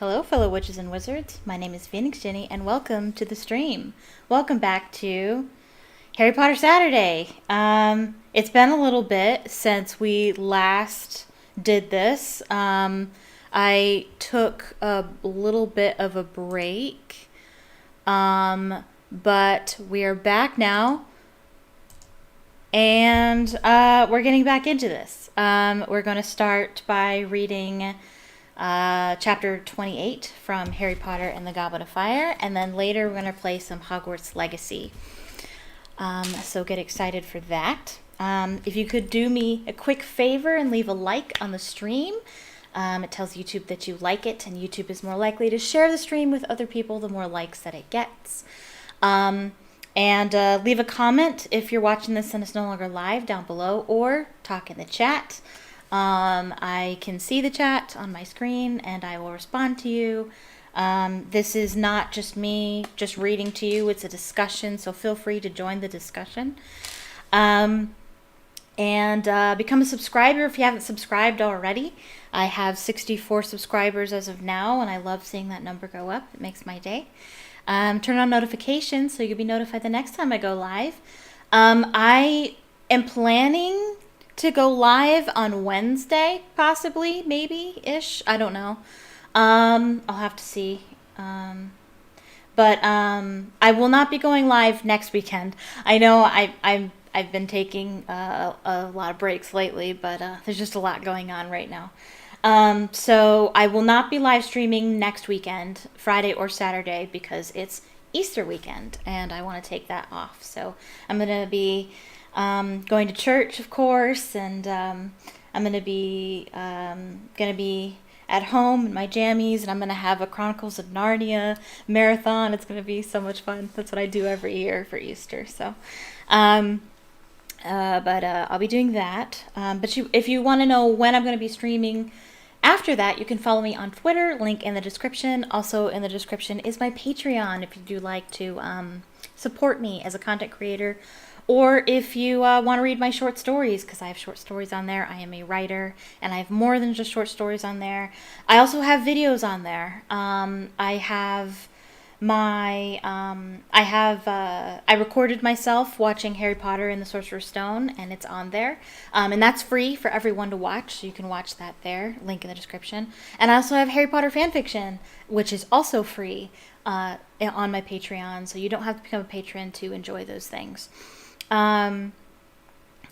Hello, fellow witches and wizards. My name is Phoenix Jenny, and welcome to the stream. Welcome back to Harry Potter Saturday. It's been a little bit since we last did this. I took a little bit of a break, but we are back now, and we're getting back into this. We're going to start by reading chapter 28 from Harry Potter and the Goblet of Fire, and then later we're going to play some Hogwarts Legacy. So get excited for that. If you could do me a quick favor and leave a like on the stream, it tells YouTube that you like it, and YouTube is more likely to share the stream with other people the more likes that it gets. And leave a comment if you're watching this and it's no longer live down below, or talk in the chat. I can see the chat on my screen and I will respond to you. This is not just me just reading to you, it's a discussion, so feel free to join the discussion. And become a subscriber if you haven't subscribed already. I have 64 subscribers as of now, and I love seeing that number go up. It makes my day. Turn on notifications so you'll be notified the next time I go live. I am planning to go live on Wednesday, possibly, maybe-ish. I don't know. I'll have to see. But I will not be going live next weekend. I know I've been taking a lot of breaks lately, but there's just a lot going on right now. So I will not be live streaming next weekend, Friday or Saturday, because it's Easter weekend, and I want to take that off. So I'm going to be going to church, of course, and I'm going to be at home in my jammies, and I'm going to have a Chronicles of Narnia marathon. It's going to be so much fun. That's what I do every year for Easter. So, but I'll be doing that. But if you want to know when I'm going to be streaming after that, you can follow me on Twitter, link in the description. Also in the description is my Patreon if you do like to support me as a content creator, or if you want to read my short stories, because I have short stories on there. I am a writer, and I have more than just short stories on there. I also have videos on there. I recorded myself watching Harry Potter and the Sorcerer's Stone, and it's on there. And that's free for everyone to watch, so you can watch that there, link in the description. And I also have Harry Potter fanfiction, which is also free on my Patreon, so you don't have to become a patron to enjoy those things. I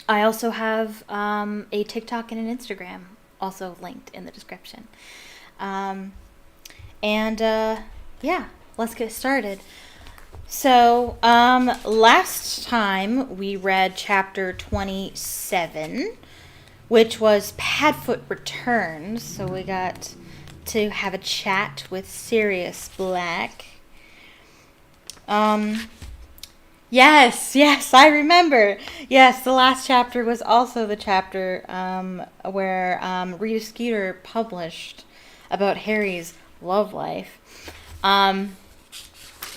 also have a TikTok and an Instagram, also linked in the description. Yeah, let's get started. So, last time we read chapter 27, which was Padfoot Returns. So we got to have a chat with Sirius Black. Yes, I remember. Yes, the last chapter was also the chapter where Rita Skeeter published about Harry's love life.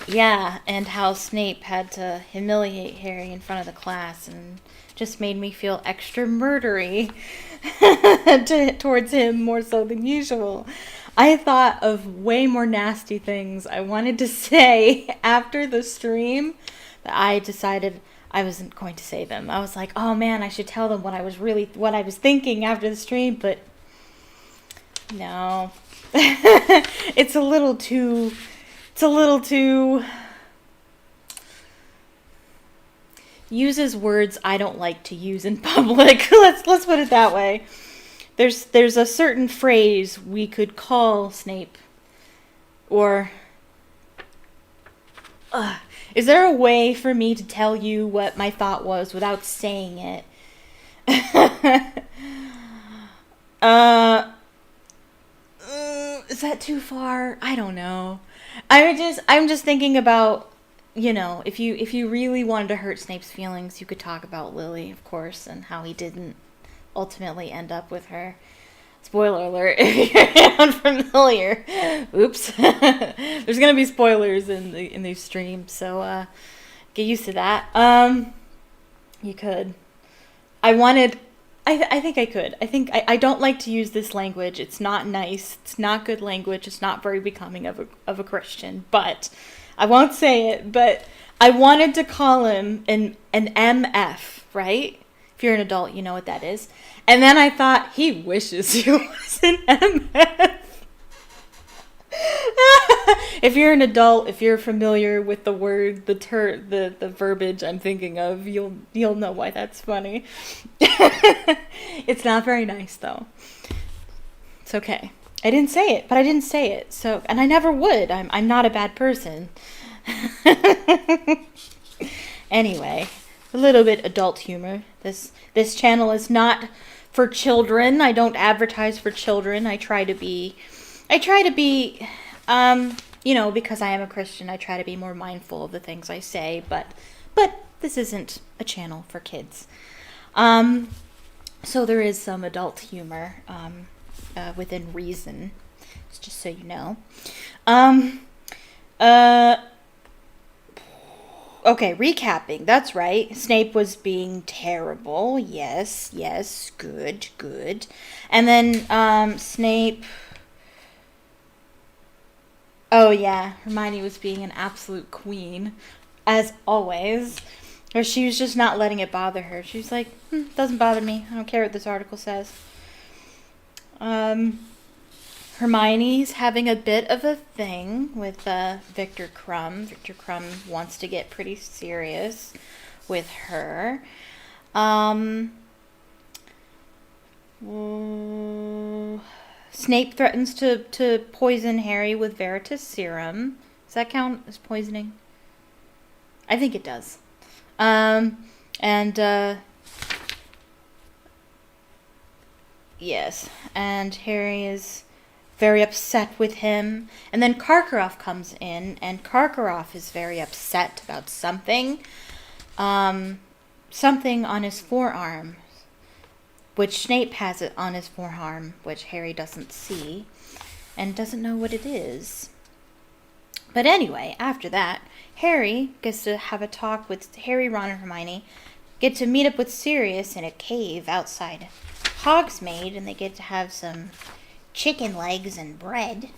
Yeah, and how Snape had to humiliate Harry in front of the class, and just made me feel extra murdery towards him, more so than usual. I thought of way more nasty things I wanted to say after the stream, but I decided I wasn't going to say them. I was like, oh man, I should tell them what I was thinking after the stream, but no. It's a little too uses words I don't like to use in public. Let's put it that way. There's a certain phrase we could call Snape, or is there a way for me to tell you what my thought was without saying it? Is that too far? I don't know. I'm just thinking about, if you really wanted to hurt Snape's feelings, you could talk about Lily, of course, and how he didn't ultimately end up with her. Spoiler alert if you're unfamiliar. Oops. There's gonna be spoilers in these streams, so get used to that. You could. I wanted I think I could. I don't like to use this language. It's not nice. It's not good language. It's not very becoming of a Christian. But I won't say it. But I wanted to call him an MF, right? If you're an adult, you know what that is. And then I thought, he wishes he was an MF. If you're an adult, if you're familiar with the word, the verbiage I'm thinking of, you'll know why that's funny. It's not very nice though. It's okay. I didn't say it, but I didn't say it. So, and I never would. I'm not a bad person. Anyway, a little bit adult humor. This channel is not for children. I don't advertise for children. I try to be because I am a Christian, I try to be more mindful of the things I say, but this isn't a channel for kids. So there is some adult humor within reason, just so you know. Okay, recapping. That's right. Snape was being terrible. Yes, good. And then Snape... Oh yeah, Hermione was being an absolute queen, as always. Or she was just not letting it bother her. She was like, doesn't bother me. I don't care what this article says. Hermione's having a bit of a thing with Victor Crumb. Victor Crumb wants to get pretty serious with her. Snape threatens to poison Harry with Veritas serum. Does that count as poisoning? I think it does. Yes. And Harry is very upset with him. And then Karkaroff comes in, and Karkaroff is very upset about something. Something on his forearm, which Snape has it on his forearm, which Harry doesn't see, and doesn't know what it is. But anyway, after that, Harry gets to have a talk with Harry, Ron, and Hermione, get to meet up with Sirius in a cave outside Hogsmeade, and they get to have some chicken legs and bread.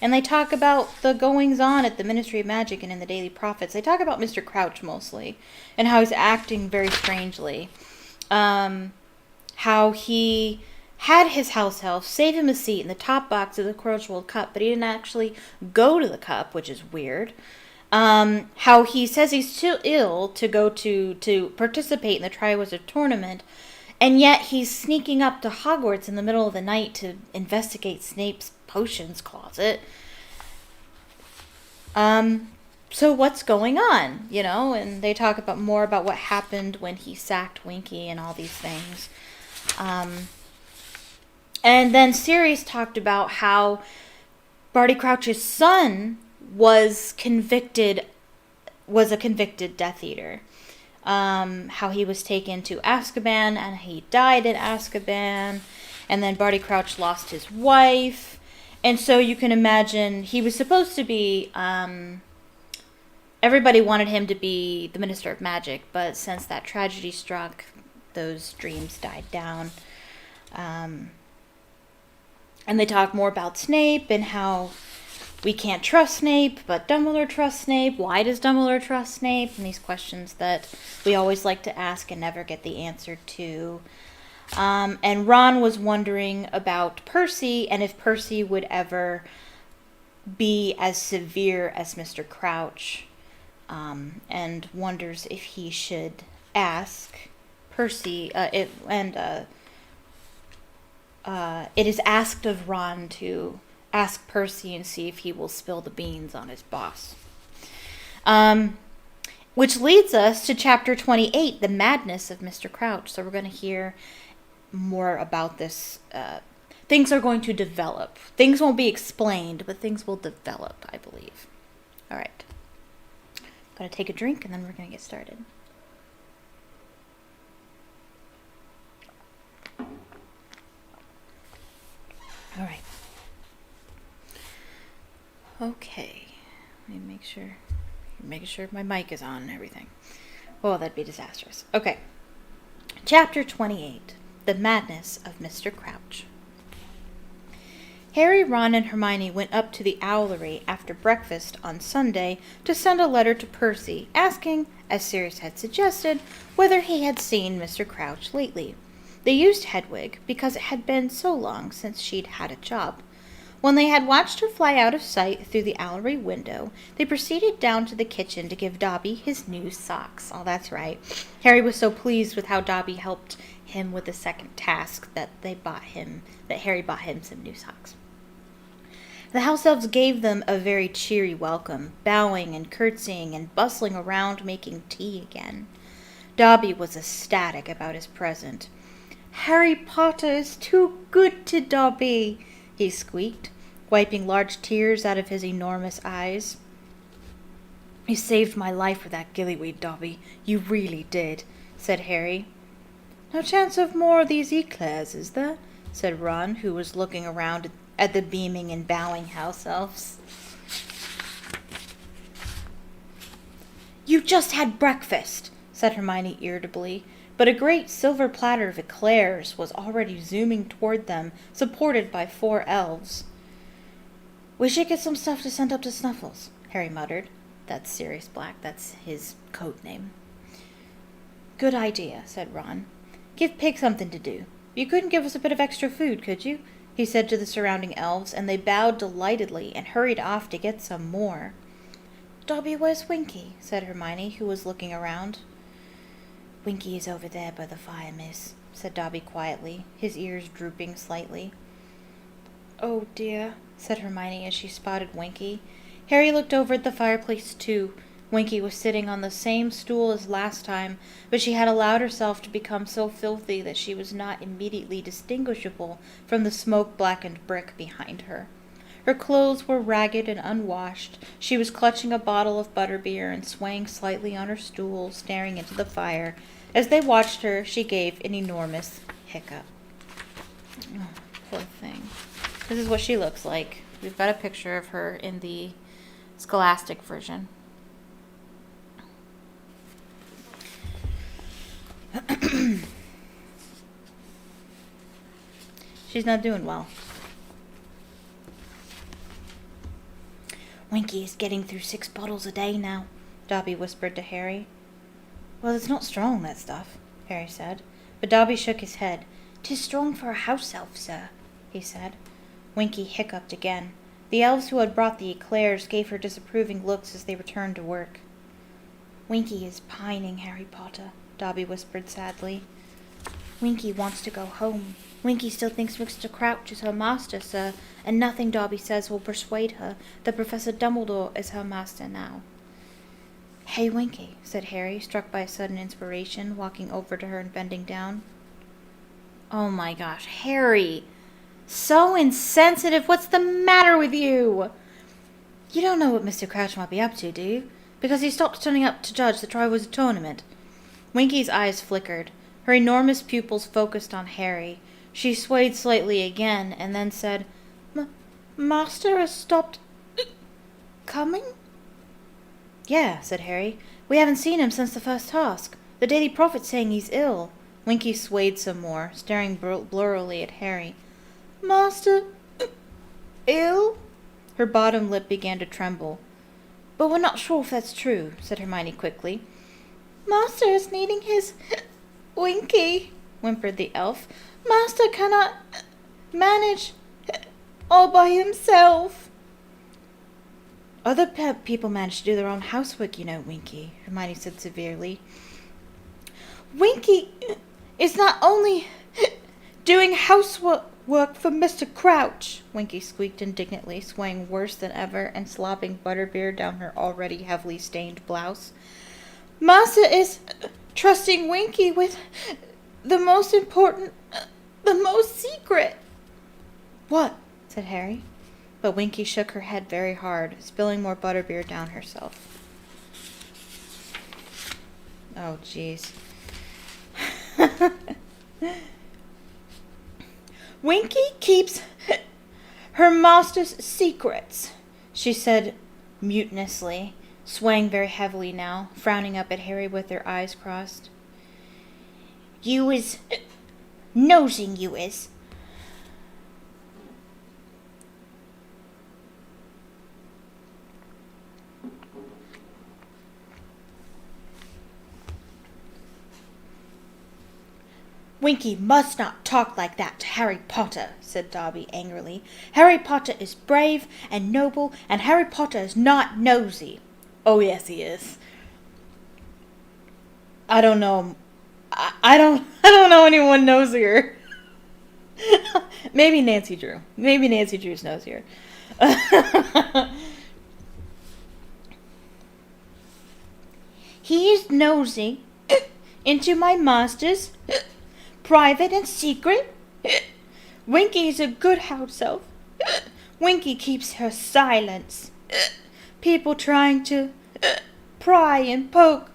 And they talk about the goings-on at the Ministry of Magic and in the Daily Prophets. They talk about Mr. Crouch mostly, and how he's acting very strangely. How he had his house elf save him a seat in the top box of the Quidditch World Cup, but he didn't actually go to the cup, which is weird. How he says he's too ill to go to participate in the Triwizard Tournament, and yet he's sneaking up to Hogwarts in the middle of the night to investigate Snape's potions closet. So what's going on, And they talk about more about what happened when he sacked Winky and all these things. And then Sirius talked about how Barty Crouch's son was a convicted Death Eater. How he was taken to Azkaban and he died at Azkaban. And then Barty Crouch lost his wife. And so you can imagine he was supposed to be... everybody wanted him to be the Minister of Magic, but since that tragedy struck, those dreams died down. And they talk more about Snape and how we can't trust Snape, but Dumbledore trusts Snape. Why does Dumbledore trust Snape? And these questions that we always like to ask and never get the answer to. And Ron was wondering about Percy and if Percy would ever be as severe as Mr. Crouch. And wonders if he should ask Percy, it is asked of Ron to ask Percy and see if he will spill the beans on his boss. Which leads us to chapter 28, the madness of Mr. Crouch. So we're going to hear more about this. Things are going to develop. Things won't be explained, but things will develop, I believe. All right. I'm going to take a drink and then we're going to get started. All right. Okay. Let me making sure my mic is on and everything. Oh, that'd be disastrous. Okay. Chapter 28. the madness of Mr. Crouch. Harry, Ron, and Hermione went up to the owlery after breakfast on Sunday to send a letter to Percy, asking, as Sirius had suggested, whether he had seen Mr. Crouch lately. They used Hedwig because it had been so long since she'd had a job. When they had watched her fly out of sight through the owlery window, they proceeded down to the kitchen to give Dobby his new socks. Oh, that's right. Harry was so pleased with how Dobby helped him with the second task that Harry bought him some new socks. The house elves gave them a very cheery welcome, bowing and curtsying and bustling around making tea again. Dobby was ecstatic about his present. "Harry Potter is too good to Dobby," he squeaked, wiping large tears out of his enormous eyes. "You saved my life with that gillyweed, Dobby. You really did," said Harry. "No chance of more of these eclairs, is there?" said Ron, who was looking around at the beaming and bowing house elves. "You just had breakfast," said Hermione irritably, but a great silver platter of eclairs was already zooming toward them, supported by 4 elves. "We should get some stuff to send up to Snuffles," Harry muttered. That's Sirius Black. That's his code name. "Good idea," said Ron. "Give Pig something to do. You couldn't give us a bit of extra food, could you?" he said to the surrounding elves, and they bowed delightedly and hurried off to get some more. "Dobby, where's Winky?" said Hermione, who was looking around. "Winky is over there by the fire, miss," said Dobby quietly, his ears drooping slightly. "Oh, dear," said Hermione as she spotted Winky. Harry looked over at the fireplace, too. Winky was sitting on the same stool as last time, but she had allowed herself to become so filthy that she was not immediately distinguishable from the smoke-blackened brick behind her. Her clothes were ragged and unwashed. She was clutching a bottle of butterbeer and swaying slightly on her stool, staring into the fire. As they watched her, she gave an enormous hiccup. Oh, poor thing. This is what she looks like. We've got a picture of her in the Scholastic version. She's not doing well. "Winky is getting through 6 bottles a day now," Dobby whispered to Harry. "Well, it's not strong, that stuff," Harry said. But Dobby shook his head. "'Tis strong for a house elf, sir," he said. Winky hiccuped again. The elves who had brought the eclairs gave her disapproving looks as they returned to work. "Winky is pining, Harry Potter," Dobby whispered sadly. "Winky wants to go home. Winky still thinks Mr. Crouch is her master, sir, and nothing Dobby says will persuade her that Professor Dumbledore is her master now." "Hey, Winky," said Harry, struck by a sudden inspiration, walking over to her and bending down. "Oh my gosh, Harry! So insensitive! What's the matter with you?" "You don't know what Mr. Crouch might be up to, do you? Because he stopped turning up to judge the Triwizard Tournament." Winky's eyes flickered. Her enormous pupils focused on Harry. She swayed slightly again, and then said, Master has stopped coming?" "Yeah," said Harry. "We haven't seen him since the first task. The Daily Prophet's saying he's ill." Winky swayed some more, staring blurrily at Harry. "Master ill?" Her bottom lip began to tremble. "But we're not sure if that's true," said Hermione quickly. "Master is needing his Winky," whimpered the elf. "Master cannot manage all by himself." "Other people manage to do their own housework, you know, Winky," Hermione said severely. "Winky is not only doing housework for Mr. Crouch," Winky squeaked indignantly, swaying worse than ever and slopping butterbeer down her already heavily stained blouse. "Master is trusting Winky with the most important, the most secret." "What?" said Harry. But Winky shook her head very hard, spilling more butterbeer down herself. Oh, jeez. "Winky keeps her master's secrets," she said mutinously, swaying very heavily now, frowning up at Harry with her eyes crossed. "You is Nosing you is. Winky must not talk like that to Harry Potter, said Dobby angrily. Harry Potter is brave and noble, and Harry Potter is not nosy. Oh, yes, he is. I don't know. I don't know anyone nosier. Maybe Nancy Drew. Maybe Nancy Drew's nosier. He is nosy into my master's private and secret. Winky is a good house elf. Winky keeps her silence. People trying to pry and poke.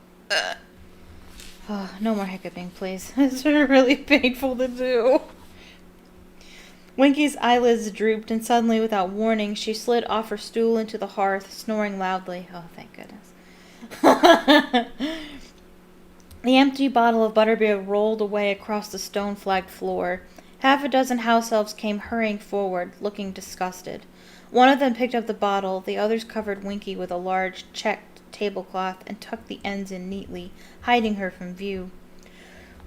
Oh, no more hiccuping, please. It's really painful to do. Winky's eyelids drooped, and suddenly, without warning, she slid off her stool into the hearth, snoring loudly. Oh, thank goodness. The empty bottle of butterbeer rolled away across the stone-flagged floor. Half a dozen house elves came hurrying forward, looking disgusted. One of them picked up the bottle, the others covered Winky with a large, checked tablecloth and tucked the ends in neatly, hiding her from view.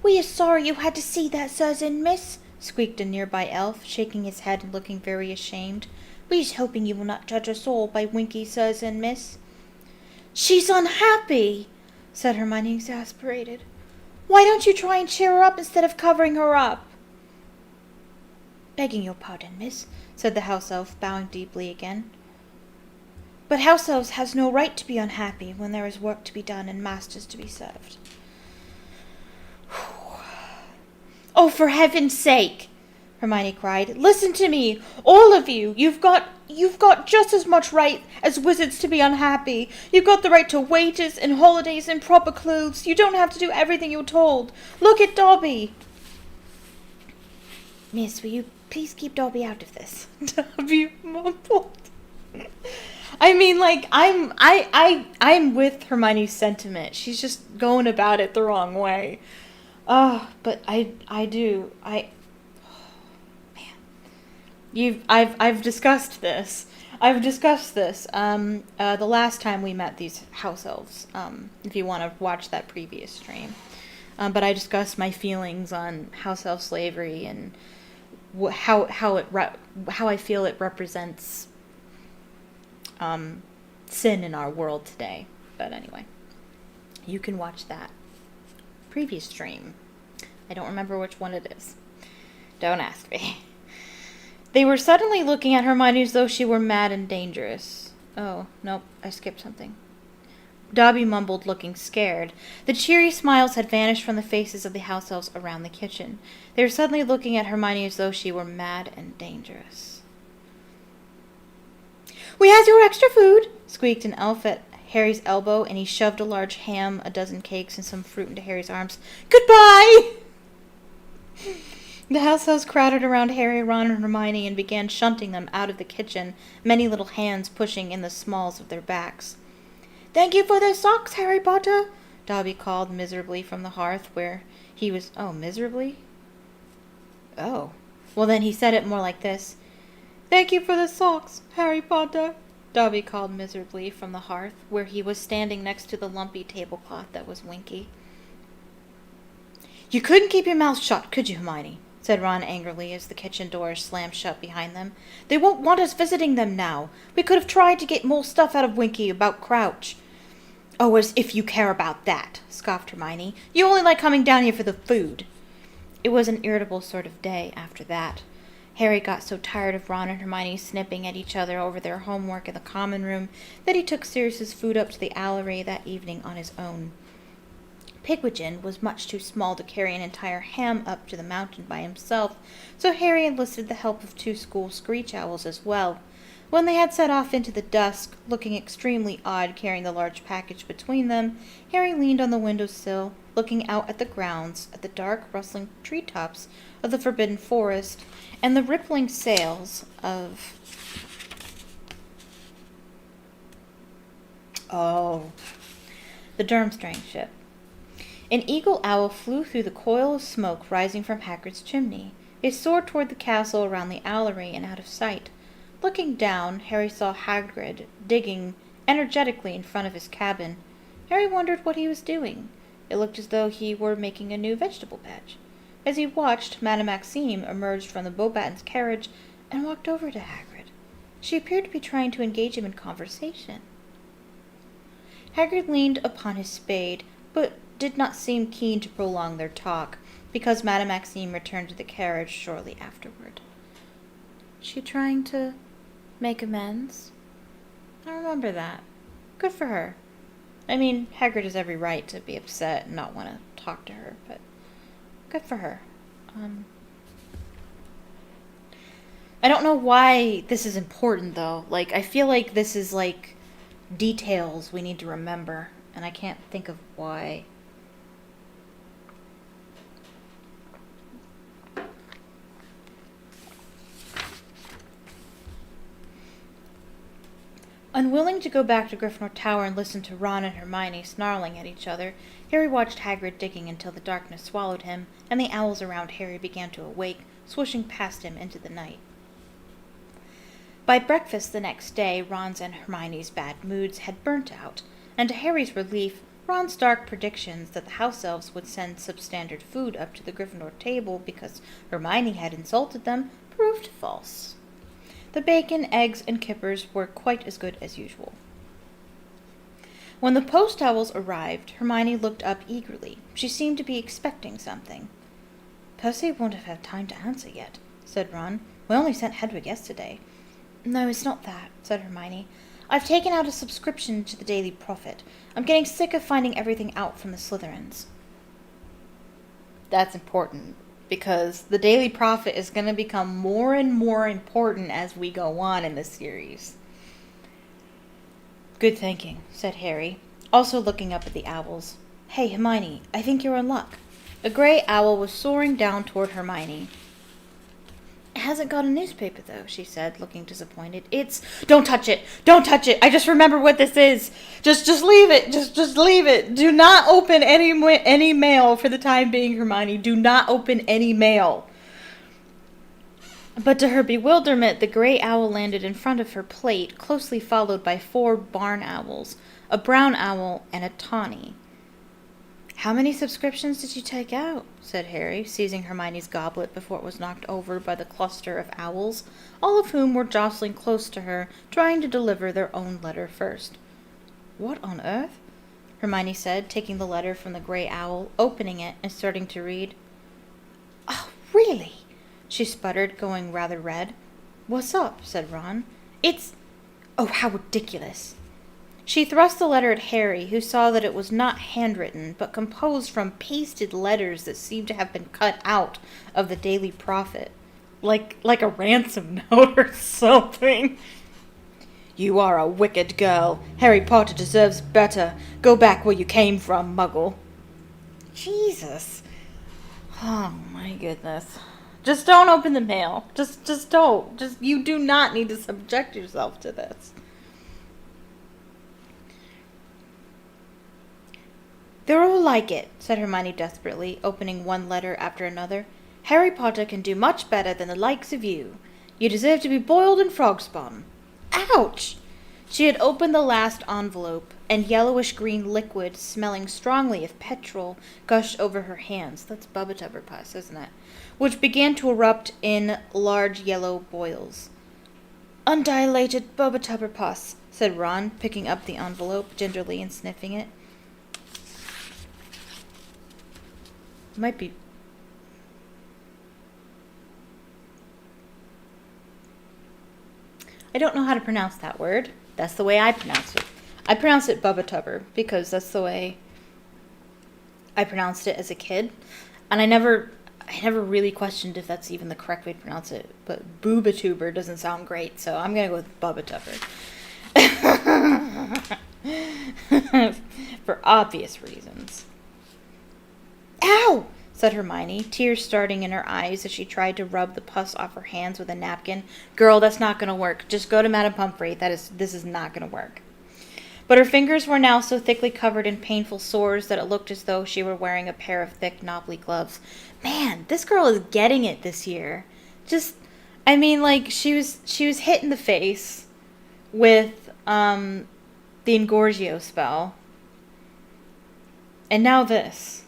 We are sorry you had to see that, sirs and miss, squeaked a nearby elf, shaking his head and looking very ashamed. We's hoping you will not judge us all by Winky, sirs and miss. She's unhappy, said Hermione, exasperated. Why don't you try and cheer her up instead of covering her up? Begging your pardon, miss, said the house elf, bowing deeply again. But house elves has no right to be unhappy when there is work to be done and masters to be served. Oh, for heaven's sake, Hermione cried. Listen to me, all of you. You've got just as much right as wizards to be unhappy. You've got the right to wages and holidays and proper clothes. You don't have to do everything you're told. Look at Dobby. Miss, will you please keep Dobby out of this? Dobby mumbled. I mean, like, I'm with Hermione's sentiment. She's just going about it the wrong way. But I do. I've discussed this. The last time we met these house elves. If you want to watch that previous stream. But I discussed my feelings on house elf slavery and how I feel it represents sin in our world today. But anyway, you can watch that previous stream. I don't remember which one it is. Don't ask me. They were suddenly looking at Hermione as though she were mad and dangerous. Oh, nope, I skipped something. Dobby mumbled, looking scared. The cheery smiles had vanished from the faces of the house elves around the kitchen. They were suddenly looking at Hermione as though she were mad and dangerous. We has your extra food, squeaked an elf at Harry's elbow, and he shoved a large ham, a dozen cakes, and some fruit into Harry's arms. Goodbye! The house elves crowded around Harry, Ron, and Hermione and began shunting them out of the kitchen, many little hands pushing in the smalls of their backs. Thank you for the socks, Harry Potter, Dobby called miserably from the hearth where he was... Oh, miserably? Oh. Well, then he said it more like this. Thank you for the socks, Harry Potter, Dobby called miserably from the hearth where he was standing next to the lumpy tablecloth that was Winky. You couldn't keep your mouth shut, could you, Hermione? Said Ron angrily as the kitchen doors slammed shut behind them. They won't want us visiting them now. We could have tried to get more stuff out of Winky about Crouch. Oh, as if you care about that, scoffed Hermione. You only like coming down here for the food. It was an irritable sort of day after that. Harry got so tired of Ron and Hermione snipping at each other over their homework in the common room that he took Sirius's food up to the Owlery that evening on his own. Pigwidgeon was much too small to carry an entire ham up to the mountain by himself, so Harry enlisted the help of 2 school screech owls as well. When they had set off into the dusk, looking extremely odd carrying the large package between them, Harry leaned on the window-sill, looking out at the grounds, at the dark, rustling treetops of the Forbidden Forest, and the rippling sails of... the Durmstrang ship. An eagle owl flew through the coil of smoke rising from Hagrid's chimney. It soared toward the castle around the owlery and out of sight. Looking down, Harry saw Hagrid digging energetically in front of his cabin. Harry wondered what he was doing. It looked as though he were making a new vegetable patch. As he watched, Madame Maxime emerged from the Beauxbatons' carriage and walked over to Hagrid. She appeared to be trying to engage him in conversation. Hagrid leaned upon his spade, but did not seem keen to prolong their talk, because Madame Maxime returned to the carriage shortly afterward. She trying to make amends? I remember that. Good for her. I mean, Hagrid has every right to be upset and not want to talk to her, but good for her. I don't know why this is important, though. Like, I feel like this is, like, details we need to remember, and I can't think of why. Unwilling to go back to Gryffindor Tower and listen to Ron and Hermione snarling at each other, Harry watched Hagrid digging until the darkness swallowed him, and the owls around Harry began to awake, swooshing past him into the night. By breakfast the next day, Ron's and Hermione's bad moods had burnt out, and to Harry's relief, Ron's dark predictions that the house elves would send substandard food up to the Gryffindor table because Hermione had insulted them proved false. The bacon, eggs, and kippers were quite as good as usual. When the post owls arrived, Hermione looked up eagerly. She seemed to be expecting something. "Percy won't have had time to answer yet," said Ron. "We only sent Hedwig yesterday." "No, it's not that," said Hermione. "I've taken out a subscription to the Daily Prophet. I'm getting sick of finding everything out from the Slytherins." That's important, because the Daily Prophet is going to become more and more important as we go on in this series. "Good thinking," said Harry, also looking up at the owls. "Hey, Hermione, I think you're in luck." A gray owl was soaring down toward Hermione. "It hasn't got a newspaper, though," she said, looking disappointed. "Don't touch it! Don't touch it! I just remembered what this is! Just leave it! Just leave it! Do not open any mail for the time being, Hermione. Do not open any mail." But to her bewilderment, the gray owl landed in front of her plate, closely followed by 4 barn owls, a brown owl, and a tawny. "How many subscriptions did you take out?" said Harry, seizing Hermione's goblet before it was knocked over by the cluster of owls, all of whom were jostling close to her, trying to deliver their own letter first. "What on earth?" Hermione said, taking the letter from the gray owl, opening it, and starting to read. "Oh, really?" she sputtered, going rather red. "What's up?" said Ron. Oh, how ridiculous." She thrust the letter at Harry, who saw that it was not handwritten, but composed from pasted letters that seemed to have been cut out of the Daily Prophet. Like a ransom note or something. "You are a wicked girl. Harry Potter deserves better. Go back where you came from, Muggle." Jesus. Oh my goodness. Just don't open the mail. Just don't. You do not need to subject yourself to this. "They're all like it," said Hermione desperately, opening one letter after another. "Harry Potter can do much better than the likes of you. You deserve to be boiled in frog spawn." Ouch! She had opened the last envelope, and yellowish-green liquid, smelling strongly of petrol, gushed over her hands. That's Bubbitubber pus, isn't it? Which began to erupt in large yellow boils. "Undilated Bubbitubber pus," said Ron, picking up the envelope gingerly and sniffing it. Might be. I don't know how to pronounce that word. That's the way I pronounce it. I pronounce it Bubbitubber because that's the way I pronounced it as a kid. And I never really questioned if that's even the correct way to pronounce it. But Boobatuber doesn't sound great, so I'm going to go with Bubbitubber. For obvious reasons. "Ow!" said Hermione, tears starting in her eyes as she tried to rub the pus off her hands with a napkin. "Girl, that's not going to work. Just go to Madame Pumphrey. This is not going to work." but her fingers were now so thickly covered in painful sores that it looked as though she were wearing a pair of thick, knobbly gloves. Man, this girl is getting it this year. She was hit in the face with the Engorgio spell. And now this.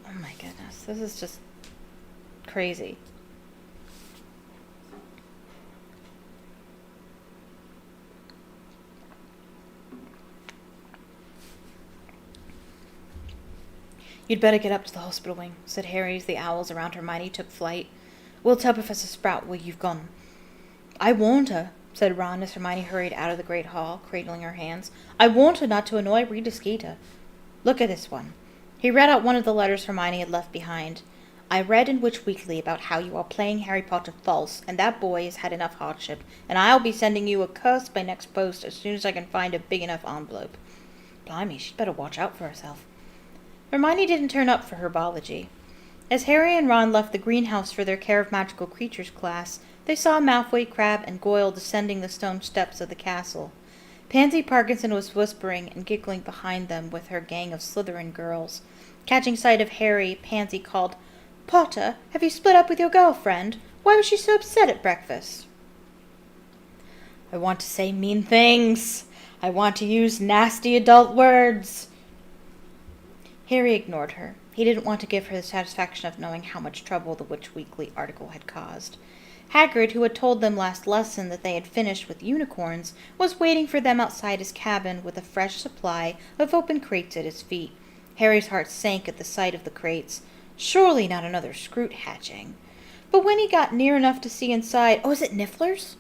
Oh my goodness, this is just crazy. You'd better get up to the hospital wing, said Harry as the owls around Hermione took flight. We'll tell Professor Sprout where you've gone. I warned her, said Ron as Hermione hurried out of the great hall, cradling her hands. I warned her not to annoy Rita Skeeter. Look at this one. He read out one of the letters Hermione had left behind. I read in Witch Weekly about how you are playing Harry Potter false, and that boy has had enough hardship, and I'll be sending you a curse by next post as soon as I can find a big enough envelope. Blimey, she'd better watch out for herself. Hermione didn't turn up for herbology. As Harry and Ron left the greenhouse for their Care of Magical Creatures class, they saw Malfoy, Crabbe, and Goyle descending the stone steps of the castle. Pansy Parkinson was whispering and giggling behind them with her gang of Slytherin girls. Catching sight of Harry, Pansy called, Potter, have you split up with your girlfriend? Why was she so upset at breakfast? I want to say mean things. I want to use nasty adult words. Harry ignored her. He didn't want to give her the satisfaction of knowing how much trouble the Witch Weekly article had caused. Hagrid, who had told them last lesson that they had finished with unicorns, was waiting for them outside his cabin with a fresh supply of open crates at his feet. Harry's heart sank at the sight of the crates. Surely not another Scroot hatching. But when he got near enough to see inside... Oh, is it Nifflers?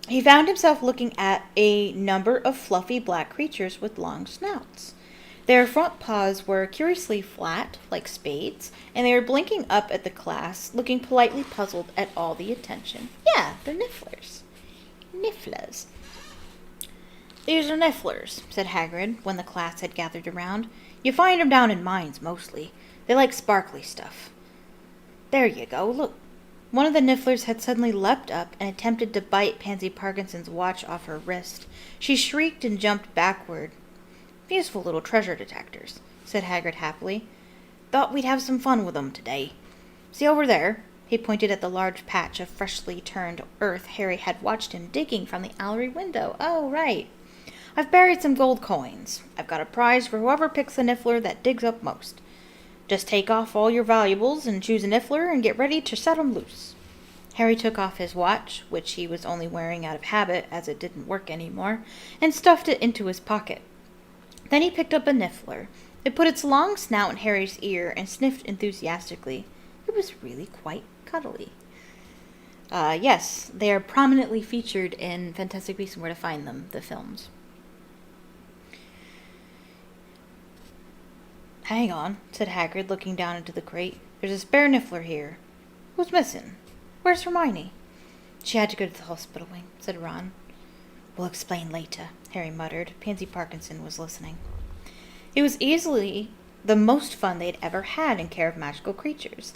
He found himself looking at a number of fluffy black creatures with long snouts. Their front paws were curiously flat, like spades, and they were blinking up at the class, looking politely puzzled at all the attention. Yeah, they're Nifflers. Nifflers. These are Nifflers, said Hagrid, when the class had gathered around. You find 'em down in mines, mostly. They like sparkly stuff. There you go, look. One of the Nifflers had suddenly leapt up and attempted to bite Pansy Parkinson's watch off her wrist. She shrieked and jumped backward. Useful little treasure detectors, said Hagrid happily. Thought we'd have some fun with 'em today. See over there? He pointed at the large patch of freshly turned earth Harry had watched him digging from the Owlery window. Oh, right. I've buried some gold coins. I've got a prize for whoever picks the Niffler that digs up most. Just take off all your valuables and choose a Niffler and get ready to set 'em loose. Harry took off his watch, which he was only wearing out of habit as it didn't work anymore, and stuffed it into his pocket. Then he picked up a Niffler. It put its long snout in Harry's ear and sniffed enthusiastically. It was really quite cuddly. Yes, they are prominently featured in Fantastic Beasts and Where to Find Them, the films. Hang on, said Hagrid, looking down into the crate. There's a spare Niffler here. Who's missing? Where's Hermione? She had to go to the hospital wing, said Ron. We'll explain later, Harry muttered. Pansy Parkinson was listening. It was easily the most fun they'd ever had in Care of Magical Creatures.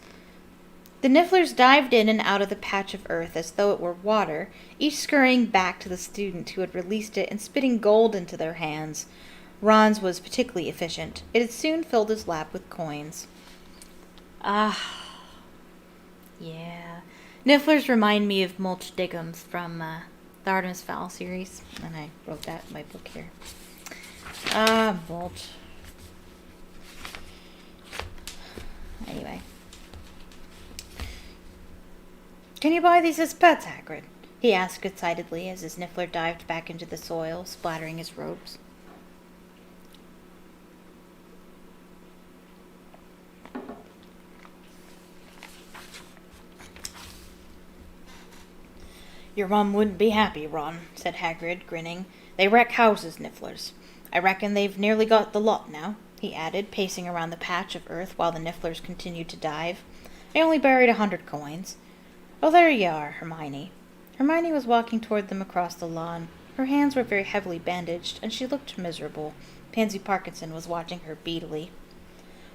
The Nifflers dived in and out of the patch of earth as though it were water, each scurrying back to the student who had released it and spitting gold into their hands. Ron's was particularly efficient. It had soon filled his lap with coins. Ah, yeah. Nifflers remind me of mulch diggums from the Artemis Fowl series. And I wrote that in my book here. Ah, mulch. Anyway. Can you buy these as pets, Hagrid? He asked excitedly as his Niffler dived back into the soil, splattering his robes. Your mum wouldn't be happy, Ron, said Hagrid, grinning. They wreck houses, Nifflers. I reckon they've nearly got the lot now, he added, pacing around the patch of earth while the Nifflers continued to dive. I only buried 100 coins. Oh, there you are, Hermione. Hermione was walking toward them across the lawn. Her hands were very heavily bandaged, and she looked miserable. Pansy Parkinson was watching her beadily.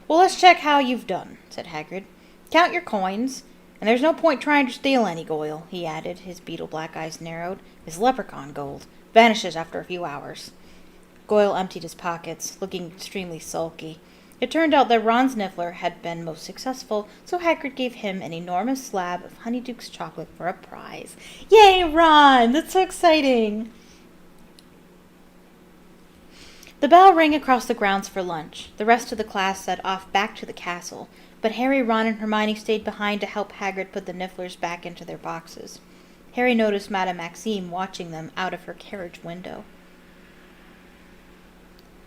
Well, let's check how you've done, said Hagrid. Count your coins, And there's no point trying to steal any, Goyle, he added, his beetle-black eyes narrowed. It's leprechaun gold. Vanishes after a few hours. Goyle emptied his pockets, looking extremely sulky. It turned out that Ron Sniffler had been most successful, so Hagrid gave him an enormous slab of Honeyduke's chocolate for a prize. Yay, Ron! That's so exciting! The bell rang across the grounds for lunch. The rest of the class set off back to the castle, but Harry, Ron, and Hermione stayed behind to help Hagrid put the Nifflers back into their boxes. Harry noticed Madame Maxime watching them out of her carriage window.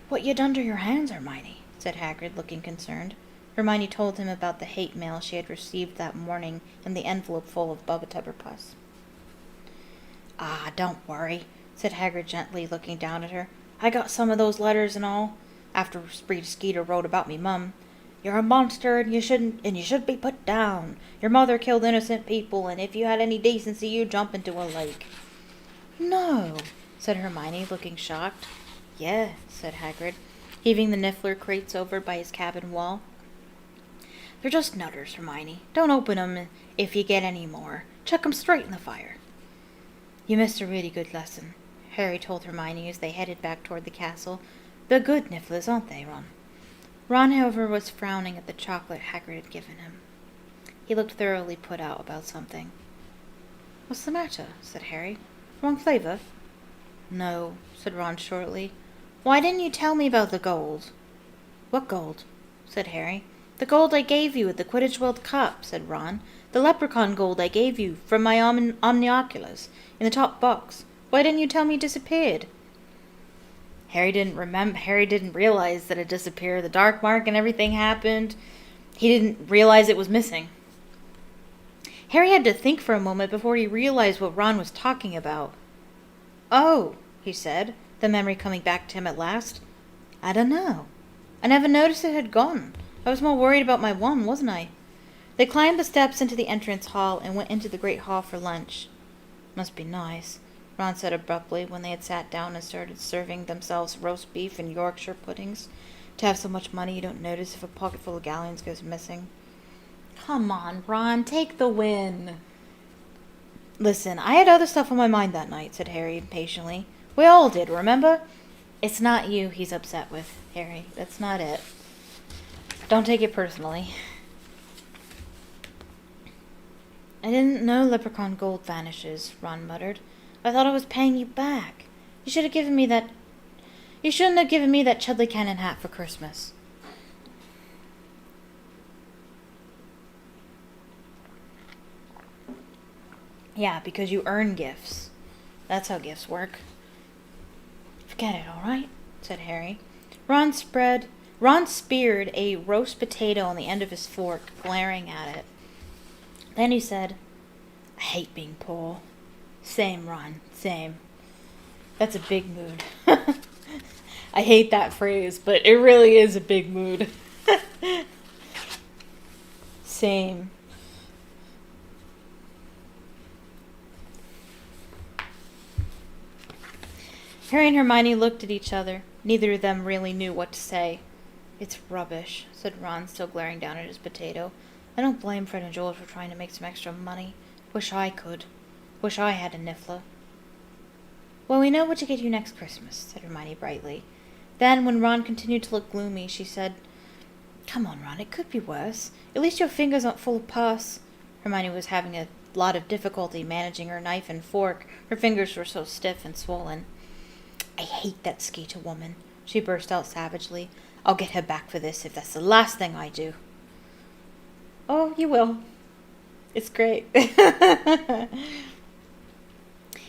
"What you done to your hands, Hermione?" said Hagrid, looking concerned. Hermione told him about the hate mail she had received that morning and the envelope full of Bubbletubberpuss. "Ah, don't worry," said Hagrid gently, looking down at her. "I got some of those letters and all, after Spree Skeeter wrote about me mum. You're a monster and you should be put down. Your mother killed innocent people, and if you had any decency you'd jump into a lake." "No," said Hermione, looking shocked. "Yeah," said Hagrid, heaving the Niffler crates over by his cabin wall. "They're just nutters, Hermione. Don't open 'em if you get any more. Chuck 'em straight in the fire." "You missed a really good lesson," Harry told Hermione as they headed back toward the castle. "They're good Nifflers, aren't they, Ron?" Ron, however, was frowning at the chocolate Hagrid had given him. He looked thoroughly put out about something. "What's the matter?" said Harry. "Wrong flavor?" "No," said Ron shortly. "Why didn't you tell me about the gold?" "What gold?" said Harry. "The gold I gave you at the Quidditch World Cup," said Ron. "The leprechaun gold I gave you from my omnioculars in the top box. Why didn't you tell me it disappeared?" Harry didn't realize that it disappeared. The dark mark and everything happened. He didn't realize it was missing. Harry had to think for a moment before he realized what Ron was talking about. "Oh," he said, the memory coming back to him at last. "I don't know. I never noticed it had gone. I was more worried about my wand, wasn't I?" They climbed the steps into the entrance hall and went into the great hall for lunch. "Must be nice," Ron said abruptly when they had sat down and started serving themselves roast beef and Yorkshire puddings. "To have so much money you don't notice if a pocket full of galleons goes missing." "Come on, Ron, take the win." "Listen, I had other stuff on my mind that night," said Harry impatiently. "We all did, remember?" "It's not you he's upset with, Harry. That's not it. Don't take it personally." "I didn't know leprechaun gold vanishes," Ron muttered. "I thought I was paying you back. You shouldn't have given me that Chudley Cannon hat for Christmas." "Yeah, because you earn gifts. That's how gifts work." "Forget it, all right?" said Harry. Ron speared a roast potato on the end of his fork, glaring at it. Then he said, "I hate being poor." "Same, Ron, same." That's a big mood. I hate that phrase, but it really is a big mood. Same. Harry and Hermione looked at each other. Neither of them really knew what to say. "It's rubbish," said Ron, still glaring down at his potato. "I don't blame Fred and George for trying to make some extra money. Wish I could. Wish I had a Niffler." "Well, we know what to get you next Christmas," said Hermione brightly. Then, when Ron continued to look gloomy, she said, "Come on, Ron, it could be worse. At least your fingers aren't full of pus." Hermione was having a lot of difficulty managing her knife and fork. Her fingers were so stiff and swollen. "I hate that Skeeter woman," she burst out savagely. "I'll get her back for this if that's the last thing I do." "Oh, you will. It's great."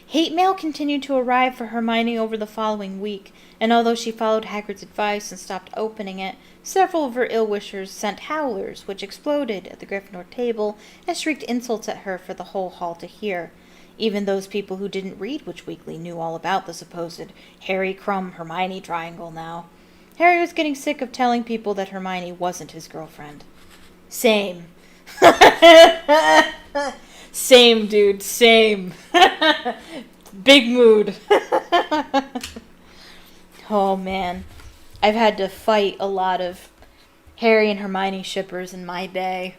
Hate mail continued to arrive for Hermione over the following week, and although she followed Hagrid's advice and stopped opening it, several of her ill-wishers sent howlers, which exploded at the Gryffindor table and shrieked insults at her for the whole hall to hear. Even those people who didn't read Witch Weekly knew all about the supposed Harry, Crumb, Hermione triangle now. Harry was getting sick of telling people that Hermione wasn't his girlfriend. Same. Same, dude, same. Big mood. Oh, man. I've had to fight a lot of Harry and Hermione shippers in my day.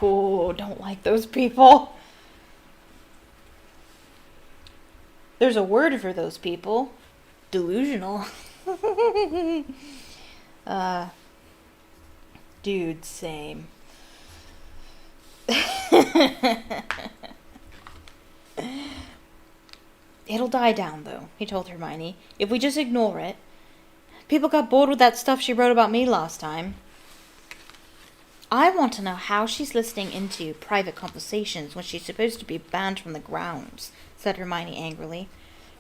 Oh, don't like those people. There's a word for those people. Delusional. uh, dude, same. It'll die down, though, he told Hermione, if we just ignore it. People got bored with that stuff she wrote about me last time. I want to know how she's listening into private conversations when she's supposed to be banned from the grounds, said Hermione angrily.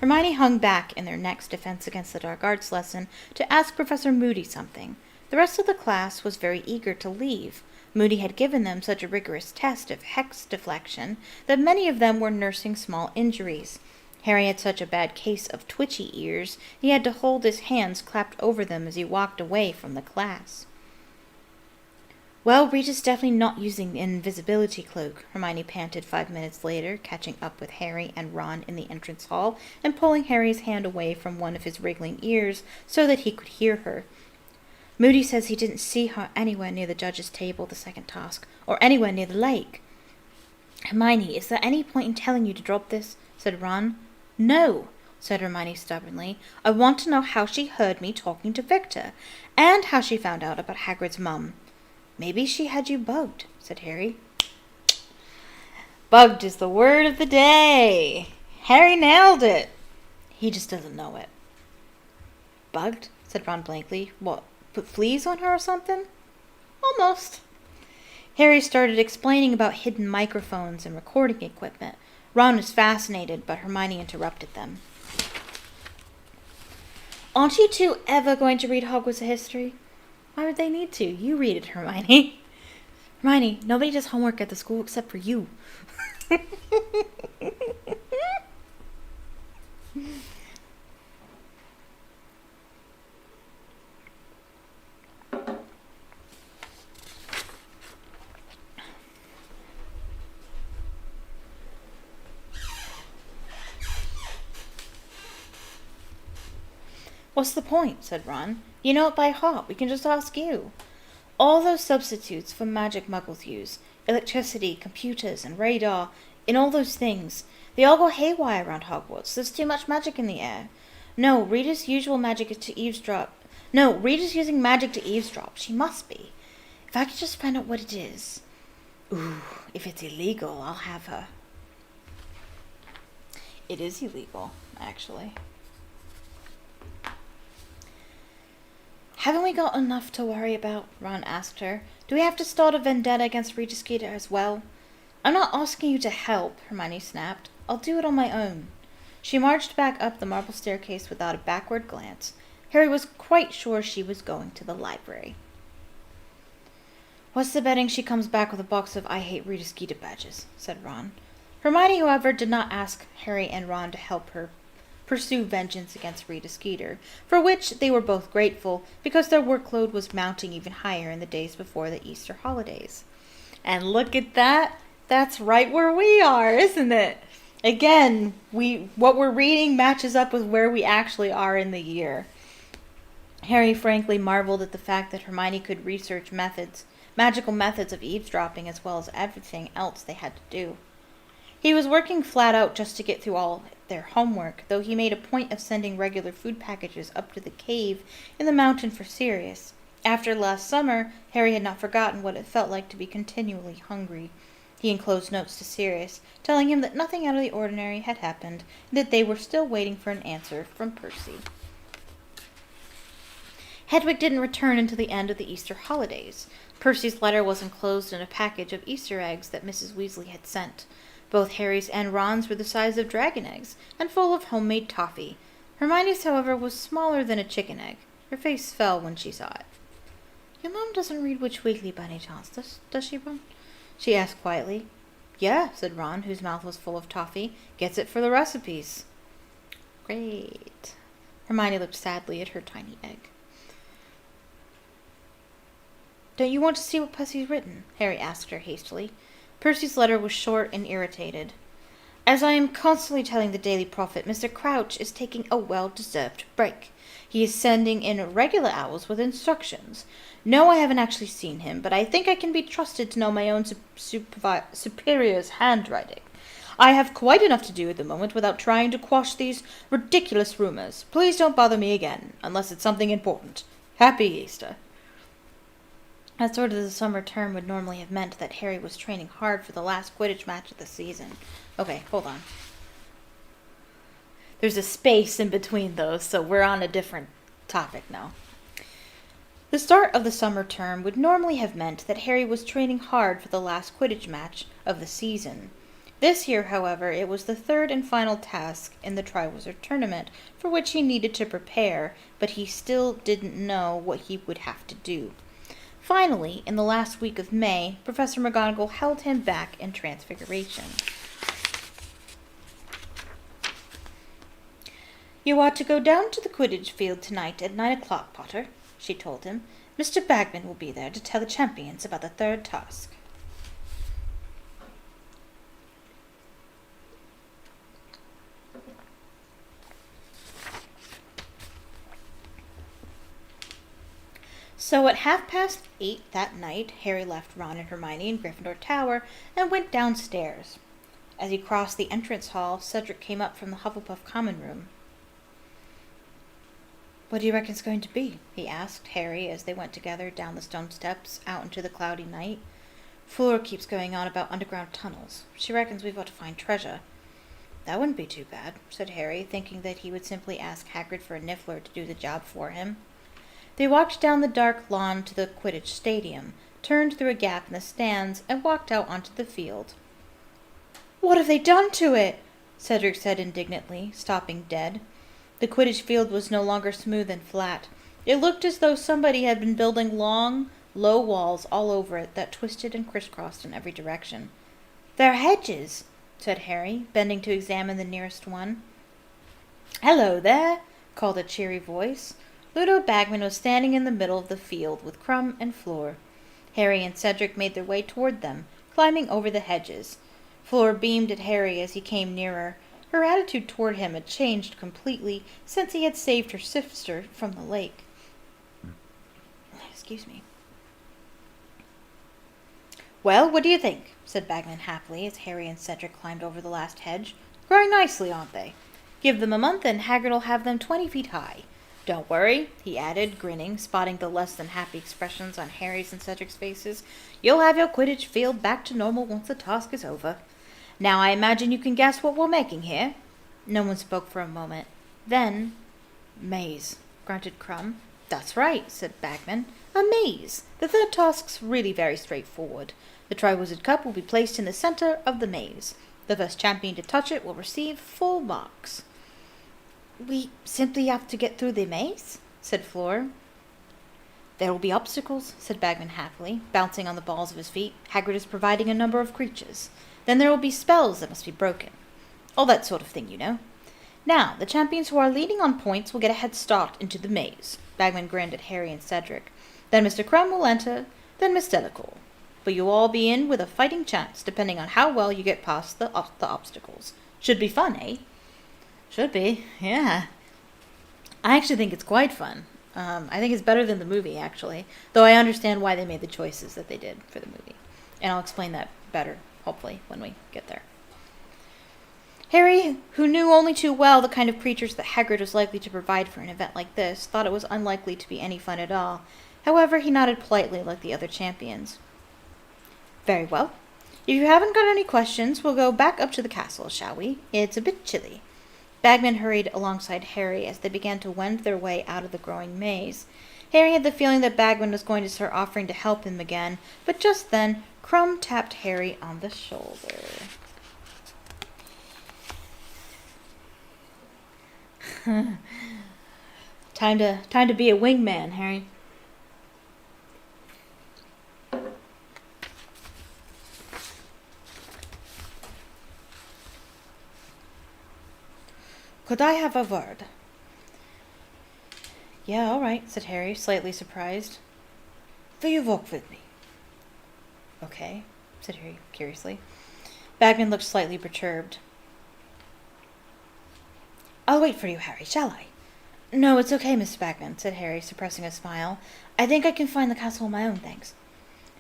Hermione hung back in their next Defense Against the Dark Arts lesson to ask Professor Moody something. The rest of the class was very eager to leave. Moody had given them such a rigorous test of hex deflection that many of them were nursing small injuries. Harry had such a bad case of twitchy ears, he had to hold his hands clapped over them as he walked away from the class. Well, Rita's definitely not using the invisibility cloak, Hermione panted 5 minutes later, catching up with Harry and Ron in the entrance hall and pulling Harry's hand away from one of his wriggling ears so that he could hear her. Moody says he didn't see her anywhere near the judge's table the second task, or anywhere near the lake. Hermione, is there any point in telling you to drop this? Said Ron. No, said Hermione stubbornly. I want to know how she heard me talking to Victor, and how she found out about Hagrid's mum. Maybe she had you bugged, said Harry. Bugged is the word of the day. Harry nailed it. He just doesn't know it. Bugged? Said Ron blankly. What, put fleas on her or something? Almost. Harry started explaining about hidden microphones and recording equipment. Ron was fascinated, but Hermione interrupted them. Aren't you two ever going to read Hogwarts history? Why would they need to? You read it, Hermione. Hermione, nobody does homework at the school except for you. What's the point? Said Ron. You know it by heart. We can just ask you. All those substitutes for magic muggles use, electricity, computers, and radar, and all those things, they all go haywire around Hogwarts. There's too much magic in the air. No, Rita's usual magic is to eavesdrop. No, Rita's using magic to eavesdrop. She must be. If I could just find out what it is. Ooh, if it's illegal, I'll have her. It is illegal, actually. Haven't we got enough to worry about? Ron asked her. Do we have to start a vendetta against Rita Skeeter as well? I'm not asking you to help, Hermione snapped. I'll do it on my own. She marched back up the marble staircase without a backward glance. Harry was quite sure she was going to the library. What's the betting she comes back with a box of I Hate Rita Skeeter badges? Said Ron. Hermione, however, did not ask Harry and Ron to help her pursue vengeance against Rita Skeeter, for which they were both grateful because their workload was mounting even higher in the days before the Easter holidays. And look at that. That's right where we are, isn't it? Again, what we're reading matches up with where we actually are in the year. Harry frankly marveled at the fact that Hermione could research magical methods of eavesdropping as well as everything else they had to do. He was working flat out just to get through all their homework, though he made a point of sending regular food packages up to the cave in the mountain for Sirius. After last summer, Harry had not forgotten what it felt like to be continually hungry. He enclosed notes to Sirius, telling him that nothing out of the ordinary had happened, and that they were still waiting for an answer from Percy. Hedwig didn't return until the end of the Easter holidays. Percy's letter was enclosed in a package of Easter eggs that Mrs. Weasley had sent. Both Harry's and Ron's were the size of dragon eggs, and full of homemade toffee. Hermione's, however, was smaller than a chicken egg. Her face fell when she saw it. Your mom doesn't read Witch Weekly by any chance, does she, Ron? She asked quietly. Yeah, said Ron, whose mouth was full of toffee. Gets it for the recipes. Great. Hermione looked sadly at her tiny egg. Don't you want to see what Percy's written? Harry asked her hastily. Percy's letter was short and irritated. As I am constantly telling the Daily Prophet, Mr. Crouch is taking a well-deserved break. He is sending in regular hours with instructions. No, I haven't actually seen him, but I think I can be trusted to know my own superior's handwriting. I have quite enough to do at the moment without trying to quash these ridiculous rumors. Please don't bother me again, unless it's something important. Happy Easter. That sort of the summer term would normally have meant that Harry was training hard for the last Quidditch match of the season. Okay, hold on. There's a space in between those, so we're on a different topic now. The start of the summer term would normally have meant that Harry was training hard for the last Quidditch match of the season. This year, however, it was the third and final task in the Triwizard Tournament for which he needed to prepare, but he still didn't know what he would have to do. Finally, in the last week of May, Professor McGonagall held him back in Transfiguration. You are to go down to the Quidditch field tonight at 9 o'clock, Potter, she told him. Mr. Bagman will be there to tell the champions about the third task. So at 8:30 that night, Harry left Ron and Hermione in Gryffindor Tower and went downstairs. As he crossed the entrance hall, Cedric came up from the Hufflepuff common room. What do you reckon it's going to be? He asked Harry as they went together down the stone steps out into the cloudy night. Fleur keeps going on about underground tunnels. She reckons we've got to find treasure. That wouldn't be too bad, said Harry, thinking that he would simply ask Hagrid for a Niffler to do the job for him. They walked down the dark lawn to the Quidditch stadium, turned through a gap in the stands, and walked out onto the field. What have they done to it? Cedric said indignantly, stopping dead. The Quidditch field was no longer smooth and flat. It looked as though somebody had been building long, low walls all over it that twisted and crisscrossed in every direction. They're hedges, said Harry, bending to examine the nearest one. Hello there, called a cheery voice. Ludo Bagman was standing in the middle of the field with Crumb and Fleur. Harry and Cedric made their way toward them, climbing over the hedges. Fleur beamed at Harry as he came nearer. Her attitude toward him had changed completely since he had saved her sister from the lake. Excuse me. Well, what do you think? Said Bagman happily as Harry and Cedric climbed over the last hedge. Growing nicely, aren't they? Give them a month and Hagrid'll have them 20 feet high. Don't worry, he added, grinning, spotting the less than happy expressions on Harry's and Cedric's faces. You'll have your Quidditch field back to normal once the task is over. Now I imagine you can guess what we're making here. No one spoke for a moment. Then, maze, grunted Crumb. That's right, said Bagman. A maze. The third task's really very straightforward. The Triwizard Cup will be placed in the center of the maze. The first champion to touch it will receive full marks. We simply have to get through the maze, said Fleur. There will be obstacles, said Bagman happily, bouncing on the balls of his feet. Hagrid is providing a number of creatures. Then there will be spells that must be broken. All that sort of thing, you know. Now, the champions who are leading on points will get a head start into the maze. Bagman grinned at Harry and Cedric. Then Mr. Crumb will enter, then Miss Delacour. But you'll all be in with a fighting chance, depending on how well you get past the obstacles. Should be fun, eh? Should be, yeah. I actually think it's quite fun. I think it's better than the movie, actually. Though I understand why they made the choices that they did for the movie. And I'll explain that better, hopefully, when we get there. Harry, who knew only too well the kind of creatures that Hagrid was likely to provide for an event like this, thought it was unlikely to be any fun at all. However, he nodded politely like the other champions. Very well. If you haven't got any questions, we'll go back up to the castle, shall we? It's a bit chilly. Bagman hurried alongside Harry as they began to wend their way out of the growing maze. Harry had the feeling that Bagman was going to start offering to help him again, but just then, Crumb tapped Harry on the shoulder. Time to be a wingman, Harry. Could I have a word? Yeah, all right, said Harry, slightly surprised. Will you walk with me? Okay, said Harry curiously. Bagman looked slightly perturbed. I'll wait for you, Harry, shall I? No, it's okay, Miss Bagman, said Harry, suppressing a smile. I think I can find the castle on my own, thanks.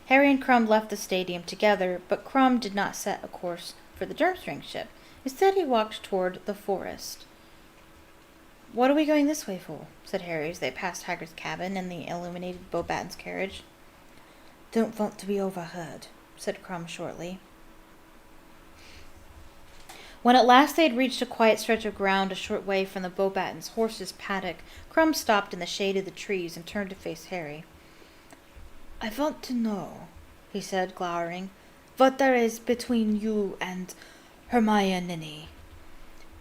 Harry and Crumb left the stadium together, but Crumb did not set a course for the Durmstrang ship. Instead, he walked toward the forest. What are we going this way for? Said Harry as they passed Hagrid's cabin and the illuminated Beauxbaton's carriage. Don't want to be overheard, said Crumb shortly. When at last they had reached a quiet stretch of ground a short way from the Beauxbaton's horse's paddock, Crumb stopped in the shade of the trees and turned to face Harry. I want to know, he said, glowering, what there is between you and Hermione.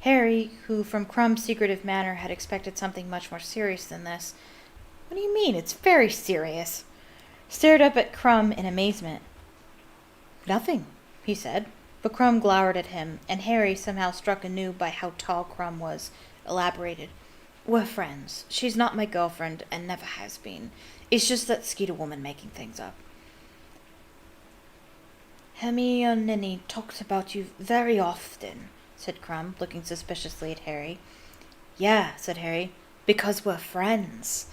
Harry, who from Crumb's secretive manner had expected something much more serious than this, what do you mean? It's very serious, stared up at Crumb in amazement. Nothing, he said, but Crumb glowered at him, and Harry, somehow struck anew by how tall Crumb was, elaborated. We're friends. She's not my girlfriend, and never has been. It's just that Skeeter woman making things up. Hermione talks about you very often, said Crumb, looking suspiciously at Harry. Yeah, said Harry, because we're friends.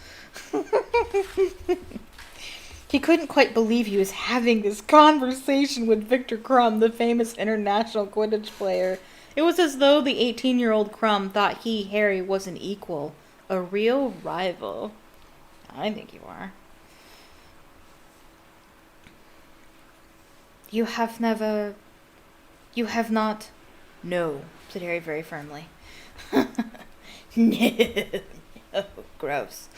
He couldn't quite believe he was having this conversation with Victor Crumb, the famous international Quidditch player. It was as though the 18-year-old Crumb thought he, Harry, was an equal, a real rival. I think you are. You have not? No, said Harry very firmly. No, gross.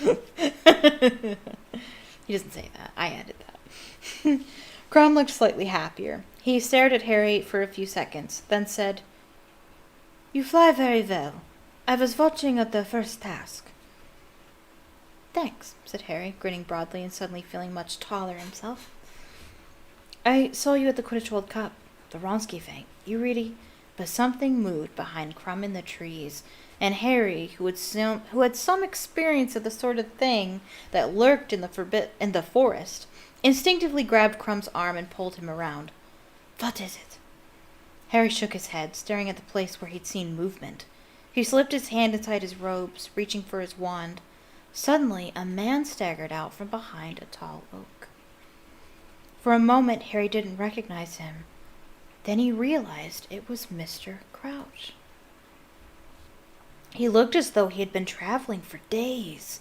He doesn't say that. I added that. Crumb looked slightly happier. He stared at Harry for a few seconds, then said, You fly very well. I was watching at the first task. Thanks, said Harry, grinning broadly and suddenly feeling much taller himself. I saw you at the Quidditch World Cup, the Wronski thing. You really... But something moved behind Crumb in the trees, and Harry, who had some experience of the sort of thing that lurked in the forest, instinctively grabbed Crumb's arm and pulled him around. What is it? Harry shook his head, staring at the place where he'd seen movement. He slipped his hand inside his robes, reaching for his wand. Suddenly, a man staggered out from behind a tall oak. For a moment, Harry didn't recognize him. Then he realized it was Mr. Crouch. He looked as though he had been traveling for days.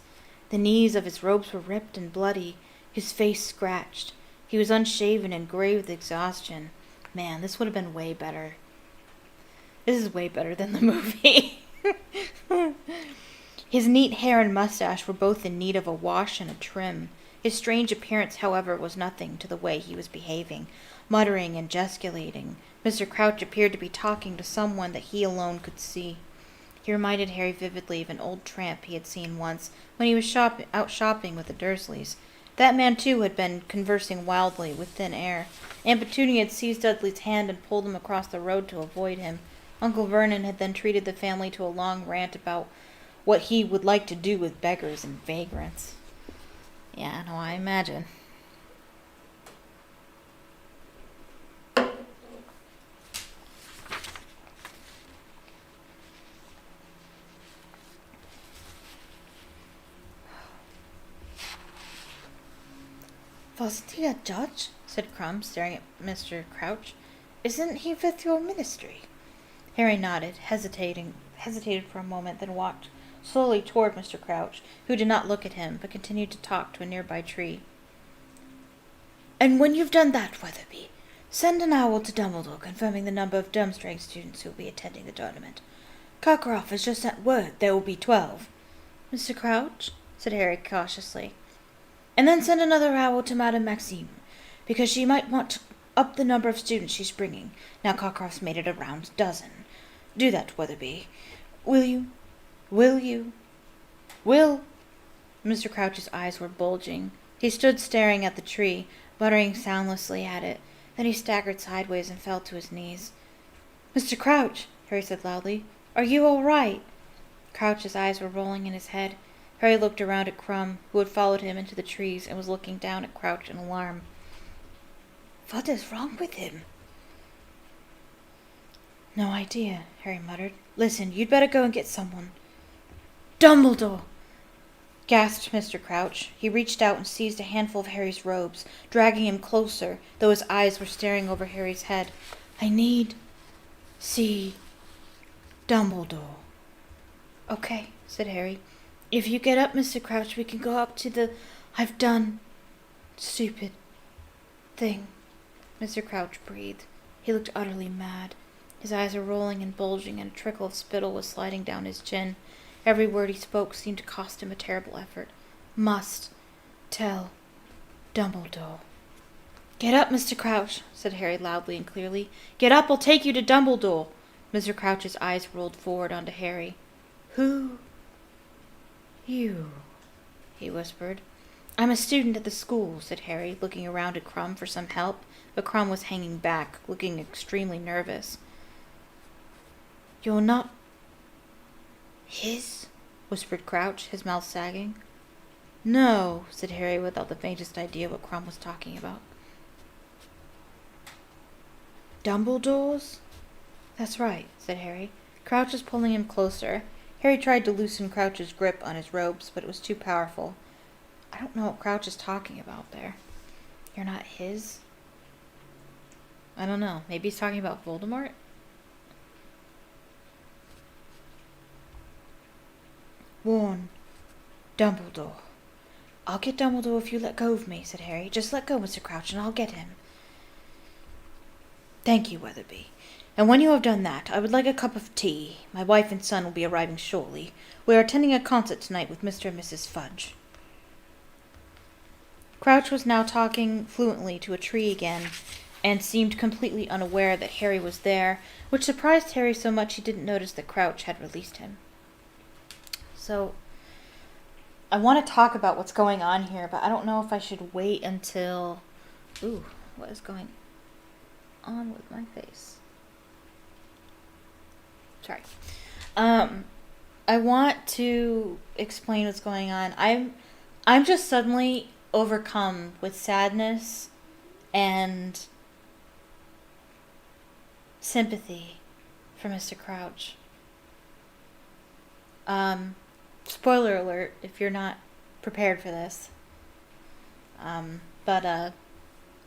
The knees of his robes were ripped and bloody, his face scratched. He was unshaven and gray with exhaustion. Man, this would have been way better. This is way better than the movie. His neat hair and mustache were both in need of a wash and a trim. His strange appearance, however, was nothing to the way he was behaving. Muttering and gesticulating, Mr. Crouch appeared to be talking to someone that he alone could see. He reminded Harry vividly of an old tramp he had seen once when he was out shopping with the Dursleys. That man, too, had been conversing wildly with thin air. Aunt Petunia had seized Dudley's hand and pulled him across the road to avoid him. Uncle Vernon had then treated the family to a long rant about what he would like to do with beggars and vagrants. Yeah, no, I imagine. Wasn't he a judge? Said Crumb, staring at Mr. Crouch. Isn't he with your ministry? Harry nodded, hesitated for a moment, then walked slowly toward Mr. Crouch, who did not look at him, but continued to talk to a nearby tree. And when you've done that, Weatherby, send an owl to Dumbledore confirming the number of Durmstrang students who will be attending the tournament. Karkaroff has just sent word there will be 12. Mr. Crouch? Said Harry cautiously. And then send another owl to Madame Maxime, because she might want to up the number of students she's bringing. Now Karkaroff's made it a round dozen. Do that, Weatherby. Will you? Will you? Will? Mr. Crouch's eyes were bulging. He stood staring at the tree, muttering soundlessly at it. Then he staggered sideways and fell to his knees. Mr. Crouch, Harry said loudly, are you all right? Crouch's eyes were rolling in his head. Harry looked around at Crumb, who had followed him into the trees and was looking down at Crouch in alarm. What is wrong with him? No idea, Harry muttered. Listen, you'd better go and get someone. Dumbledore! Gasped Mr. Crouch. He reached out and seized a handful of Harry's robes, dragging him closer, though his eyes were staring over Harry's head. I need... see... Dumbledore. Okay, said Harry. If you get up, Mr. Crouch, we can go up to the... I've done... stupid... thing. Mr. Crouch breathed. He looked utterly mad. His eyes were rolling and bulging, and a trickle of spittle was sliding down his chin. Every word he spoke seemed to cost him a terrible effort. Must tell Dumbledore. Get up, Mr. Crouch, said Harry loudly and clearly. Get up, I'll take you to Dumbledore. Mr. Crouch's eyes rolled forward onto Harry. Who? You, he whispered. I'm a student at the school, said Harry, looking around at Crumb for some help, but Crumb was hanging back, looking extremely nervous. You're not... his? Whispered Crouch, his mouth sagging. No, said Harry without the faintest idea what Crumb was talking about. Dumbledore's? That's right, said Harry. Crouch was pulling him closer. Harry tried to loosen Crouch's grip on his ropes, but it was too powerful. I don't know what Crouch is talking about there. You're not his? I don't know. Maybe he's talking about Voldemort? Warn Dumbledore. I'll get Dumbledore if you let go of me, said Harry. Just let go, Mr. Crouch, and I'll get him. Thank you, Weatherby. And when you have done that, I would like a cup of tea. My wife and son will be arriving shortly. We are attending a concert tonight with Mr. and Mrs. Fudge. Crouch was now talking fluently to a tree again, and seemed completely unaware that Harry was there, which surprised Harry so much he didn't notice that Crouch had released him. So, I want to talk about what's going on here, but I don't know if I should wait until... Ooh, what is going on with my face? Sorry. I want to explain what's going on. I'm just suddenly overcome with sadness and sympathy for Mr. Crouch. Spoiler alert if you're not prepared for this. But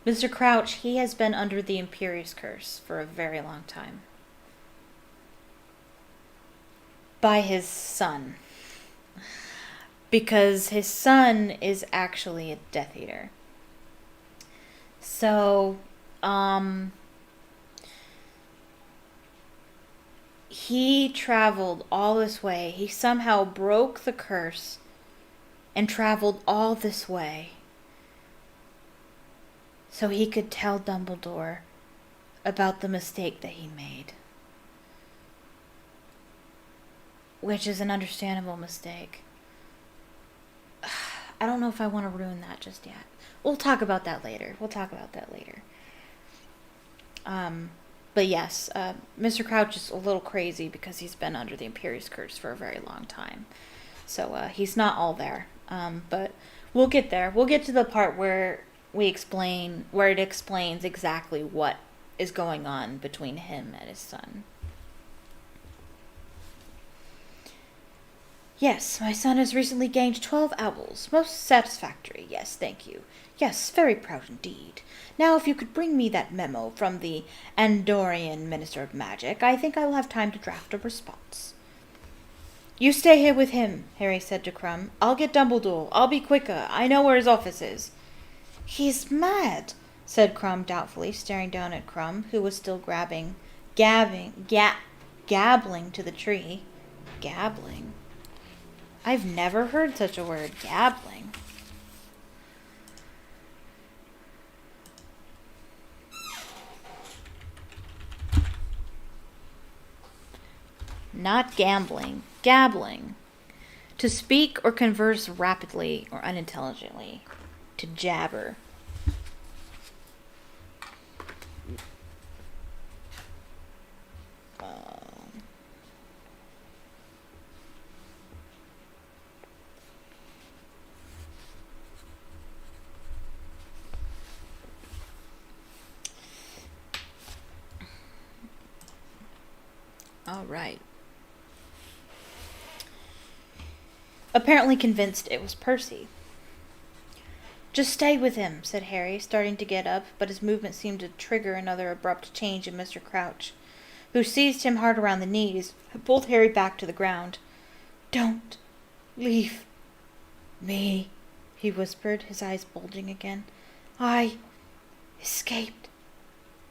Mr. Crouch, he has been under the Imperious Curse for a very long time. By his son. Because his son is actually a Death Eater. So, he traveled all this way. He somehow broke the curse and traveled all this way so he could tell Dumbledore about the mistake that he made. Which is an understandable mistake. I don't know if I want to ruin that just yet. We'll talk about that later. But yes, Mr. Crouch is a little crazy because he's been under the Imperious Curse for a very long time. So he's not all there. But we'll get there. We'll get to the part where it explains exactly what is going on between him and his son. Yes, my son has recently gained 12 owls. Most satisfactory. Yes, thank you. Yes, very proud indeed. Now, if you could bring me that memo from the Andorian Minister of Magic, I think I will have time to draft a response. You stay here with him, Harry said to Crumb. I'll get Dumbledore. I'll be quicker. I know where his office is. He's mad, said Crumb doubtfully, staring down at Crumb, who was still gabbling to the tree. Gabbling? I've never heard such a word, gabbling. Not gambling, gabbling. To speak or converse rapidly or unintelligently. To jabber. All right. Apparently convinced it was Percy. Just stay with him, said Harry, starting to get up, but his movement seemed to trigger another abrupt change in Mr. Crouch, who seized him hard around the knees and pulled Harry back to the ground. Don't leave me, he whispered, his eyes bulging again. I escaped.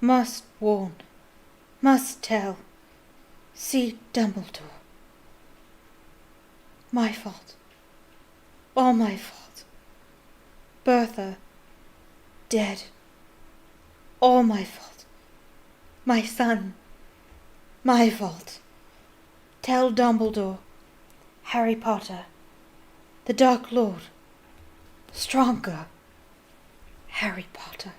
Must warn. Must tell. See Dumbledore. My fault. All my fault. Bertha. Dead. All my fault. My son. My fault. Tell Dumbledore. Harry Potter. The Dark Lord. Stronger. Harry Potter.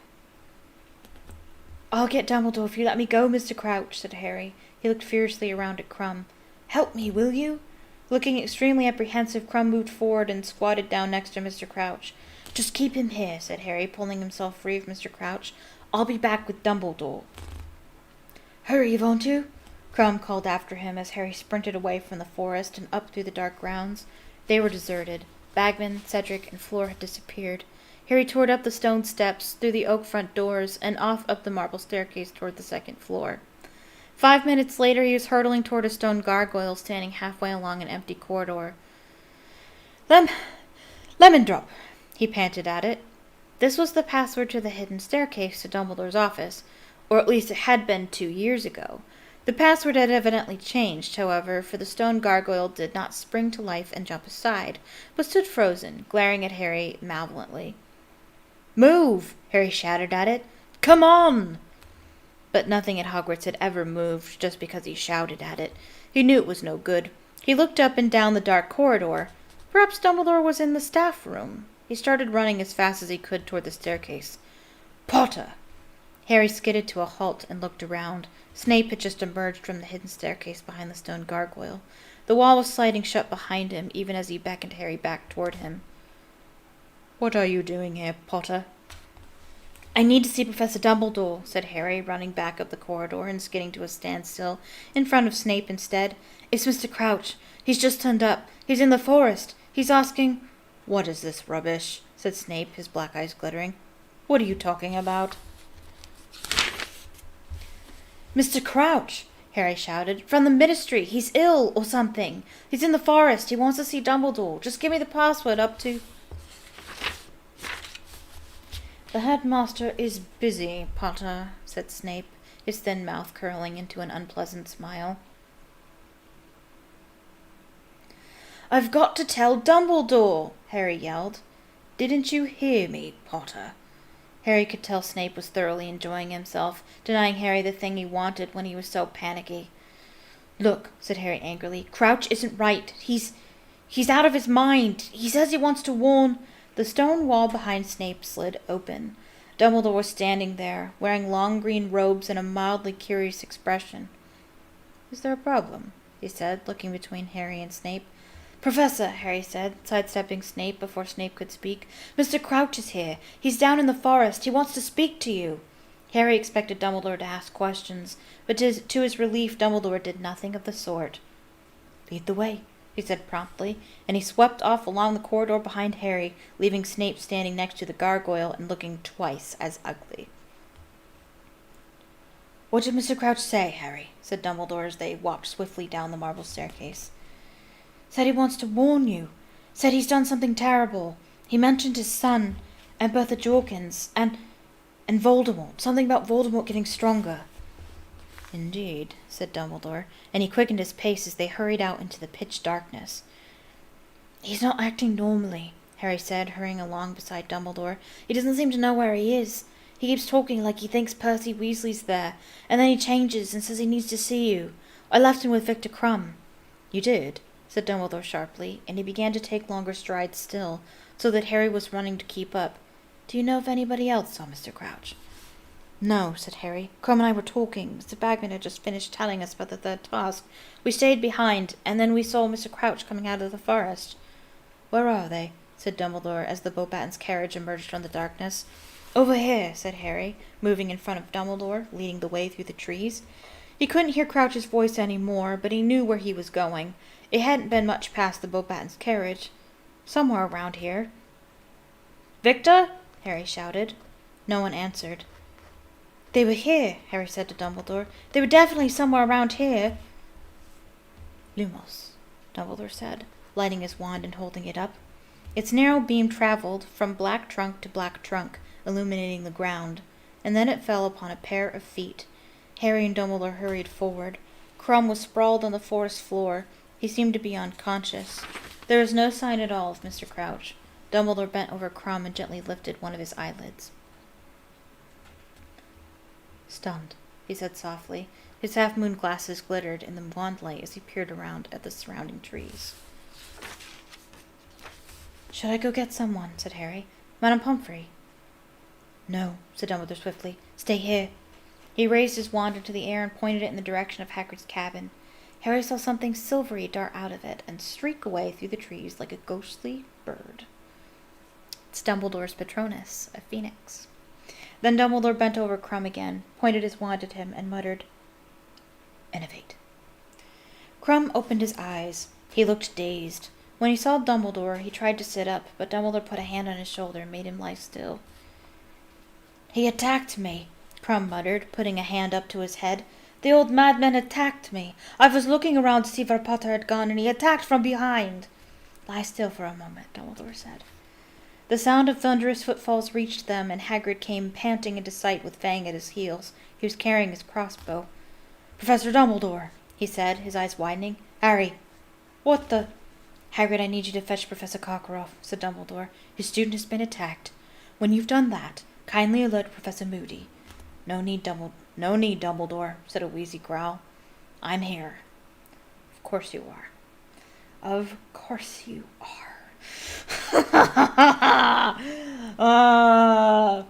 I'll get Dumbledore if you let me go, Mr. Crouch, said Harry. He looked fiercely around at Crumb. Help me, will you? Looking extremely apprehensive, Crumb moved forward and squatted down next to Mr. Crouch. Just keep him here, said Harry, pulling himself free of Mr. Crouch. I'll be back with Dumbledore. Hurry, won't you? Crumb called after him as Harry sprinted away from the forest and up through the dark grounds. They were deserted. Bagman, Cedric, and Fleur had disappeared. Harry toured up the stone steps, through the oak front doors, and off up the marble staircase toward the second floor. 5 minutes later, he was hurtling toward a stone gargoyle standing halfway along an empty corridor. Lemon drop, he panted at it. This was the password to the hidden staircase to Dumbledore's office, or at least it had been 2 years ago. The password had evidently changed, however, for the stone gargoyle did not spring to life and jump aside, but stood frozen, glaring at Harry malevolently. Move! Harry shouted at it. Come on! But nothing at Hogwarts had ever moved just because he shouted at it. He knew it was no good. He looked up and down the dark corridor. Perhaps Dumbledore was in the staff room. He started running as fast as he could toward the staircase. Potter! Harry skidded to a halt and looked around. Snape had just emerged from the hidden staircase behind the stone gargoyle. The wall was sliding shut behind him, even as he beckoned Harry back toward him. What are you doing here, Potter? I need to see Professor Dumbledore, said Harry, running back up the corridor and skidding to a standstill in front of Snape instead. It's Mr. Crouch. He's just turned up. He's in the forest. He's asking... What is this rubbish? Said Snape, his black eyes glittering. What are you talking about? Mr. Crouch, Harry shouted. From the Ministry. He's ill or something. He's in the forest. He wants to see Dumbledore. Just give me the password up to... The headmaster is busy, Potter, said Snape, his thin mouth curling into an unpleasant smile. I've got to tell Dumbledore, Harry yelled. Didn't you hear me, Potter? Harry could tell Snape was thoroughly enjoying himself, denying Harry the thing he wanted when he was so panicky. Look, said Harry angrily, Crouch isn't right. He's out of his mind. He says he wants to warn... The stone wall behind Snape slid open. Dumbledore was standing there, wearing long green robes and a mildly curious expression. Is there a problem? He said, looking between Harry and Snape. Professor, Harry said, sidestepping Snape before Snape could speak. Mr. Crouch is here. He's down in the forest. He wants to speak to you. Harry expected Dumbledore to ask questions, but to his relief, Dumbledore did nothing of the sort. Lead the way, he said promptly, and he swept off along the corridor behind Harry, leaving Snape standing next to the gargoyle and looking twice as ugly. What did Mr. Crouch say, Harry? Said Dumbledore as they walked swiftly down the marble staircase. Said he wants to warn you. Said he's done something terrible. He mentioned his son, and Bertha Jorkins, and Voldemort. Something about Voldemort getting stronger. Indeed, said Dumbledore, and he quickened his pace as they hurried out into the pitch darkness. He's not acting normally, Harry said, hurrying along beside Dumbledore. He doesn't seem to know where he is. He keeps talking like he thinks Percy Weasley's there, and then he changes and says he needs to see you. I left him with Victor Crumb. You did, said Dumbledore sharply, and he began to take longer strides still, so that Harry was running to keep up. Do you know if anybody else saw Mr. Crouch? No, said Harry. Crumb and I were talking. Mr. Bagman had just finished telling us about the third task. We stayed behind, and then we saw Mr. Crouch coming out of the forest. Where are they? Said Dumbledore, as the Beauxbatons' carriage emerged from the darkness. Over here, said Harry, moving in front of Dumbledore, leading the way through the trees. He couldn't hear Crouch's voice any more, but he knew where he was going. It hadn't been much past the Beauxbatons' carriage. Somewhere around here. "Victor?" Harry shouted. No one answered. "They were here," Harry said to Dumbledore. "They were definitely somewhere around here." "Lumos," Dumbledore said, lighting his wand and holding it up. Its narrow beam traveled from black trunk to black trunk, illuminating the ground, and then it fell upon a pair of feet. Harry and Dumbledore hurried forward. Krum was sprawled on the forest floor. He seemed to be unconscious. There was no sign at all of Mr. Crouch. Dumbledore bent over Krum and gently lifted one of his eyelids. "Stunned," he said softly. His half-moon glasses glittered in the wand light as he peered around at the surrounding trees. "Should I go get someone?" said Harry. "Madame Pomfrey?" "No," said Dumbledore swiftly. "Stay here." He raised his wand into the air and pointed it in the direction of Hagrid's cabin. Harry saw something silvery dart out of it and streak away through the trees like a ghostly bird. "It's Dumbledore's Patronus, a phoenix." Then Dumbledore bent over Krum again, pointed his wand at him, and muttered, "Innovate." Krum opened his eyes. He looked dazed. When he saw Dumbledore, he tried to sit up, but Dumbledore put a hand on his shoulder and made him lie still. "He attacked me," Krum muttered, putting a hand up to his head. "The old madman attacked me. I was looking around to see where Potter had gone, and he attacked from behind." "Lie still for a moment," Dumbledore said. The sound of thunderous footfalls reached them, and Hagrid came panting into sight with Fang at his heels. He was carrying his crossbow. "Professor Dumbledore," he said, his eyes widening. "Harry." "What the—" "Hagrid, I need you to fetch Professor Karkaroff," said Dumbledore. "His student has been attacked. When you've done that, kindly alert Professor Moody." No need, Dumbledore," said a wheezy growl. "I'm here." "Of course you are." "Of course you are." All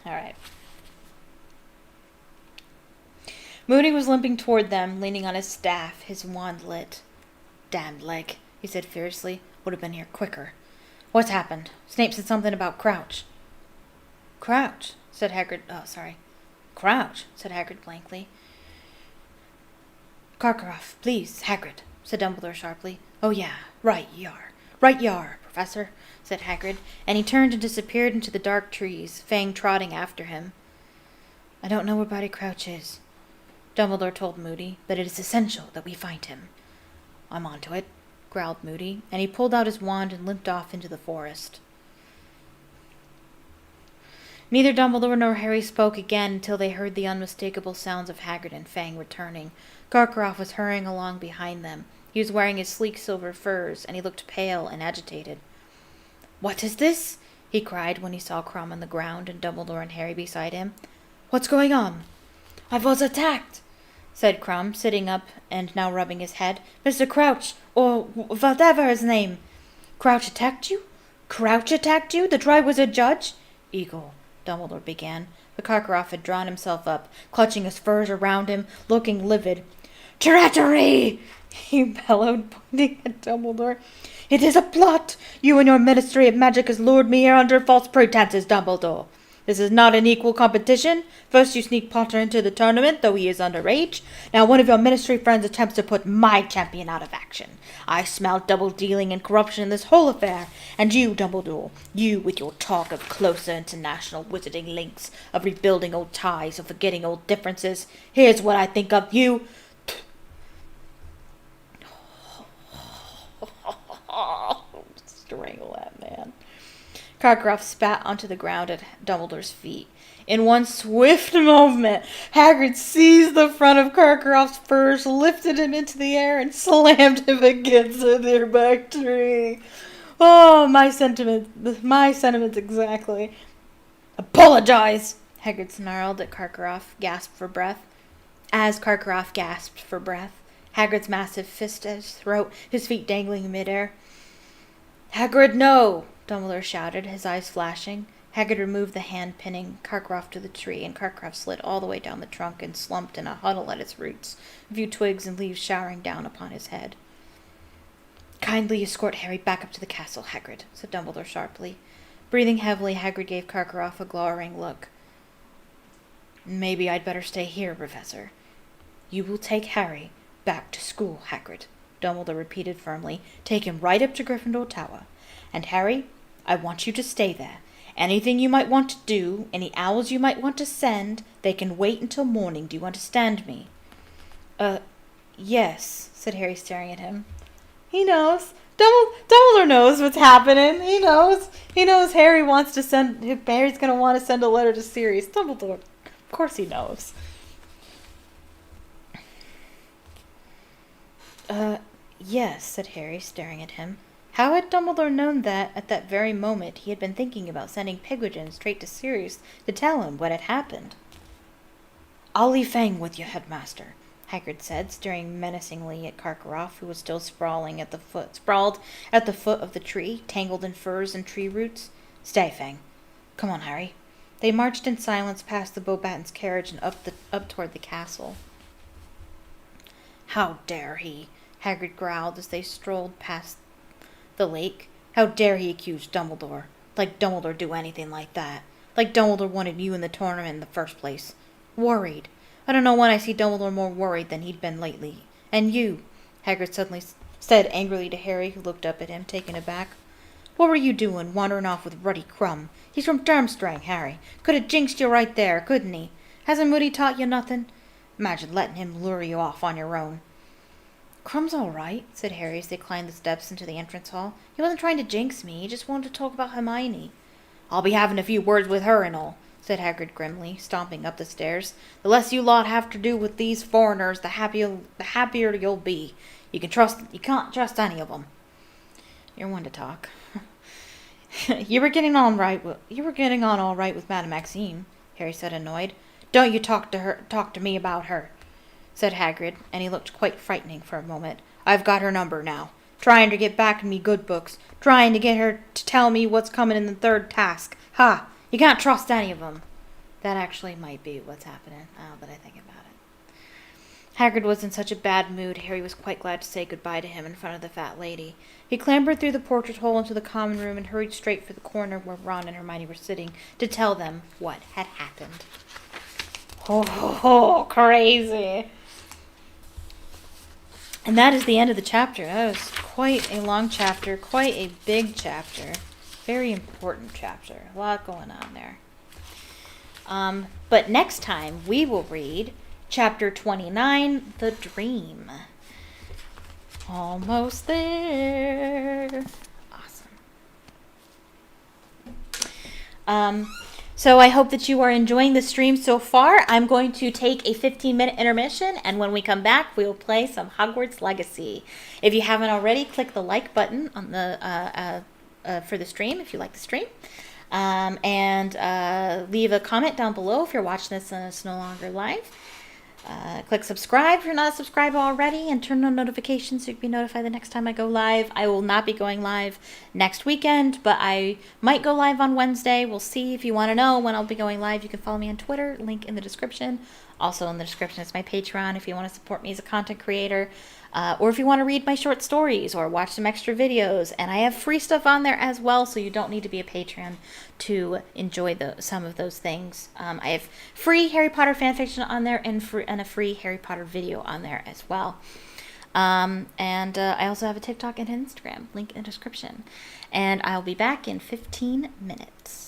right. Moody was limping toward them, leaning on his staff, his wand lit. "Damned leg," he said fiercely. "Would have been here quicker." "What's happened? Snape said something about Crouch." "Crouch?" said Hagrid. "Crouch," said Hagrid blankly. "Karkaroff, please, Hagrid," said Dumbledore sharply. "Oh yeah, right ye are. Right ye are, Professor," said Hagrid, and he turned and disappeared into the dark trees, Fang trotting after him. "I don't know where Barty Crouch is," Dumbledore told Moody, "but it is essential that we find him." "I'm on to it," growled Moody, and he pulled out his wand and limped off into the forest. Neither Dumbledore nor Harry spoke again until they heard the unmistakable sounds of Hagrid and Fang returning. Karkaroff was hurrying along behind them. He was wearing his sleek silver furs, and he looked pale and agitated. "What is this?" he cried when he saw Krum on the ground and Dumbledore and Harry beside him. "What's going on?" "I was attacked," said Krum, sitting up and now rubbing his head. "Mr. Crouch, or whatever his name." "Crouch attacked you? Crouch attacked you? The Triwizard Judge?" "Eagle," Dumbledore began, but Karkaroff had drawn himself up, clutching his furs around him, looking livid. "Treachery!" he bellowed, pointing at Dumbledore. "It is a plot! You and your Ministry of Magic has lured me here under false pretenses, Dumbledore. This is not an equal competition. First you sneak Potter into the tournament, though he is underage. Now one of your Ministry friends attempts to put my champion out of action. I smell double-dealing and corruption in this whole affair. And you, Dumbledore, you with your talk of closer international wizarding links, of rebuilding old ties, of forgetting old differences. Here's what I think of you. Strangle that man. Karkaroff spat onto the ground at Dumbledore's feet. In one swift movement, Hagrid seized the front of Karkaroff's furs, lifted him into the air, and slammed him against a nearby tree. "Oh, my sentiments exactly." "Apologize!" Hagrid snarled at Karkaroff, gasped for breath. As Karkaroff gasped for breath, Hagrid's massive fist at his throat, his feet dangling in midair. "Hagrid, no!" Dumbledore shouted, his eyes flashing. Hagrid removed the hand pinning Karkaroff to the tree, and Karkaroff slid all the way down the trunk and slumped in a huddle at its roots, a few twigs and leaves showering down upon his head. "Kindly escort Harry back up to the castle, Hagrid," said Dumbledore sharply. Breathing heavily, Hagrid gave Karkaroff a glowering look. "Maybe I'd better stay here, Professor," You will take Harry back to school, Hagrid, Dumbledore repeated firmly. Take him right up to Gryffindor Tower. And Harry, I want you to stay there. Anything you might want to do, any owls you might want to send, they can wait until morning. Do you understand me? Yes, said Harry, staring at him. He knows. Dumbledore knows what's happening. He knows. He knows Harry's going to want to send a letter to Sirius. Dumbledore, of course he knows. Yes, said Harry, staring at him. How had Dumbledore known that, at that very moment, he had been thinking about sending Pigwidgeon straight to Sirius to tell him what had happened? I'll leave Fang with you, Headmaster, Hagrid said, staring menacingly at Karkaroff, who was still sprawled at the foot of the tree, tangled in furs and tree roots. Stay, Fang. Come on, Harry. They marched in silence past the Beauxbatons' carriage and up toward the castle. How dare he? Hagrid growled as they strolled past the lake. How dare he accuse Dumbledore? Like Dumbledore do anything like that. Like Dumbledore wanted you in the tournament in the first place. Worried. I don't know when I see Dumbledore more worried than he'd been lately. And you, Hagrid suddenly said angrily to Harry, who looked up at him, taken aback. What were you doing, wandering off with Ruddy Crumb? He's from Durmstrang, Harry. Could have jinxed you right there, couldn't he? Hasn't Moody taught you nothing? Imagine letting him lure you off on your own. Crumb's all right, said Harry as they climbed the steps into the entrance hall. He wasn't trying to jinx me. He just wanted to talk about Hermione. I'll be having a few words with her and all, said Hagrid grimly, stomping up the stairs. The less you lot have to do with these foreigners, the happier you'll be. You can't trust any of them. You're one to talk. You were getting on all right with Madame Maxime, Harry said, annoyed. Don't you talk to me about her, said Hagrid, and he looked quite frightening for a moment. I've got her number now. Trying to get back in me good books. Trying to get her to tell me what's coming in the third task. Ha! You can't trust any of them. That actually might be what's happening, now that I think about it. Hagrid was in such a bad mood, Harry was quite glad to say goodbye to him in front of the fat lady. He clambered through the portrait hole into the common room and hurried straight for the corner where Ron and Hermione were sitting to tell them what had happened. Oh, crazy. And that is the end of the chapter. That was quite a long chapter, quite a big chapter. Very important chapter. A lot going on there. But next time we will read chapter 29, The Dream. Almost there. Awesome. So I hope that you are enjoying the stream so far. I'm going to take a 15-minute intermission, and when we come back, we will play some Hogwarts Legacy. If you haven't already, click the like button on the for the stream if you like the stream, and leave a comment down below if you're watching this and it's no longer live. Click subscribe if you're not subscribed already, and turn on notifications so you can be notified the next time I go live. I will not be going live next weekend, but I might go live on Wednesday. We'll see. If you want to know when I'll be going live, you can follow me on Twitter, link in the description. Also in the description is my Patreon if you want to support me as a content creator, or if you want to read my short stories or watch some extra videos. And I have free stuff on there as well, so you don't need to be a Patreon to enjoy some of those things. I have free Harry Potter fanfiction on there and a free Harry Potter video on there as well. And I also have a TikTok and Instagram, link in the description. And I'll be back in 15 minutes.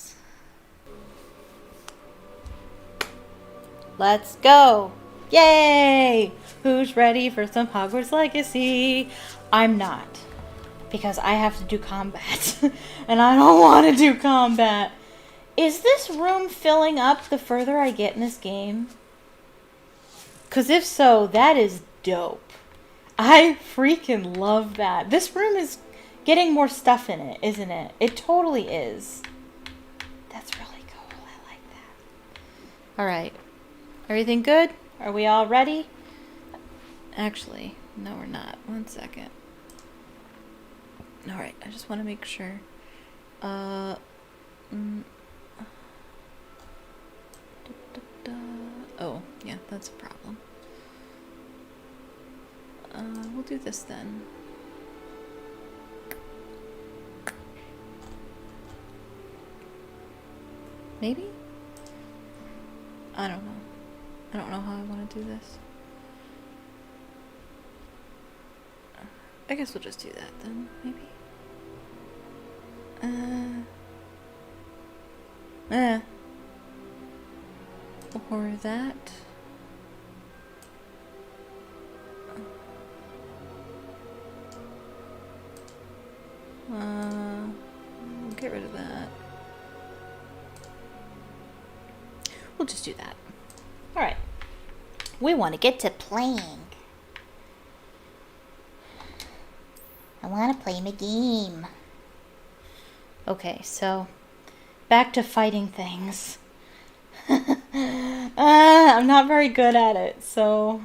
Let's go! Yay! Who's ready for some Hogwarts Legacy? I'm not, because I have to do combat, and I don't want to do combat. Is this room filling up the further I get in this game? Because if so, that is dope. I freaking love that. This room is getting more stuff in it, isn't it? It totally is. That's really cool. I like that. Alright. Everything good? Are we all ready? Actually, no we're not. One second. Alright, I just want to make sure. Oh, yeah, that's a problem. We'll do this then. Maybe? I don't know. I don't know how I want to do this. I guess we'll just do that then, maybe. Or that. Get rid of that. We'll just do that. All right. We want to get to playing. I want to play my game. Okay, so back to fighting things. I'm not very good at it, so...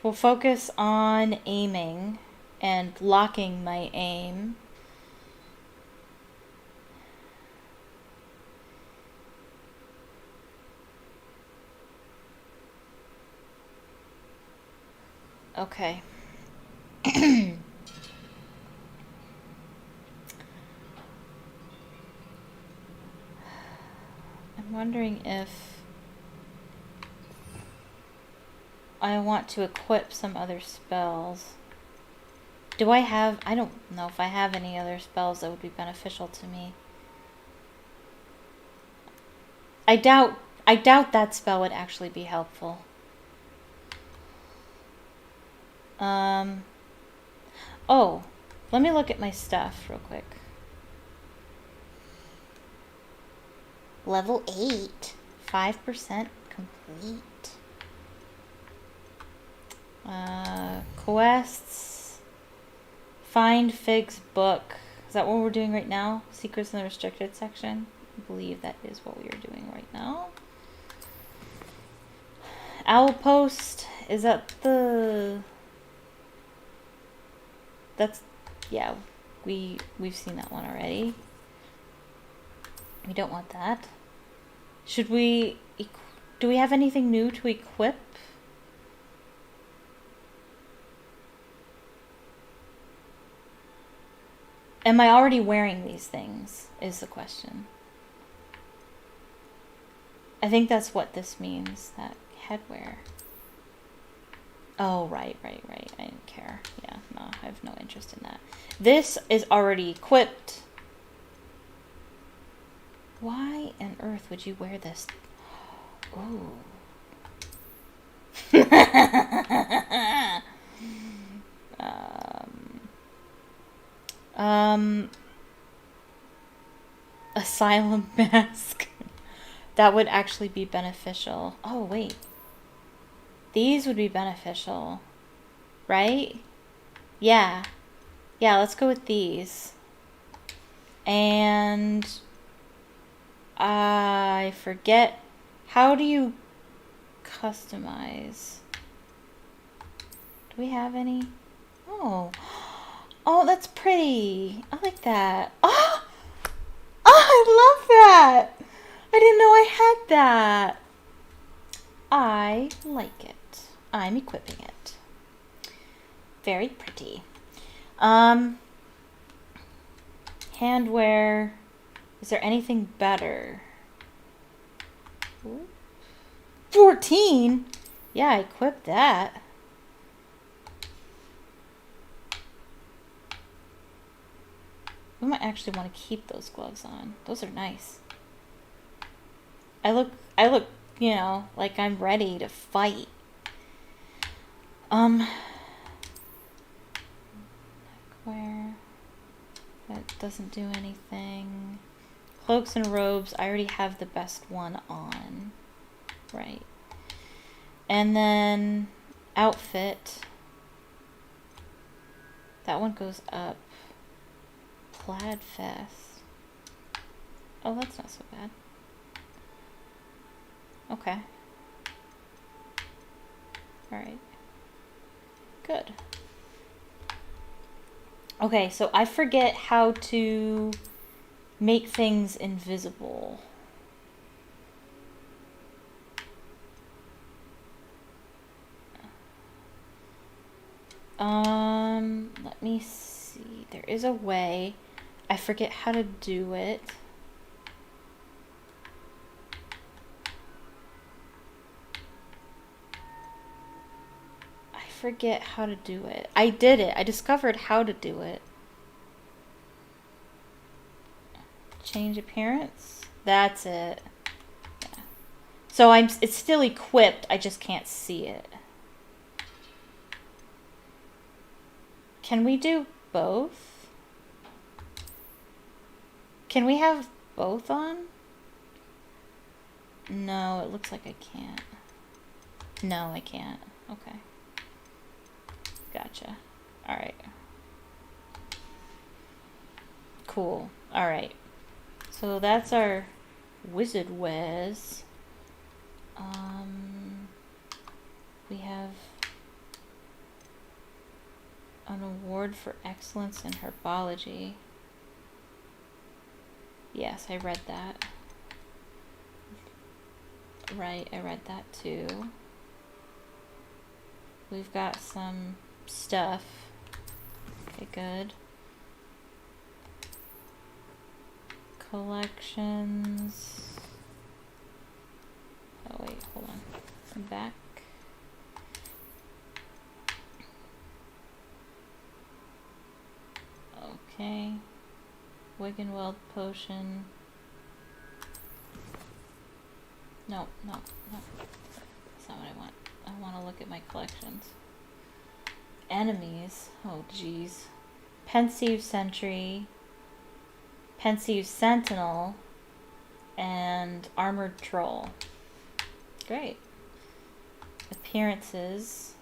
We'll focus on aiming and blocking my aim. Okay. I'm wondering if I want to equip some other spells. Do I have... I don't know if I have any other spells that would be beneficial to me. I doubt that spell would actually be helpful. Oh, let me look at my stuff real quick. Level 8, 5% complete. Quests. Find Fig's book. Is that what we're doing right now? Secrets in the restricted section? I believe that is what we are doing right now. Owlpost. Is that the... That's... Yeah, we've seen that one already. We don't want that. Should we... Do we have anything new to equip? Am I already wearing these things, is the question. I think that's what this means, that headwear. Oh, right. I didn't care. Yeah, no, I have no interest in that. This is already equipped. Why on earth would you wear this? Ooh. Asylum mask. That would actually be beneficial. Oh, wait. These would be beneficial. Right? Yeah. Yeah, let's go with these. And... I forget. How do you customize? Do we have any? Oh. Oh, that's pretty. I like that. Oh, I love that. I didn't know I had that. I like it. I'm equipping it. Very pretty. Handwear. Is there anything better? 14? Yeah, I equipped that. We might actually want to keep those gloves on. Those are nice. I look, you know, like I'm ready to fight. Neckwear. That doesn't do anything. Cloaks and robes, I already have the best one on. Right. And then outfit. That one goes up. Plaid vest. Oh, that's not so bad. Okay. Alright. Good. Okay, so I forget how to make things invisible. Let me see. There is a way. I forget how to do it. forget how to do it. I did it. I discovered how to do it. Change appearance. That's it. Yeah. So it's still equipped. I just can't see it. Can we do both? Can we have both on? No, it looks like I can't. No, I can't. Okay. Gotcha. Alright. Cool. Alright. So that's our wizard Wes. We have an award for excellence in herbology. Yes, I read that. Right, I read that too. We've got some stuff. Okay, good. Collections. Oh wait, hold on. I'm back. Okay. Wiggenweld potion. No. That's not what I want. I want to look at my collections. Enemies. Oh, jeez. Pensive Sentry. Pensive Sentinel. And Armored Troll. Great. Appearances.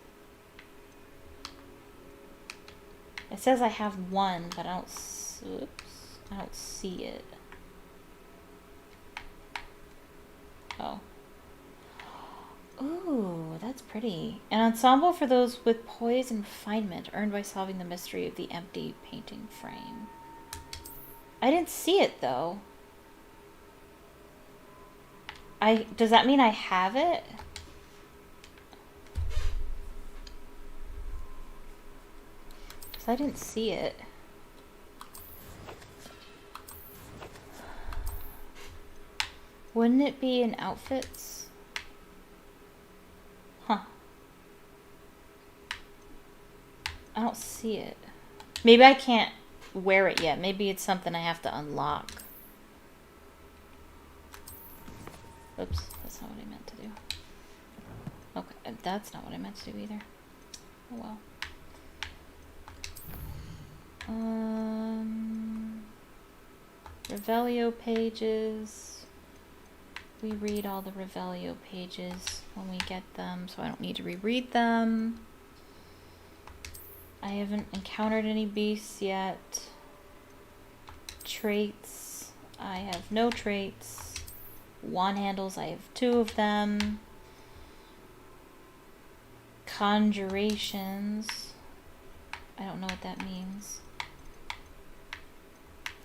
It says I have one, but I don't see it. Oh. Ooh, that's pretty. An ensemble for those with poise and refinement, earned by solving the mystery of the empty painting frame. I didn't see it, though. Does that mean I have it? Because I didn't see it. Wouldn't it be in outfits? Huh. I don't see it. Maybe I can't wear it yet. Maybe it's something I have to unlock. Oops, that's not what I meant to do. Okay, that's not what I meant to do either. Oh well. Revelio pages. We read all the Revelio pages when we get them, so I don't need to reread them. I haven't encountered any beasts yet. Traits. I have no traits. Wand handles. I have 2 of them. Conjurations. I don't know what that means.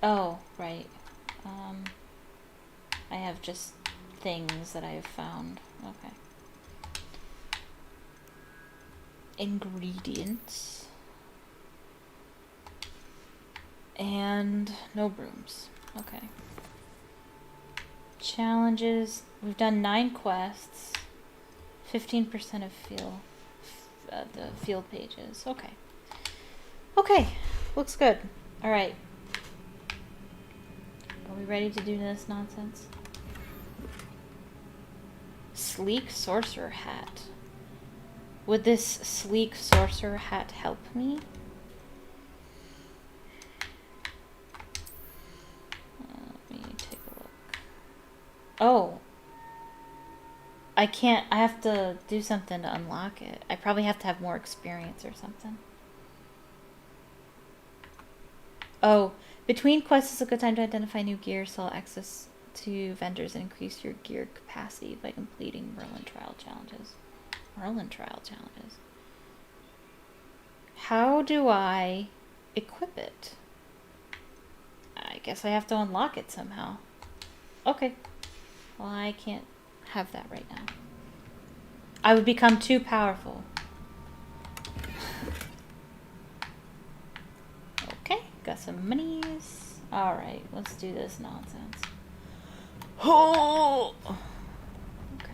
Oh, right. I have just things that I have found. Okay. Ingredients. And no brooms. Okay. Challenges. We've done 9 quests. 15% of the field pages. Okay. Okay. Looks good. Alright. Are we ready to do this nonsense? Sleek sorcerer hat. Would this sleek sorcerer hat help me? Let me take a look. Oh. I can't. I have to do something to unlock it. I probably have to have more experience or something. Oh. Between quests is a good time to identify new gear, sell access to vendors, and increase your gear capacity by completing Merlin trial challenges. Merlin trial challenges. How do I equip it? I guess I have to unlock it somehow. Okay. Well, I can't have that right now. I would become too powerful. Okay, got some monies. Alright, let's do this nonsense. Oh! Okay.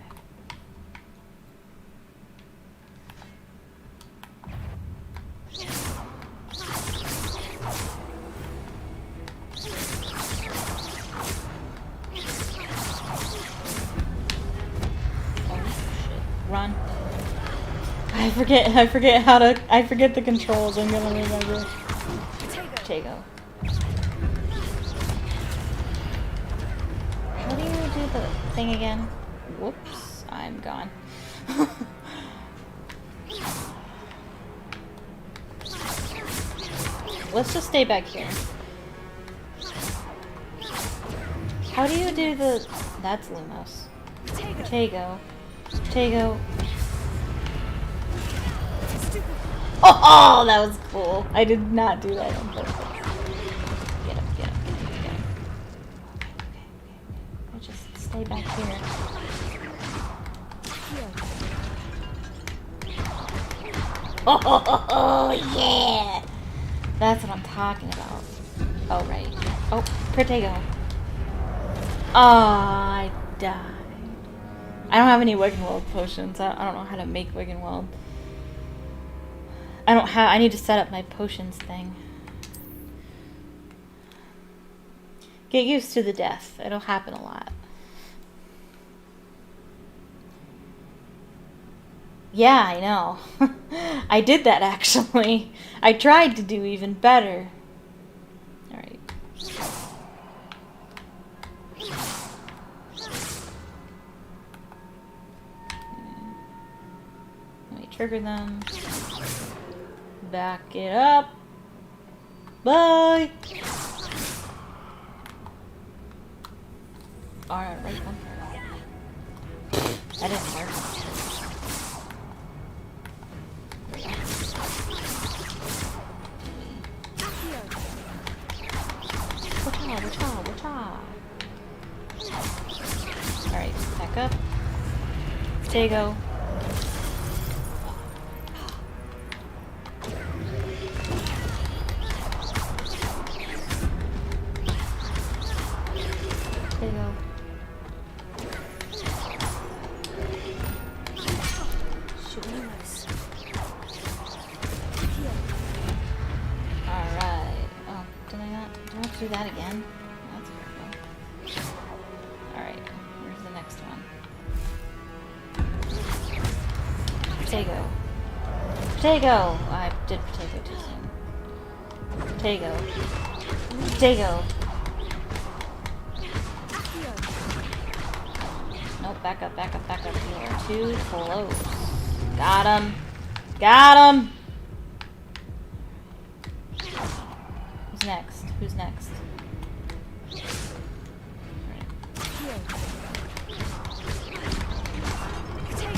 run. I forget the controls. I'm gonna remember. Tego. How do you do the thing again? Whoops, I'm gone. Let's just stay back here. How do you do the... That's Lumos. Tego. Tego. Oh, that was cool. I did not do that on purpose. Get up. Okay. I'll just stay back here. Oh, yeah! That's what I'm talking about. Oh, right. Oh, Protego. Oh, I died. I don't have any Wiggenweld potions. I don't know how to make Wiggenweld. I need to set up my potions thing. Get used to the death. It'll happen a lot. Yeah, I know. I did that actually. I tried to do even better. Alright. Let me trigger them. Back it up. Bye. Alright, right one. That didn't work. Alright, back up. Tego. Do that again. That's careful. Alright, where's the next one? Potato. Potato! I did potato too soon. Potato. Potato. Nope, back up. You are too close. Got him. Who's next?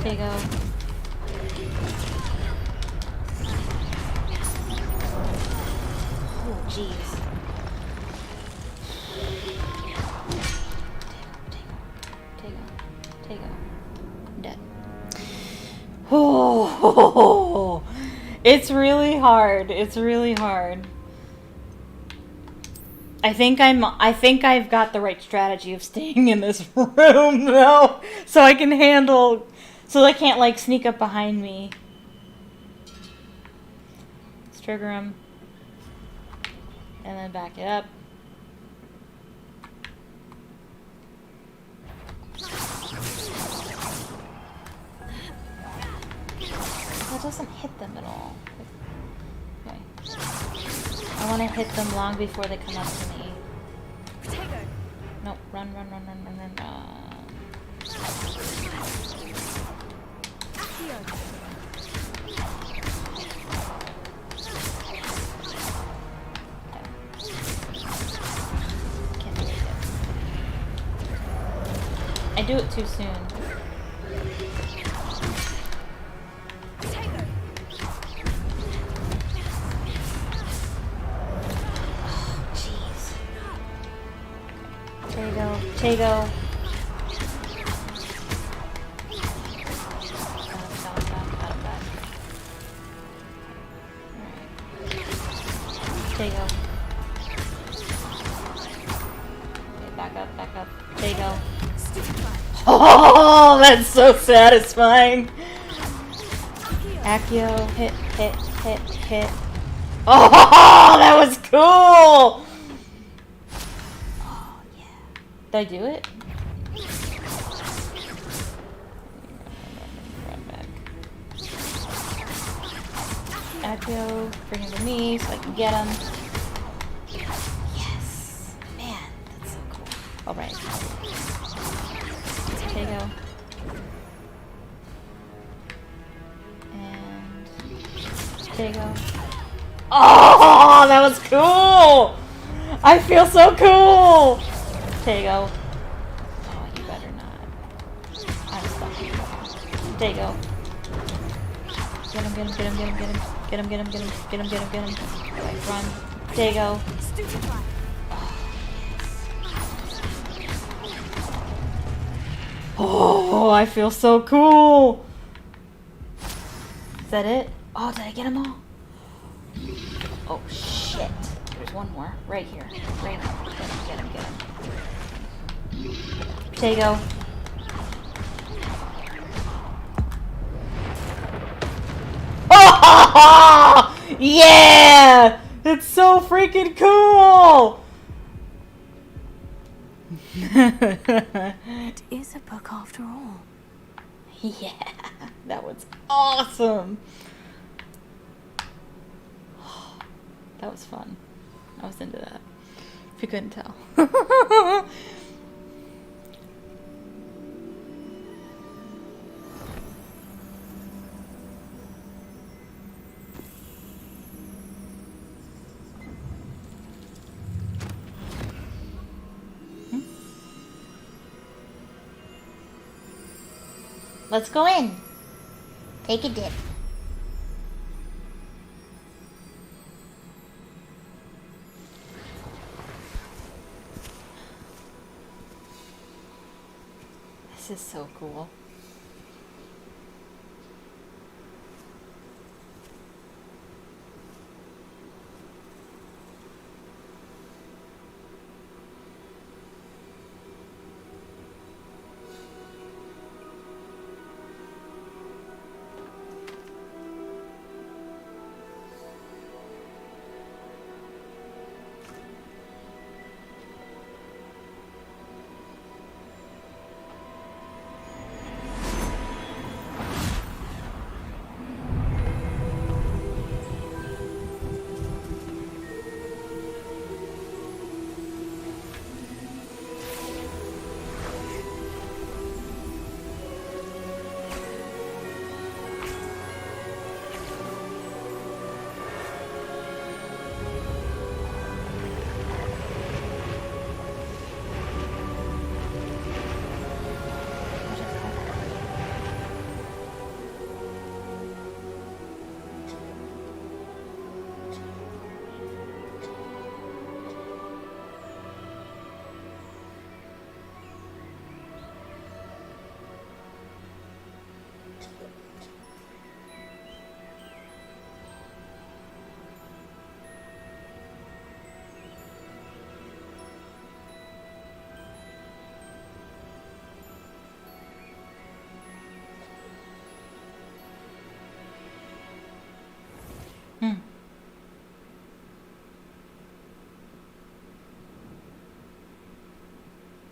Tego. Oh, jeez. Tego. I'm dead. Oh, it's really hard. I think I've got the right strategy of staying in this room though, so I can handle, so they can't like sneak up behind me. Let's trigger him, and then back it up. That doesn't hit them at all. Okay. I want to hit them long before they come up to me. No, run. Can't believe it. I do it too soon. Tego. Tego. Okay, back up. Tego. Oh, that's so satisfying. Accio, hit. Oh, that was cool. Did I do it? Run Accio, bring him to me so I can get him. Yes! Man, that's so cool. Alright. Potato. And potato. Oh, that was cool! I feel so cool! Potato. Oh, you better not. I'm stuck. Potato. Get him, get him, get him, get him, get him. Get him, get him, get him, get him, get him, get him. Right, run. There you go. Oh, I feel so cool. Is that it? Oh, did I get them all? Oh, shit. There's one more. Right here. Right here. Get him, get him, get him. There you go. Oh, yeah! It's so freaking cool! It is a book after all. Yeah, that was awesome. That was fun. I was into that. If you couldn't tell. Let's go in. Take a dip. This is so cool.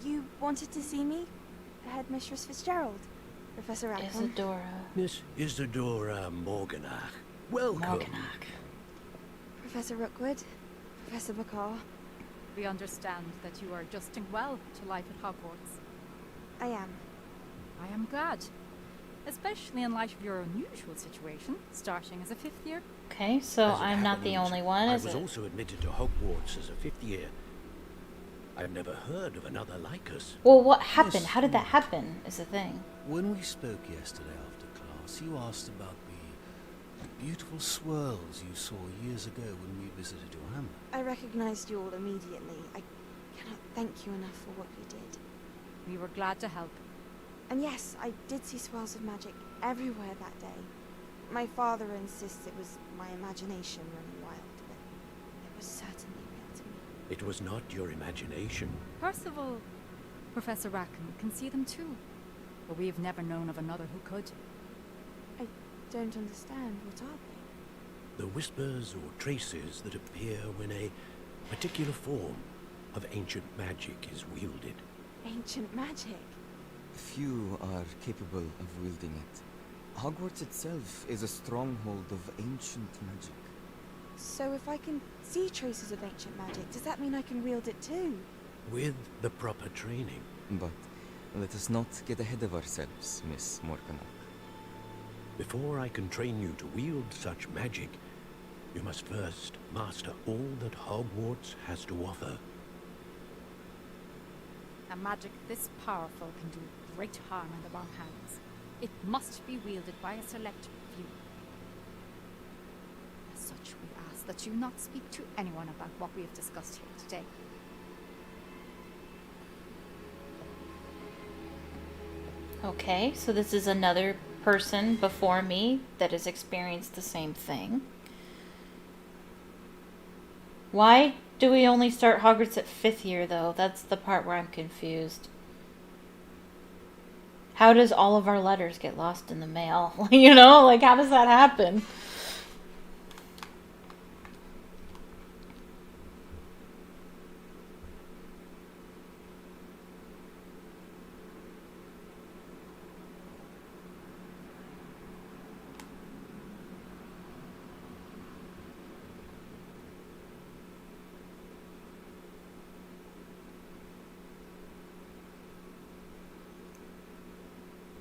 You wanted to see me? Headmistress Fitzgerald? Professor Rackham? Isadora. Miss Isadora Morganach. Welcome. Morganach. Professor Rookwood? Professor Bakar? We understand that you are adjusting well to life at Hogwarts. I am. I am glad. Especially in light of your unusual situation, starting as a 5th year. Okay, so As it I'm not the happens, only one, I is was it? also admitted to Hogwarts as a 5th year. I've never heard of another like us. Well, what happened? Yes. How did that happen, is the thing. When we spoke yesterday after class, you asked about the beautiful swirls you saw years ago when we visited your hamlet. I recognized you all immediately. I cannot thank you enough for what you did. We were glad to help. And yes, I did see swirls of magic everywhere that day. My father insists it was my imagination running wild, but it was certainly real to me. It was not your imagination. Percival, Professor Rackham can see them too. But we have never known of another who could. I don't understand. What are they? The whispers or traces that appear when a particular form of ancient magic is wielded. Ancient magic? Few are capable of wielding it. Hogwarts itself is a stronghold of ancient magic. So if I can see traces of ancient magic, does that mean I can wield it too? With the proper training. But let us not get ahead of ourselves, Miss Morgana. Before I can train you to wield such magic, you must first master all that Hogwarts has to offer. A magic this powerful can do great harm in the wrong hands. It must be wielded by a select few. As such, we ask that you not speak to anyone about what we have discussed here today. Okay, so this is another person before me that has experienced the same thing. Why do we only start Hogwarts at 5th year, though? That's the part where I'm confused. How does all of our letters get lost in the mail? You know, like, how does that happen?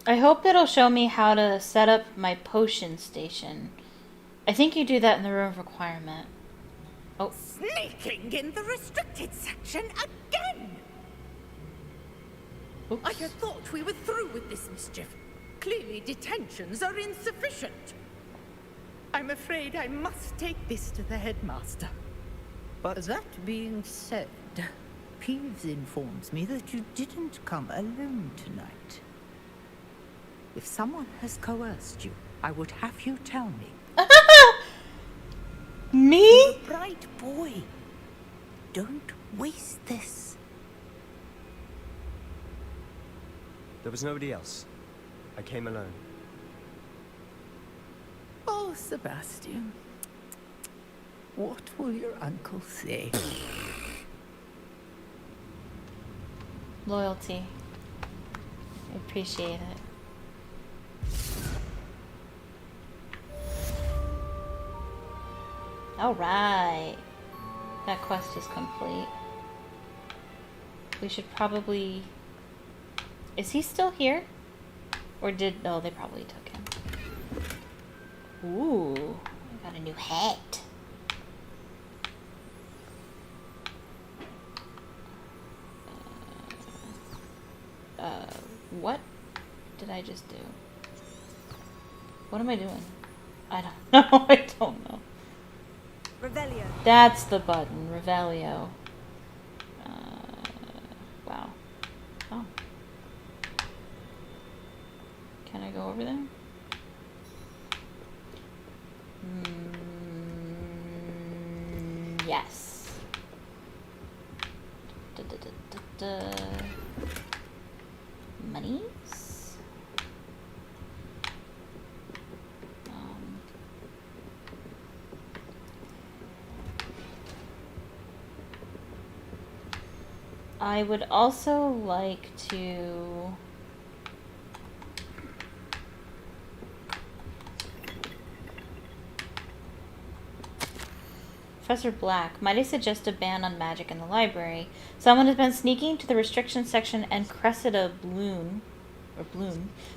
I hope it'll show me how to set up my potion station. I think you do that in the room of requirement. Oh. Sneaking in the restricted section again! Oops. I had thought we were through with this mischief. Clearly detentions are insufficient. I'm afraid I must take this to the headmaster. But that being said, Peeves informs me that you didn't come alone tonight. If someone has coerced you, I would have you tell me. Me? You're a bright boy. Don't waste this. There was nobody else. I came alone. Oh, Sebastian. What will your uncle say? Loyalty. I appreciate it. Alright. That quest is complete. We should probably... Is he still here? Or did... Oh, they probably took him. Ooh. I got a new hat. What did I just do? What am I doing? I don't know. I don't know. Revelio. That's the button. Revelio. Wow. Oh. Can I go over there? Yes. Monies? I would also like to... Professor Black, might I suggest a ban on magic in the library? Someone has been sneaking to the restriction section, and Cressida Bloom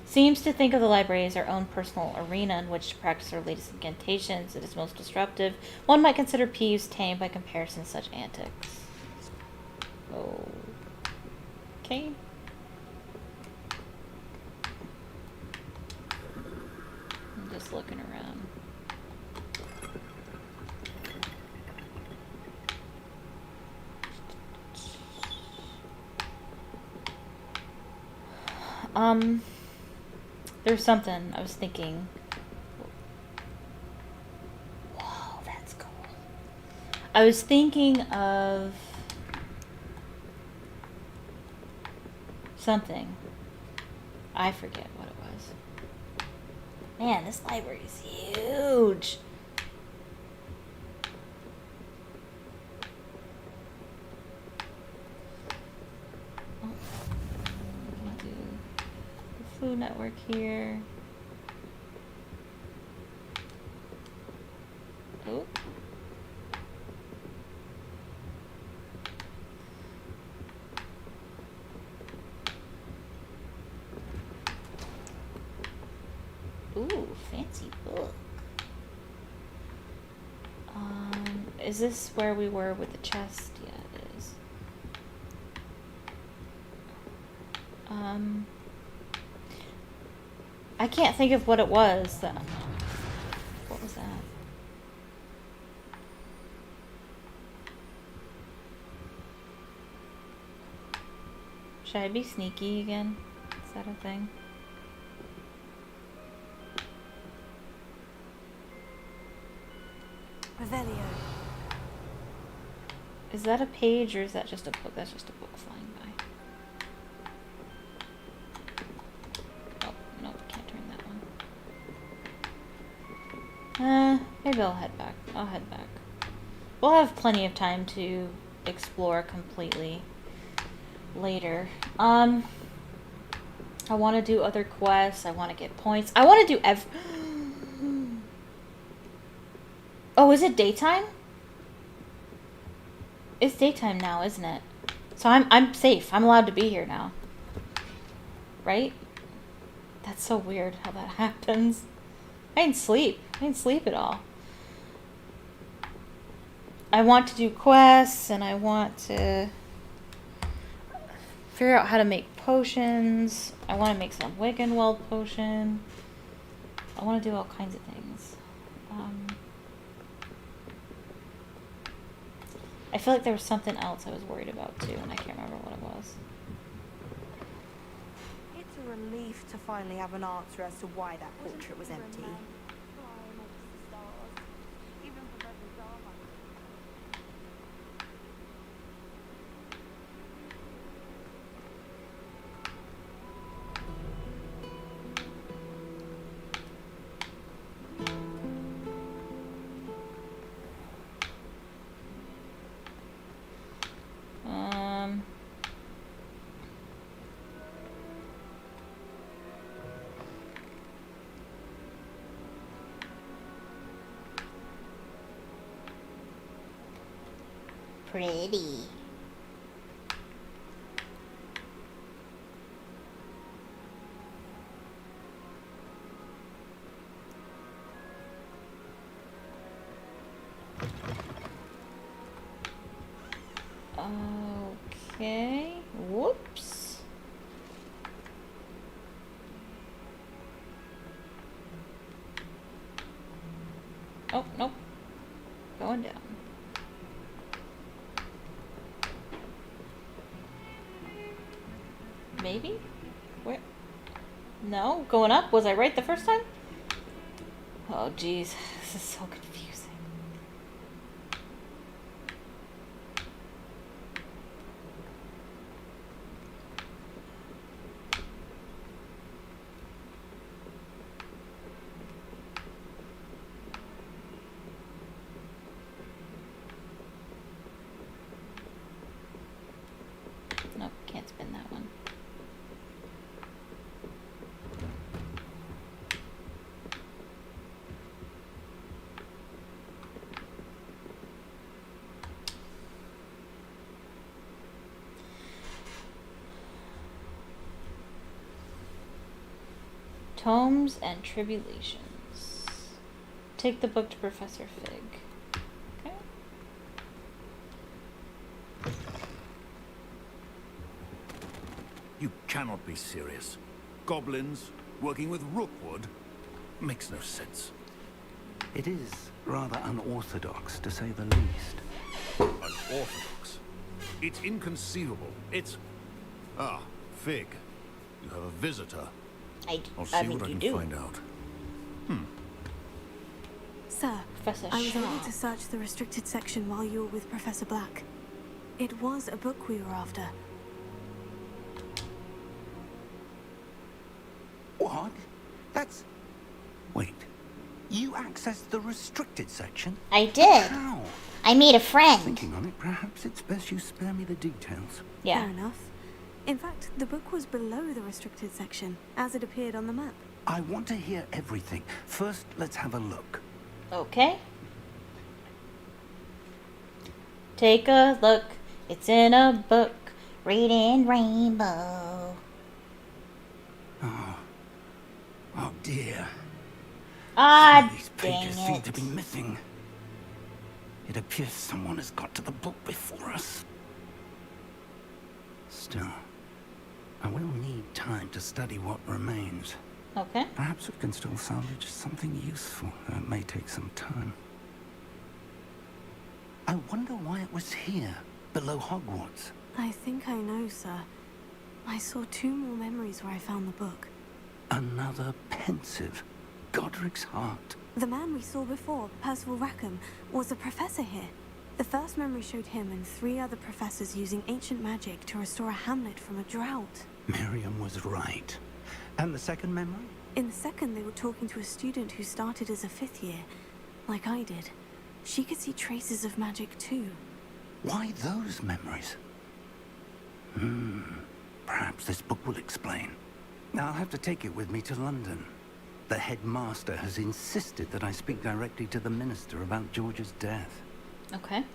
seems to think of the library as our own personal arena in which to practice our latest incantations. It is most disruptive. One might consider Peeves tame by comparison to such antics. Oh. Okay. I'm just looking around. There's something I was thinking. Whoa, that's cool. I was thinking of something. I forget what it was. Man, this library is huge. Food Network here. fancy book. Is this where we were with the chest? Yeah, it is. I can't think of what it was. What was that? Should I be sneaky again? Is that a thing? Revelio. Is that a page or is that just a book? That's just a book flying by. Oh, no, can't turn that one. Maybe I'll head back. I'll head back. We'll have plenty of time to explore completely later. I want to do other quests. I want to get points. I want to do Oh, is it daytime? It's daytime now, isn't it? So I'm safe. I'm allowed to be here now. Right? That's so weird how that happens. I didn't sleep. I didn't sleep at all. I want to do quests and I want to figure out how to make potions. I want to make some Wiggenweld potion. I want to do all kinds of things. I feel like there was something else I was worried about too, and I can't remember what it was. It's a relief to finally have an answer as to why that portrait was empty. Pretty. Okay. Whoops. Oh, nope. Going down. Maybe? Where? No? Going up? Was I right the first time? Oh, jeez. This is so confusing. Nope, can't spin that one. Tomes and Tribulations. Take the book to Professor Fig. Okay. You cannot be serious. Goblins working with Rookwood makes no sense. It is rather unorthodox, to say the least. Unorthodox? It's inconceivable. It's... Ah, Fig. You have a visitor. I'll see what I can find out. Sir, Professor I was Shaw. able to search the restricted section while you were with Professor Black. It was a book we were after. What? That's... Wait. You accessed the restricted section? I did. How? I made a friend. Thinking on it, perhaps it's best you spare me the details. Yeah. Fair enough. In fact, the book was below the restricted section, as it appeared on the map. I want to hear everything. First, let's have a look. Okay. Take a look. It's in a book. Reading Rainbow. Oh dear. Ah, These dang pages seem it. to be missing. It appears someone has got to the book before us. Still, I will need time to study what remains. Okay. Perhaps we can still salvage something useful, though it may take some time. I wonder why it was here, below Hogwarts. I think I know, sir. I saw 2 more memories where I found the book. Another pensive. Godric's heart. The man we saw before, Percival Rackham, was a professor here. The first memory showed him and 3 other professors using ancient magic to restore a hamlet from a drought. Miriam was right. And the second memory? In the second, they were talking to a student who started as a 5th year, like I did. She could see traces of magic too. Why those memories? Perhaps this book will explain. I'll have to take it with me to London. The headmaster has insisted that I speak directly to the minister about George's death. Okay.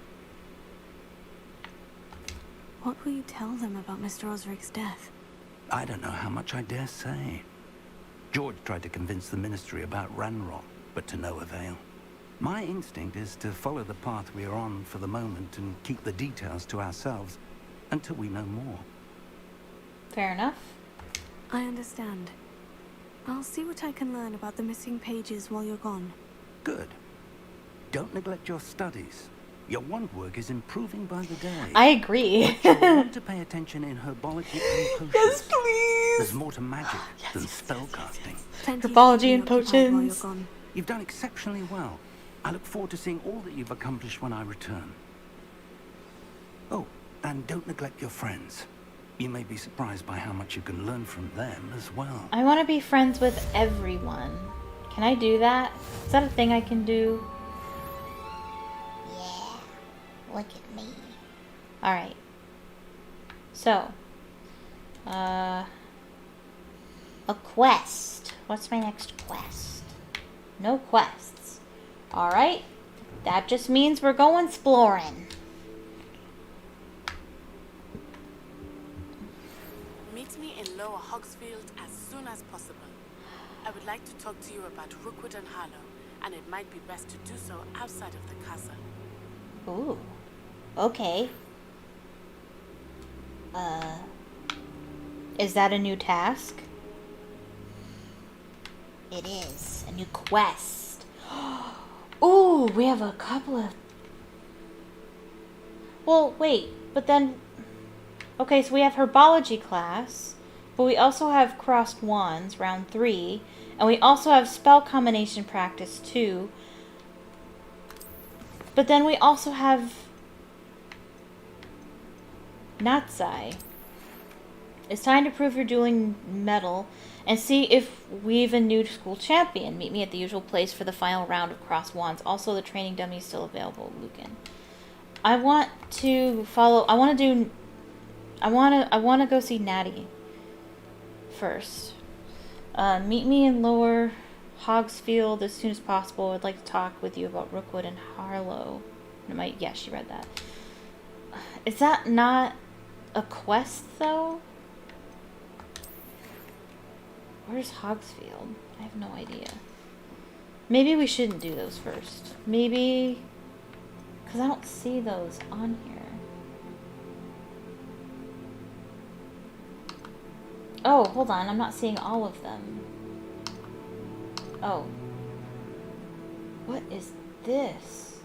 What will you tell them about Mr. Osric's death? I don't know how much I dare say. George tried to convince the ministry about Ranrock, but to no avail. My instinct is to follow the path we are on for the moment and keep the details to ourselves until we know more. Fair enough. I understand. I'll see what I can learn about the missing pages while you're gone. Good. Don't neglect your studies. Your wand work is improving by the day. I agree. But you'll want to pay attention in herbology and potions. Yes, please. There's more to magic than spellcasting. Herbology and potions. You've done exceptionally well. I look forward to seeing all that you've accomplished when I return. Oh, and don't neglect your friends. You may be surprised by how much you can learn from them as well. I want to be friends with everyone. Can I do that? Is that a thing I can do? Yeah. Look at me. Alright. So. A quest. What's my next quest? No quests. Alright. That just means we're going exploring. Meet me in Lower Hogsfield as soon as possible. I would like to talk to you about Rookwood and Harlow, and it might be best to do so outside of the castle. Ooh. Okay. Is that a new task? It is. A new quest. Ooh, we have a couple of... Well, wait, but then... Okay, so we have herbology class, but we also have crossed wands, round 3, and we also have spell combination practice 2. But then we also have Natsai. It's time to prove your dueling mettle and see if we've a new school champion. Meet me at the usual place for the final round of cross wands. Also, the training dummy is still available, Lucan. I want to follow... I want to go see Natty first. Meet me in Lower Hogsfield as soon as possible. I'd like to talk with you about Rookwood and Harlow. Yeah, she read that. Is that not a quest, though? Where's Hogsfield? I have no idea. Maybe we shouldn't do those first. Maybe... because I don't see those on here. Oh, hold on. I'm not seeing all of them. Oh. What is this?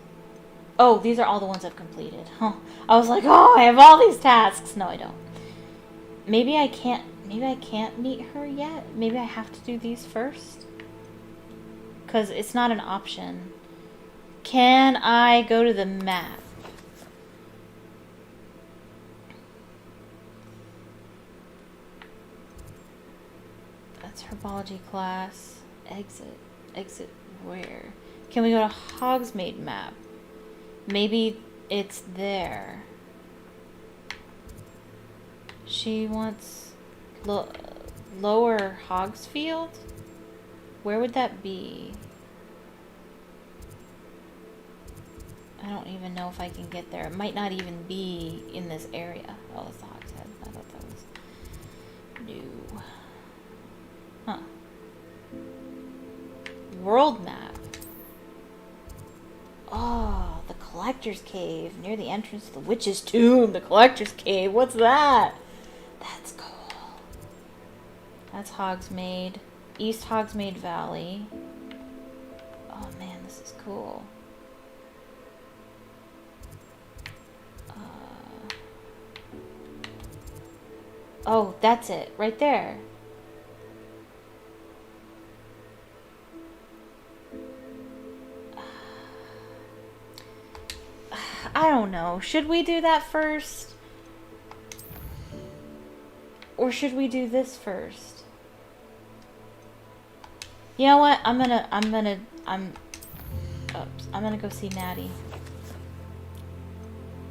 Oh, these are all the ones I've completed. Huh. I was like, oh, I have all these tasks. No, I don't. Maybe I can't meet her yet. Maybe I have to do these first. Because it's not an option. Can I go to the map? That's herbology class. Exit. Exit where? Can we go to Hogsmeade map? Maybe it's there. She wants Lower Hogsfield? Where would that be? I don't even know if I can get there. It might not even be in this area. Oh, that's the Hogshead. I thought that was new. Huh. World map. Oh, the Collector's Cave near the entrance to the Witch's Tomb. The Collector's Cave. What's that? That's cool. That's Hogsmeade. East Hogsmeade Valley. Oh man, this is cool. Oh, that's it. Right there. I don't know. Should we do that first? Or should we do this first? You know what? I'm gonna go see Natty.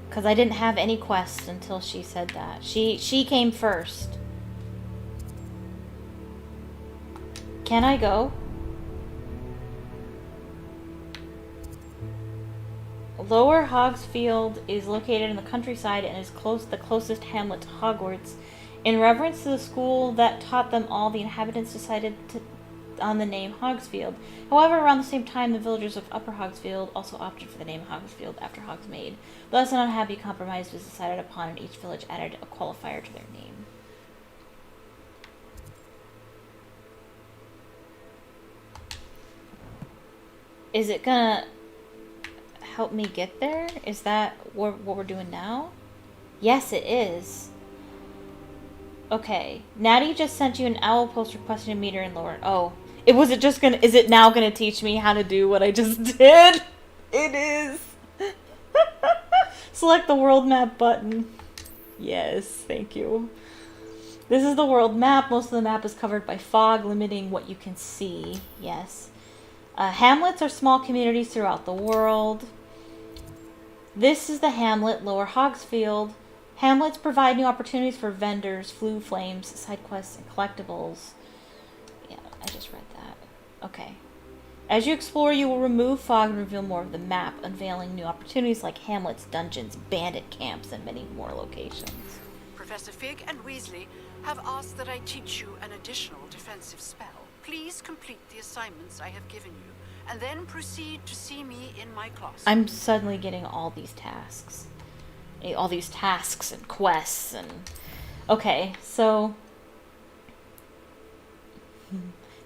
Because I didn't have any quests until she said that. She came first. Can I go? Lower Hogsfield is located in the countryside and is the closest hamlet to Hogwarts. In reverence to the school that taught them all, the inhabitants decided on the name Hogsfield. However, around the same time, the villagers of Upper Hogsfield also opted for the name Hogsfield after Hogsmeade. Thus, an unhappy compromise was decided upon, and each village added a qualifier to their name. Is it gonna help me get there? Is that what we're doing now? Yes, it is. Okay. Natty just sent you an owl post requesting to meet her in Lower. Oh. Is it now gonna teach me how to do what I just did? It is. Select the world map button. Yes, thank you. This is the world map. Most of the map is covered by fog, limiting what you can see. Yes. Hamlets are small communities throughout the world. This is the hamlet, Lower Hogsfield. Hamlets provide new opportunities for vendors, flue flames, side quests, and collectibles. Yeah, I just read that. Okay. As you explore, you will remove fog and reveal more of the map, unveiling new opportunities like hamlets, dungeons, bandit camps, and many more locations. Professor Fig and Weasley have asked that I teach you an additional defensive spell. Please complete the assignments I have given you, and then proceed to see me in my class. I'm suddenly getting all these tasks. All these tasks and quests and... Okay, so...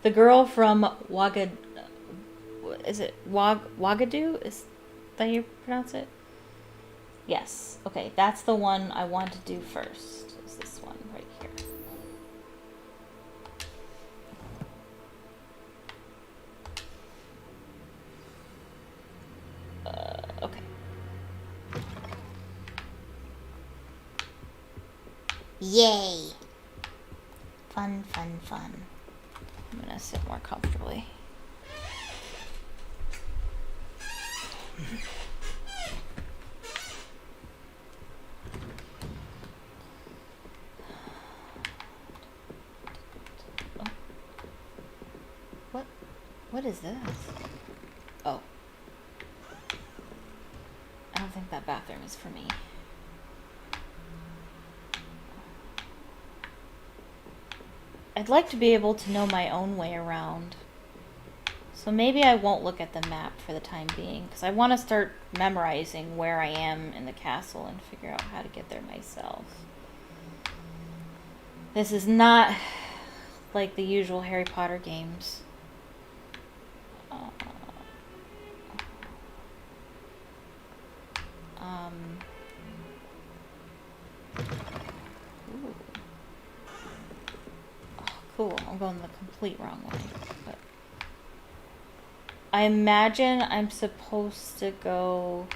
The girl from Wagadu... Is it Wagadu? Is that how you pronounce it? Yes. Okay, that's the one I want to do first. Is this one right here. Okay. Yay! Fun, fun, fun. I'm gonna sit more comfortably. Oh. What is this? Oh. I don't think that bathroom is for me. I'd like to be able to know my own way around. So maybe I won't look at the map for the time being, because I want to start memorizing where I am in the castle and figure out how to get there myself. This is not like the usual Harry Potter games. Ooh. Oh, cool. I'm going the complete wrong way. But I imagine I'm supposed to go...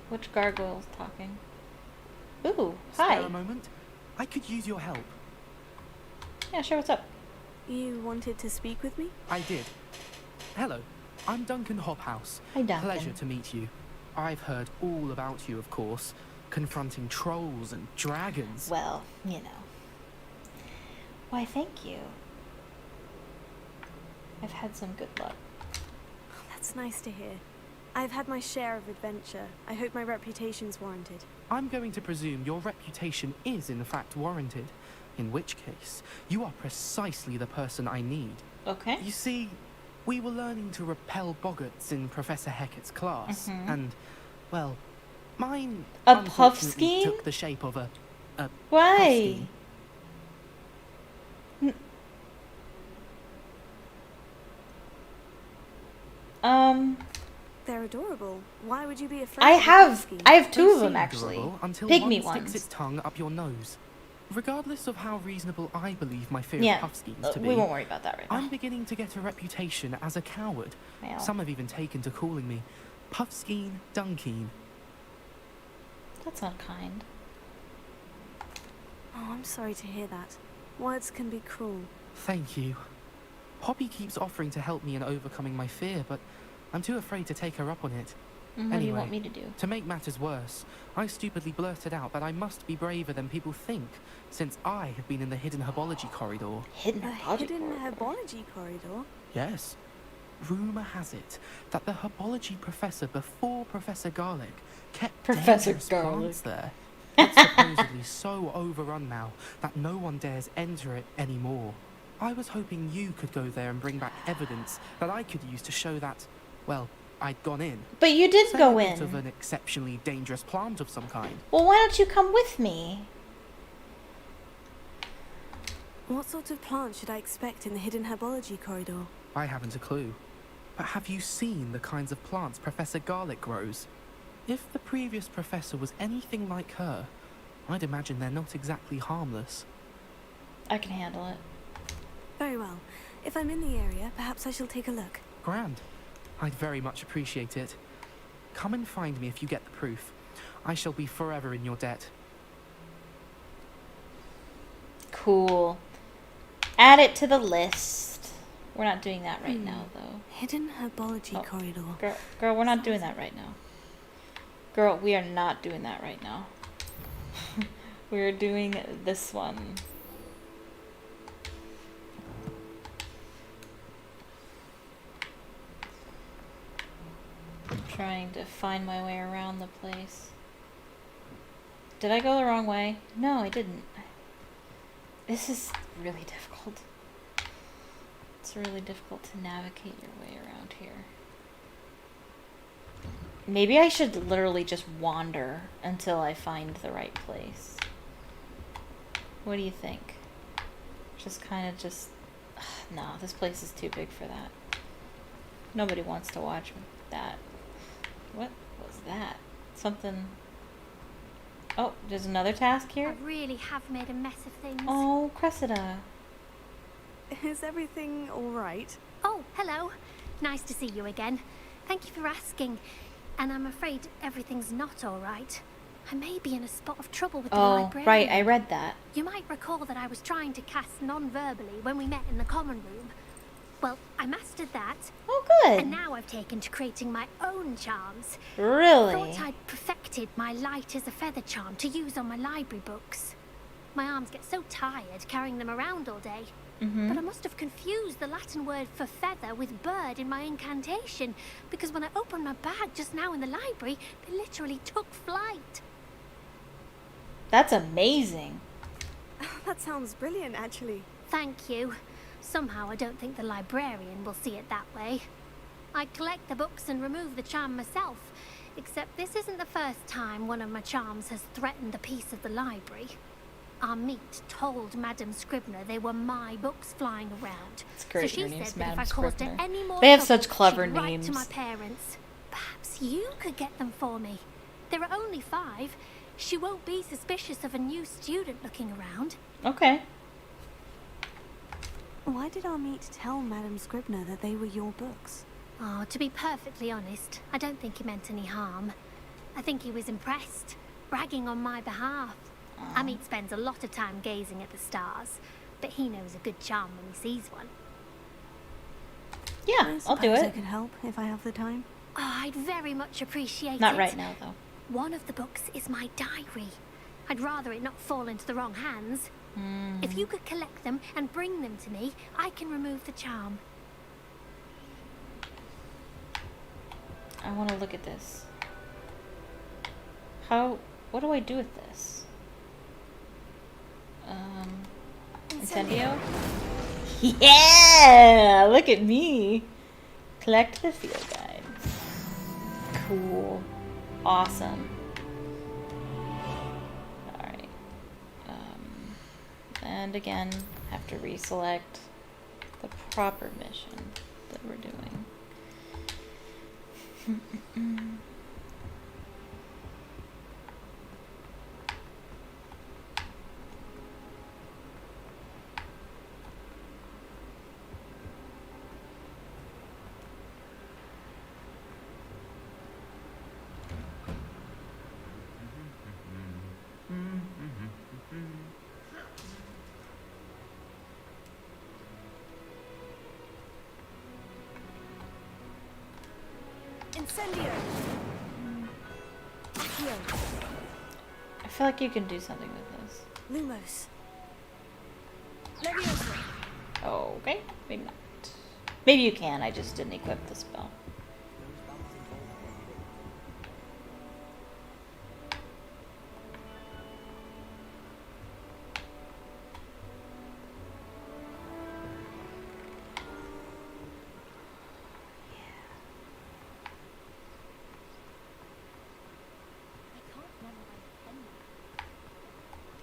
Which gargoyle's talking? Ooh, hi. Spare a moment? I could use your help. Yeah, sure, what's up? You wanted to speak with me? I did. Hello, I'm Duncan Hobhouse. Hi, Duncan. Pleasure to meet you. I've heard all about you, of course. confronting trolls and dragons. Well, you know. Why, thank you. I've had some good luck. That's nice to hear. I've had my share of adventure. I hope my reputation's warranted. I'm going to presume your reputation is in fact warranted, in which case, you are precisely the person I need. Okay. You see, we were learning to repel boggarts in Professor Hecat's class, and, well, mine A unfortunately puffskein? took the shape of a Why? They're adorable. Why would you be afraid I of a have puffskein? two of They them seem actually. adorable until Pygmy one ones. sticks its tongue up your nose. Regardless of how reasonable I believe my fear Yeah, of puffskeins to be, we won't worry about that right now. I'm beginning to get a reputation as a coward. Well. Some have even taken to calling me Puffskein Dunkeen. That's not kind. Oh, I'm sorry to hear that. Words can be cruel. Thank you. Poppy keeps offering to help me in overcoming my fear, but I'm too afraid to take her up on it. What do you want me to do? To make matters worse, I stupidly blurted out that I must be braver than people think, since I have been in the hidden herbology corridor. Hidden herbology corridor? Yes. Rumour has it that the herbology professor before Professor Garlic kept Professor dangerous Garlic. plants there. It's supposedly so overrun now that no one dares enter it anymore. I was hoping you could go there and bring back evidence that I could use to show that, well, I'd gone in. But you did Say go a bit in. of an exceptionally dangerous plant of some kind. Well, why don't you come with me? What sort of plant should I expect in the hidden herbology corridor? I haven't a clue. But have you seen the kinds of plants Professor Garlic grows? If the previous professor was anything like her, I'd imagine they're not exactly harmless. I can handle it. Very well. If I'm in the area, perhaps I shall take a look. Grand. I'd very much appreciate it. Come and find me if you get the proof. I shall be forever in your debt. Cool. Add it to the list. We're not doing that right now, though. Hidden herbology corridor. Girl, we're not doing that right now. Girl, we are not doing that right now. We're doing this one. I'm trying to find my way around the place. Did I go the wrong way? No, I didn't. This is really difficult. It's really difficult to navigate your way around here. Maybe I should literally just wander until I find the right place. What do you think? Just kind of just... No, this place is too big for that. Nobody wants to watch that. What was that? Something... Oh, there's another task here? I really have made a mess of things. Oh, Cressida. Is everything all right? Oh, hello. Nice to see you again. Thank you for asking. And I'm afraid everything's not all right. I may be in a spot of trouble with the librarian. Right, I read that. You might recall that I was trying to cast non-verbally when we met in the common room. Well, I mastered that. Oh, good. And now I've taken to creating my own charms. Really? I thought I'd perfected my light as a feather charm to use on my library books. My arms get so tired carrying them around all day. But I must have confused the Latin word for feather with bird in my incantation, because when I opened my bag just now in the library, they literally took flight. That's amazing. That sounds brilliant, actually. Thank you. Somehow I don't think the librarian will see it that way. I collect the books and remove the charm myself, except this isn't the first time one of my charms has threatened the peace of the library. Our meet told Madame Scribner they were my books flying around. It's great, so she her name's said that if Madame I caused her Scribner. any more They have trouble, such clever she'd write names. to my parents. Perhaps you could get them for me. There are only 5. She won't be suspicious of a new student looking around. Okay. Why did our meet tell Madame Scribner that they were your books? Oh, to be perfectly honest, I don't think he meant any harm. I think he was impressed, bragging on my behalf. Amit spends a lot of time gazing at the stars, but he knows a good charm when he sees one. Yeah, I'll do I it. could help if I have the time. Oh, I'd very much appreciate it. Not right now, though. One of the books is my diary. I'd rather it not fall into the wrong hands. If you could collect them and bring them to me, I can remove the charm. I want to look at this. What do I do with this? Incendio? Yeah! Look at me! Collect the field guide. Cool. Awesome. Alright. And again, have to reselect the proper mission that we're doing. Incendio! I feel like you can do something with this. Lumos. Leviosa. Okay, maybe not. Maybe you can, I just didn't equip the spell.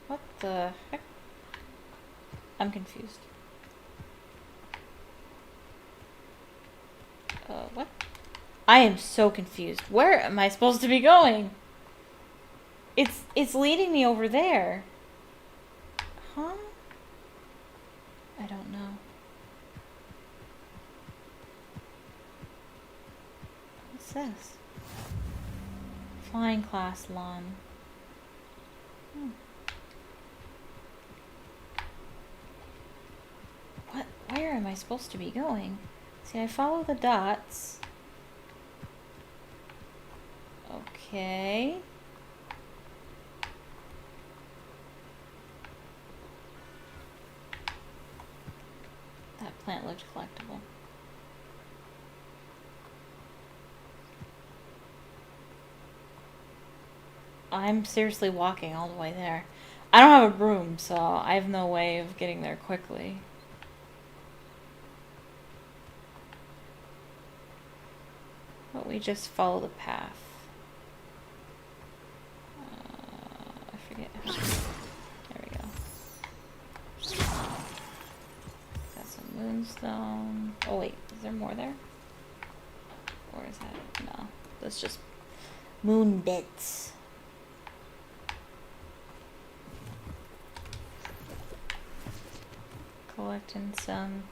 What the heck? I'm confused. What? I am so confused. Where am I supposed to be going? It's leading me over there. Huh? I don't know. What's this? Flying class lawn. What? Where am I supposed to be going? See, I follow the dots. Okay. That plant looked collectible. I'm seriously walking all the way there. I don't have a broom, so I have no way of getting there quickly. But we just follow the path. I forget how. There we go. Got some moonstone. Oh wait, is there more there? Or is that? No, that's just moon bits. Collecting some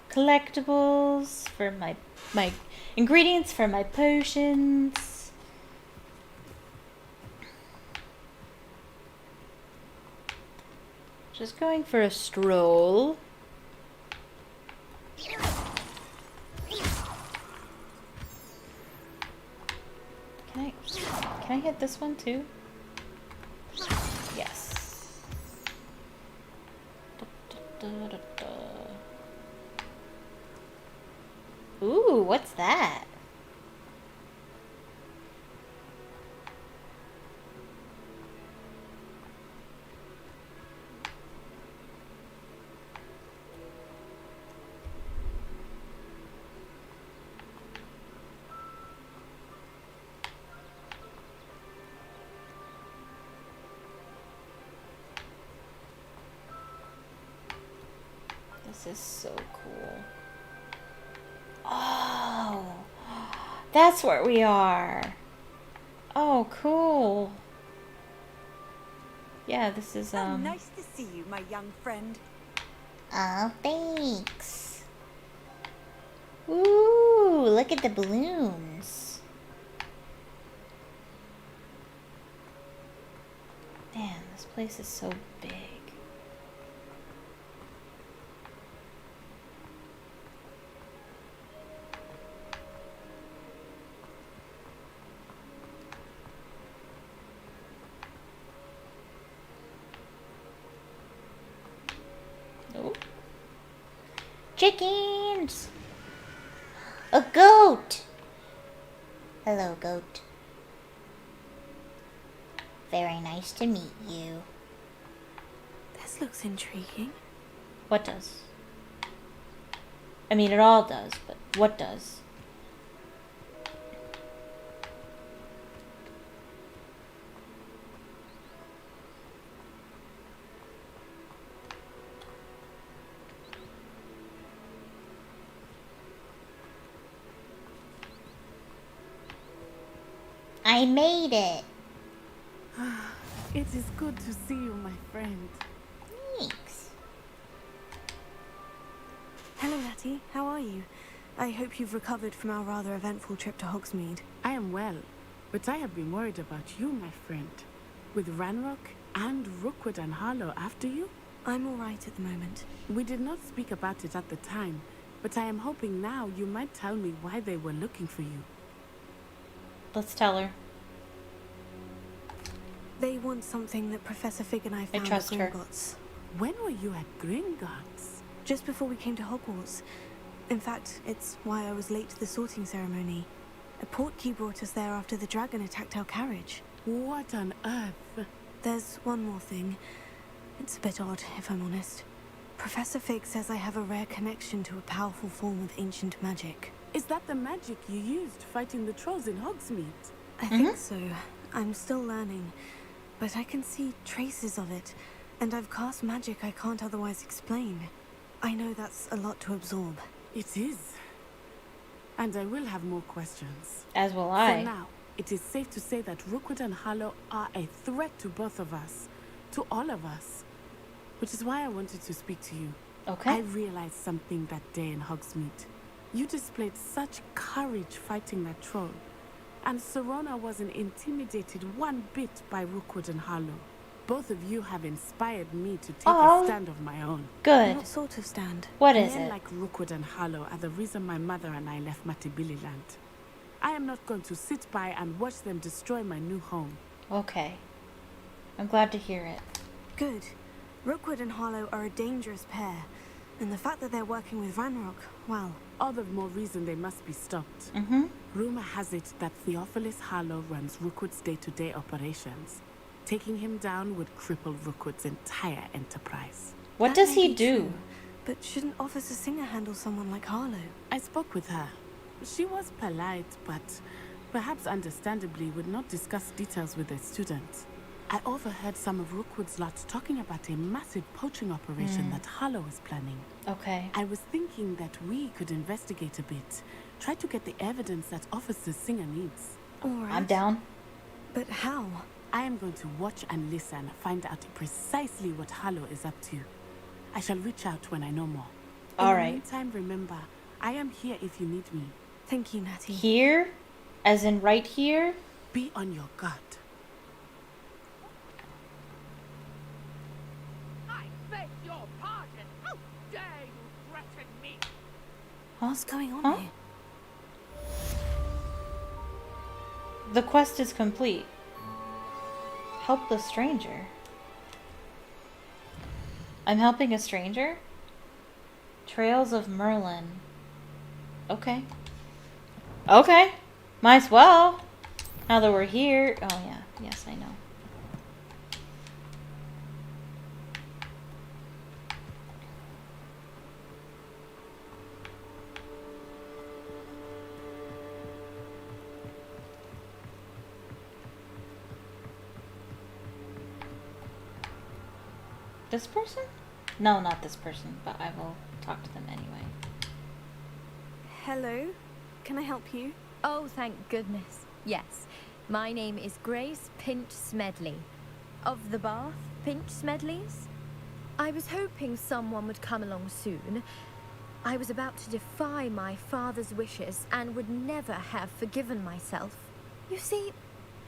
collectibles for my ingredients for my potions. Just going for a stroll. Can I hit this one too? Yes. Ooh, what's that? This is so cool. Oh, that's where we are. Oh, cool. Yeah, this is Oh, nice to see you, my young friend. Oh, thanks. Ooh, look at the balloons. Man, this place is so big. Chickens! A goat! Hello, goat. Very nice to meet you. This looks intriguing. What does? I mean, it all does, but what does? I made it. It is good to see you, my friend. Thanks. Hello, Natty. How are you? I hope you've recovered from our rather eventful trip to Hogsmeade. I am well, but I have been worried about you, my friend. With Ranrock and Rookwood and Harlow after you? I'm all right at the moment. We did not speak about it at the time, but I am hoping now you might tell me why they were looking for you. Let's tell her. They want something that Professor Fig and I found trust at her. Gringotts. When were you at Gringotts? Just before we came to Hogwarts. In fact, it's why I was late to the sorting ceremony. A portkey brought us there after the dragon attacked our carriage. What on earth? There's one more thing. It's a bit odd, if I'm honest. Professor Fig says I have a rare connection to a powerful form of ancient magic. Is that the magic you used fighting the trolls in Hogsmeade? I think so. I'm still learning. But I can see traces of it. And I've cast magic I can't otherwise explain. I know that's a lot to absorb. It is. And I will have more questions. As will I. For now, it is safe to say that Rookwood and Harlow are a threat to both of us. To all of us. Which is why I wanted to speak to you. Okay. I realized something that day in Hogsmeade. You displayed such courage fighting that troll. And Serona wasn't intimidated one bit by Rookwood and Harlow. Both of you have inspired me to take a stand of my own. Good. What sort of stand? What is Men it? like Rookwood and Harlow are the reason my mother and I left Matibili land. I am not going to sit by and watch them destroy my new home. Okay. I'm glad to hear it. Good. Rookwood and Harlow are a dangerous pair. And the fact that they're working with Ranrock, well... All the more reason they must be stopped. Rumor has it that Theophilus Harlow runs Rookwood's day-to-day operations. Taking him down would cripple Rookwood's entire enterprise. What does he do? But shouldn't Officer Singer handle someone like Harlow? I spoke with her. She was polite, but perhaps understandably would not discuss details with a student. I overheard some of Rookwood's lot talking about a massive poaching operation that Harlow is planning. Okay. I was thinking that we could investigate a bit. Try to get the evidence that Officer Singer needs. All right. I'm down. But how? I am going to watch and listen, find out precisely what Harlow is up to. I shall reach out when I know more. All In right. the meantime, remember, I am here if you need me. Thank you, Natty. Here? As in right here? Be on your guard. I beg your pardon. How dare you threaten me? What's going on here? The quest is complete. Help the stranger. I'm helping a stranger? Trails of Merlin. Okay. Okay. Might as well. Now that we're here. Oh, yeah. Yes, I know. This person? No, not this person, but I will talk to them anyway. Hello? Can I help you? Oh, thank goodness. Yes. My name is Grace Pinch Smedley. Of the Bath Pinch Smedleys? I was hoping someone would come along soon. I was about to defy my father's wishes and would never have forgiven myself. You see,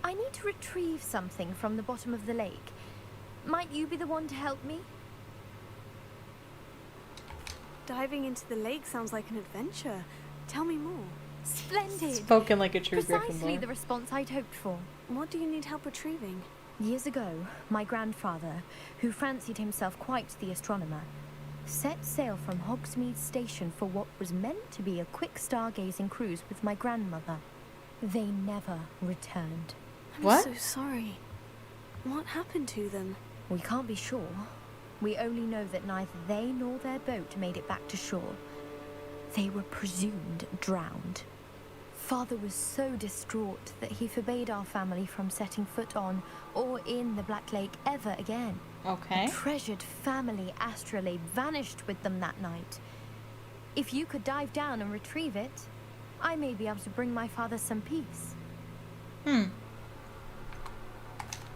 I need to retrieve something from the bottom of the lake. Might you be the one to help me? Diving into the lake sounds like an adventure. Tell me more. Splendid! Spoken like a true Precisely Gryffindor. the response I'd hoped for. What do you need help retrieving? Years ago, my grandfather, who fancied himself quite the astronomer, set sail from Hogsmeade Station for what was meant to be a quick stargazing cruise with my grandmother. They never returned. I'm so sorry. What happened to them? We can't be sure. We only know that neither they nor their boat made it back to shore. They were presumed drowned. Father was so distraught that he forbade our family from setting foot on or in the Black Lake ever again. Okay. The treasured family astrolabe vanished with them that night. If you could dive down and retrieve it, I may be able to bring my father some peace.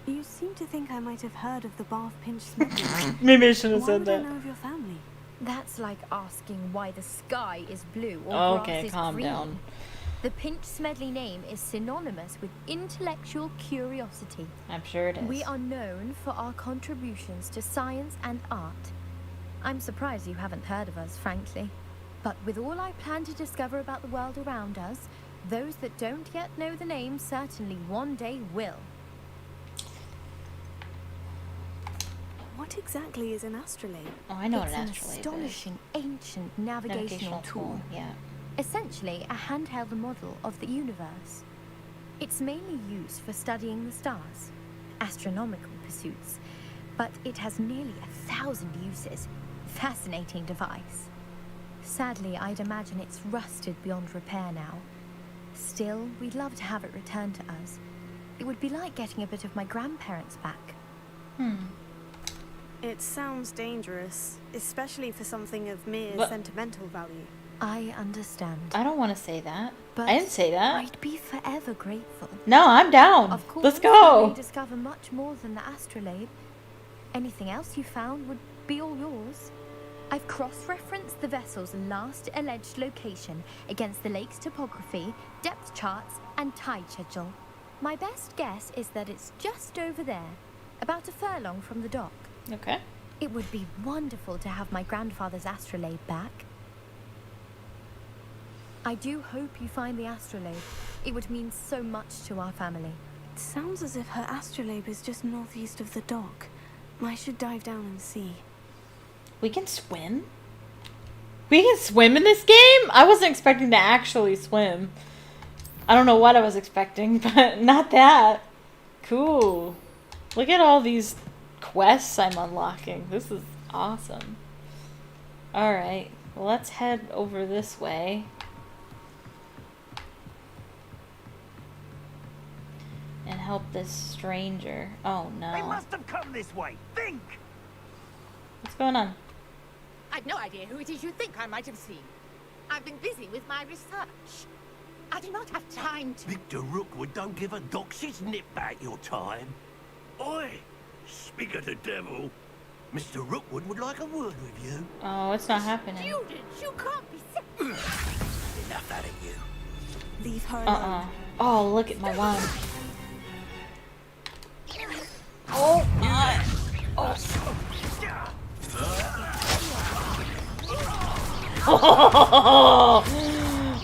You seem to think I might have heard of the Bath Pinch Smedley. Maybe I should have Why said would that. I know of your family? That's like asking why the sky is blue or Okay, grass is calm green. down. The Pinch Smedley name is synonymous with intellectual curiosity. I'm sure it is. We are known for our contributions to science and art. I'm surprised you haven't heard of us, frankly. But with all I plan to discover about the world around us, those that don't yet know the name certainly one day will. What exactly is an astrolabe? Oh, I know what It's an an astrolabe astonishing ancient navigational tool. Yeah. Essentially a handheld model of the universe. It's mainly used for studying the stars, astronomical pursuits, but it has nearly 1,000 uses. Fascinating device. Sadly, I'd imagine it's rusted beyond repair now. Still, we'd love to have it returned to us. It would be like getting a bit of my grandparents back. It sounds dangerous, especially for something of mere sentimental value. I understand. I don't want to say that. But I didn't say that. I'd be forever grateful. No, I'm down. Of course, Let's You go. may discover much more than the astrolabe. Anything else you found would be all yours. I've cross-referenced the vessel's last alleged location against the lake's topography, depth charts, and tide schedule. My best guess is that it's just over there, about a furlong from the dock. Okay. It would be wonderful to have my grandfather's astrolabe back. I do hope you find the astrolabe. It would mean so much to our family. It sounds as if her astrolabe is just northeast of the dock. I should dive down and see. We can swim? We can swim in this game? I wasn't expecting to actually swim. I don't know what I was expecting, but not that. Cool. Look at all these quests I'm unlocking. This is awesome. Alright, well, let's head over this way. And help this stranger. Oh no. They must have come this way. Think! What's going on? I've no idea who it is you think I might have seen. I've been busy with my research. I do not have time to... Victor Rookwood don't give a doxy's nip back your time. Oi! Speak of the devil. Mr. Rookwood would like a word with you. Oh, it's not happening. Students, you can't be sick. Enough out of you. Leave her alone. Oh, look at my wand. Oh my. Oh.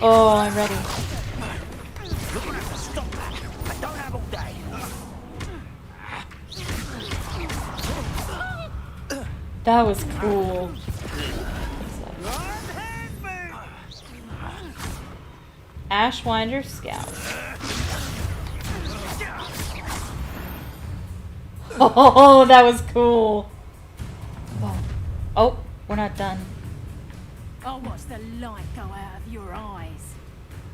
Oh, I'm ready. You're gonna have to stop that. I don't have all day. That was cool. Ashwinder Scout. Oh, that was cool. Oh, we're not done. I'll watch the light go out of your eyes.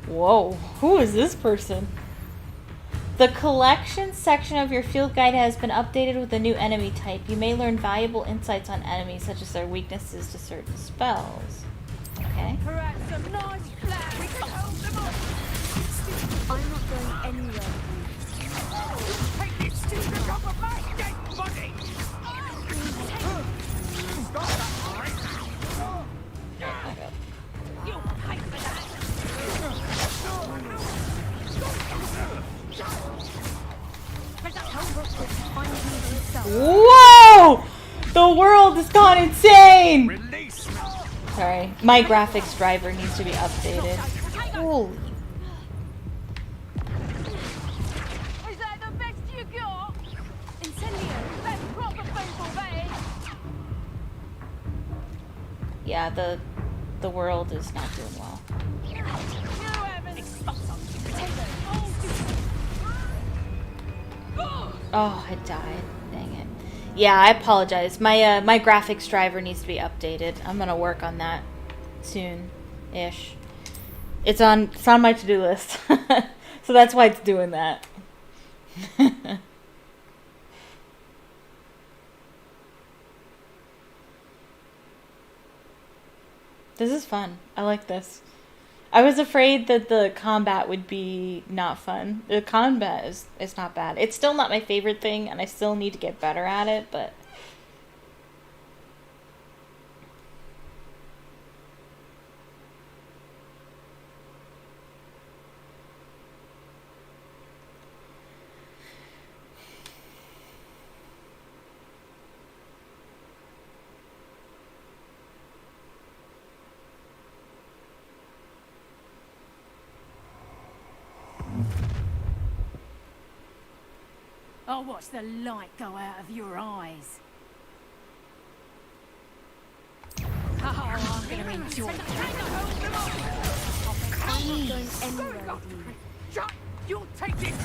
Whoa, who is this person? The collection section of your field guide has been updated with a new enemy type. You may learn valuable insights on enemies, such as their weaknesses to certain spells. Okay. Perhaps some nice flat. We can hold them off. I'm not going anywhere. Take this student off of my dead body. Stop that, right? You'll pay for that. Whoa! The world has gone insane! Release. Sorry, my graphics driver needs to be updated. Holy. Is that the best you got? Incendio, that's proper food, that is. yeah, the world is not doing well. Oh, it died. Dang it. Yeah, I apologize. My graphics driver needs to be updated. I'm gonna work on that soon-ish. It's on my to-do list. So that's why it's doing that. This is fun. I like this. I was afraid that the combat would be not fun. The combat is not bad. It's still not my favorite thing, and I still need to get better at it, but... I'll watch the light go out of your eyes. Oh, I'm gonna enjoy it. I'm not going anywhere with you. You'll take this!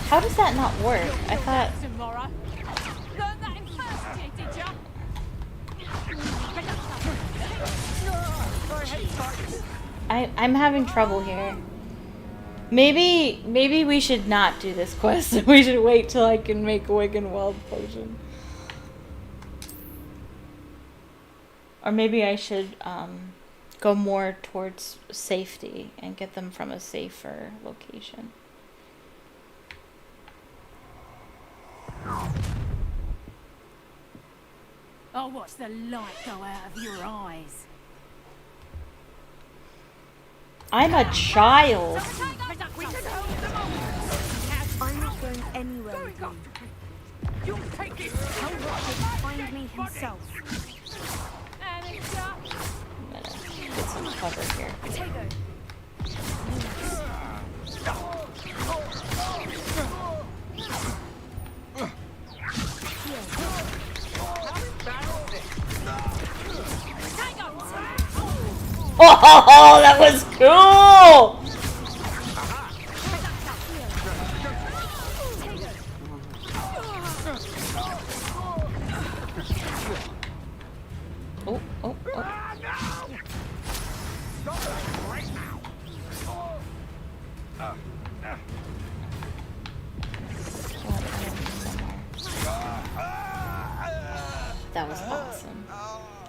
How does that not work? I thought... I'm having trouble here. Maybe we should not do this quest. We should wait till I can make a Wigan Weld potion. Or maybe I should go more towards safety and get them from a safer location. I'll watch the light go out of your eyes. I'm a child. I'm not going anywhere with you. You'll take it! Hogwarts will find me himself. I'm gonna get some cover here. Potato. Oh, that was cool! Oh, oh, oh. That was awesome.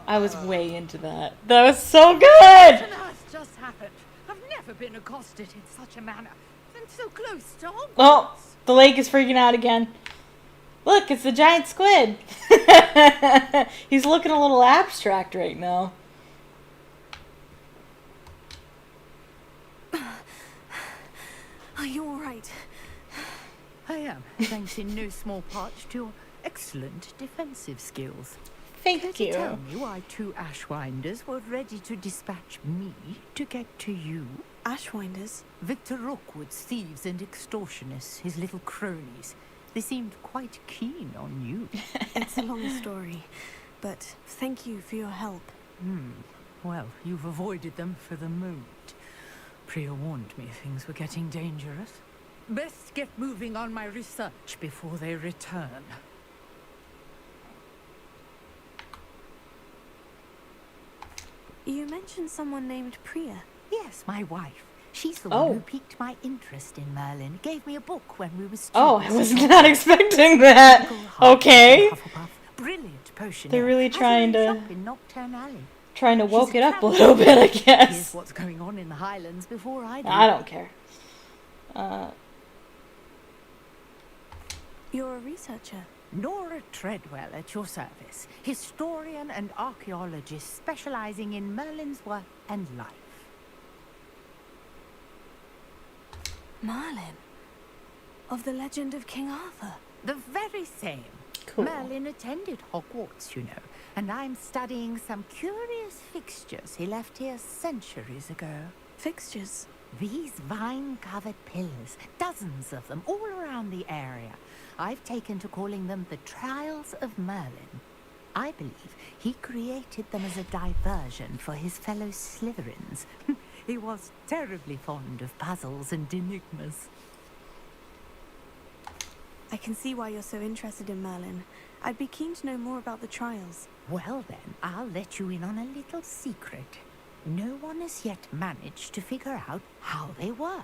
I was way into that. That was so good! What on earth just happened? I've never been accosted in such a manner. And so close to Hogwarts. Oh, the lake is freaking out again. Look, it's the giant squid. He's looking a little abstract right now. Are you alright? I am, thanks in no small part to your excellent defensive skills. Thank you. Tell me why 2 Ashwinders were ready to dispatch me to get to you. Ashwinders? Victor Rookwood's thieves and extortionists, his little cronies. They seemed quite keen on you. It's a long story, but thank you for your help. Well, you've avoided them for the moment. Priya warned me things were getting dangerous. Best get moving on my research before they return. You mentioned someone named Priya. Yes, my wife. She's the one who piqued my interest in Merlin. Gave me a book when we were students. Oh, I was not expecting that. Okay. Brilliant potion. They're really trying to in Nocturne Alley. trying to woke it up a little bit, I guess. Here's what's going on in the Highlands before I do. I don't care. You're a researcher. Nora Treadwell at your service. Historian and archaeologist specializing in Merlin's work and life. Merlin? Of the legend of King Arthur? The very same. Cool. Merlin attended Hogwarts, you know, and I'm studying some curious fixtures he left here centuries ago. Fixtures? These vine-covered pillars, dozens of them, all around the area. I've taken to calling them the Trials of Merlin. I believe he created them as a diversion for his fellow Slytherins. He was terribly fond of puzzles and enigmas. I can see why you're so interested in Merlin. I'd be keen to know more about the trials. Well then, I'll let you in on a little secret. No one has yet managed to figure out how they work.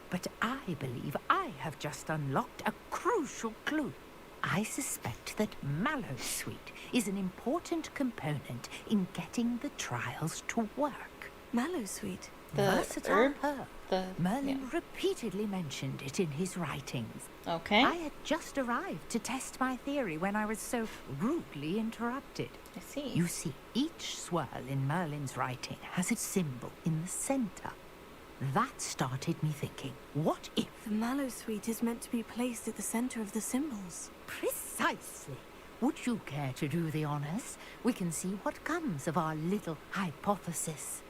But I believe I have just unlocked a crucial clue. I suspect that Mallowsweet is an important component in getting the trials to work. Mallowsweet? Versatile herb. Merlin repeatedly mentioned it in his writings. Okay. I had just arrived to test my theory when I was so rudely interrupted. I see. You see, each swirl in Merlin's writing has a symbol in the center. That started me thinking, what if... The Mallowsweet is meant to be placed at the center of the symbols. Precisely. Would you care to do the honors? We can see what comes of our little hypothesis.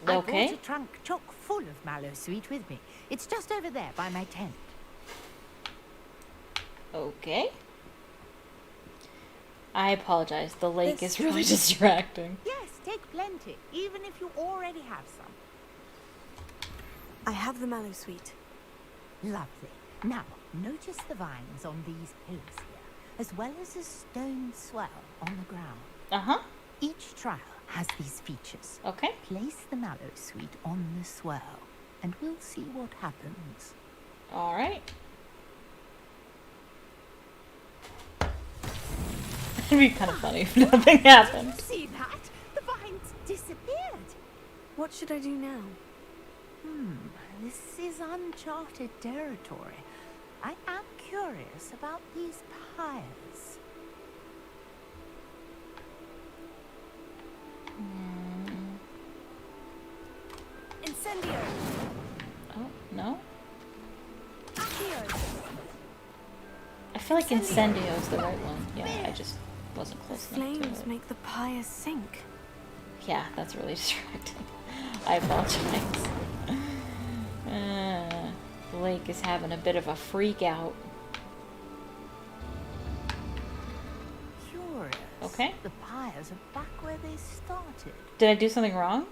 Okay. I brought a trunk chock full of Mallowsweet with me. It's just over there by my tent. Okay. I apologize. The lake is really distracting. Yes, take plenty, even if you already have some. I have the Mallowsweet. Lovely. Now, notice the vines on these pillars here, as well as a stone swell on the ground. Uh-huh. Each trial has these features. Okay. Place the Mallowsweet on the swell, and we'll see what happens. All right. It'd be kind of funny if nothing happened. See that? The vines disappeared. What should I do now? This is uncharted territory. I am curious about these pyres. Incendio! Oh, no? Accio! I feel like Incendio is the right one. Yeah, I just wasn't The close enough to flames it. make the pyre sink. Yeah, that's really distracting. I apologize. The lake is having a bit of a freak out. Curious. Okay. The pyres are back where they started. Did I do something wrong?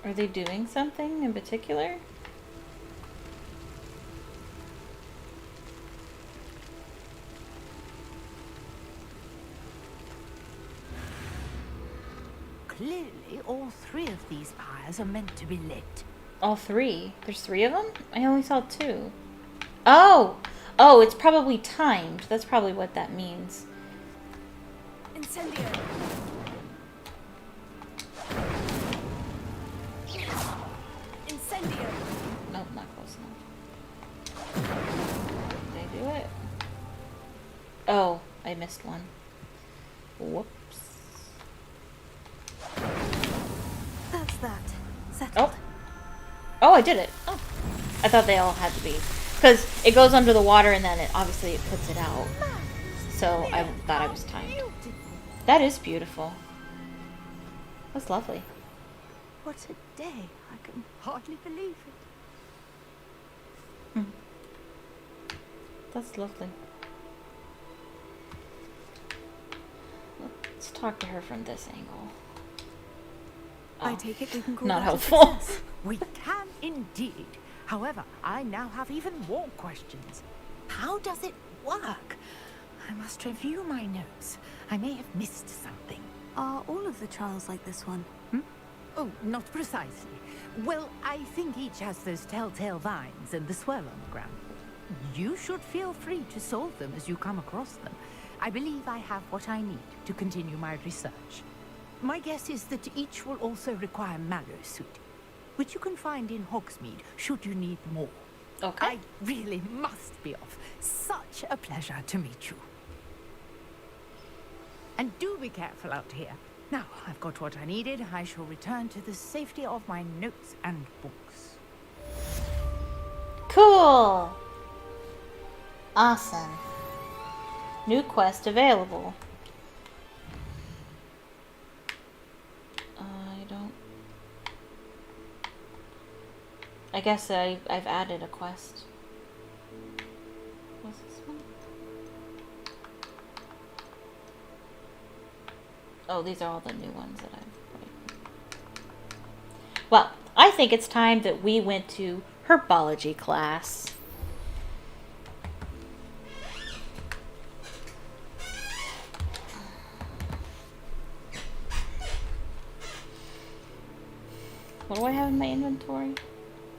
Are they doing something in particular? Clearly, all three of these pyres are meant to be lit. All three? There's three of them? I only saw two. Oh! Oh, it's probably timed. That's probably what that means. Incendio! Incendio! Nope, not close enough. Did I do it? Oh, I missed one. Whoops. That's that. Settled. Oh. Oh, I did it. Oh. I thought they all had to be. Because it goes under the water and then it obviously it puts it out. So I thought I was timed. That is beautiful. That's lovely. What a day. I can hardly believe it. That's lovely. Let's talk to her from this angle. I take it we can call Not that a helpful. success. We can indeed. However, I now have even more questions. How does it work? I must review my notes. I may have missed something. Are all of the trials like this one? Oh, not precisely. Well, I think each has those telltale vines and the swirl on the ground. You should feel free to solve them as you come across them. I believe I have what I need to continue my research. My guess is that each will also require Mallowsweet, which you can find in Hogsmeade should you need more. Okay. I really must be off. Such a pleasure to meet you. And do be careful out here. Now, I've got what I needed. I shall return to the safety of my notes and books. Cool. Awesome. New quest available. I guess I've added a quest. What's this one? Oh, these are all the new ones that I've... Well, I think it's time that we went to herbology class. What do I have in my inventory?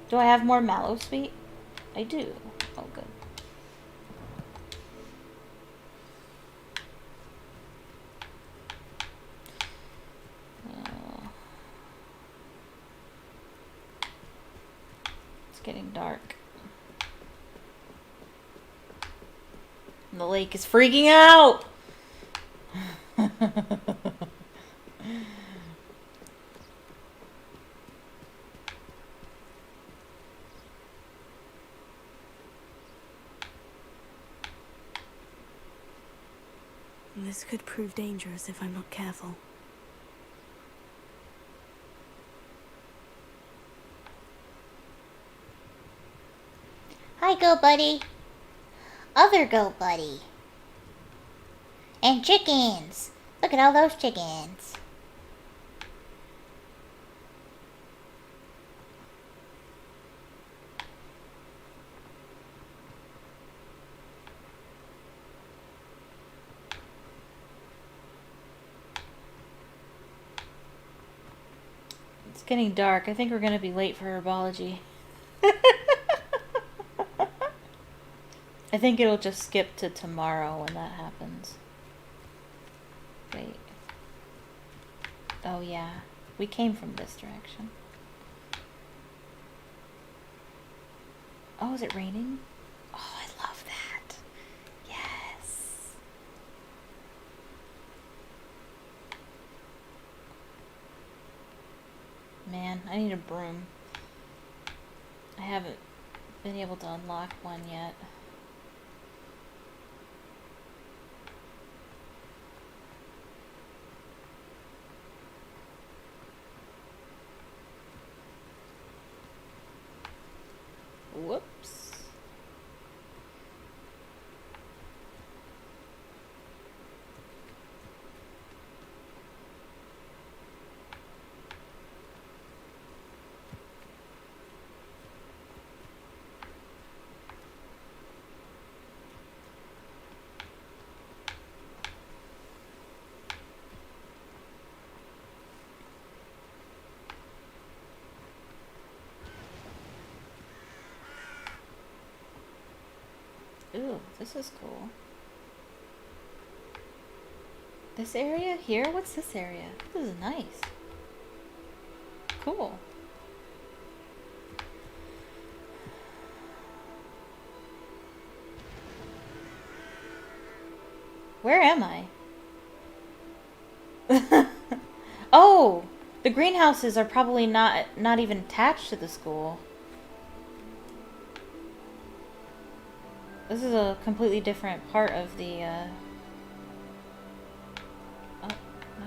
Do I have more mallow sweet? I do. Oh, good. It's getting dark. And the lake is freaking out! This could prove dangerous if I'm not careful. Hi, Goat Buddy. Other Goat Buddy. And chickens. Look at all those chickens. It's getting dark. I think we're going to be late for herbology. I think it'll just skip to tomorrow when that happens. Wait. Oh yeah. We came from this direction. Oh, is it raining? Oh, I love that. Yes. Man, I need a broom. I haven't been able to unlock one yet. Whoops. Ooh, this is cool. This area here? What's this area? This is nice. Cool. Where am I? Oh! The greenhouses are probably not even attached to the school. This is a completely different part of the, Oh, no.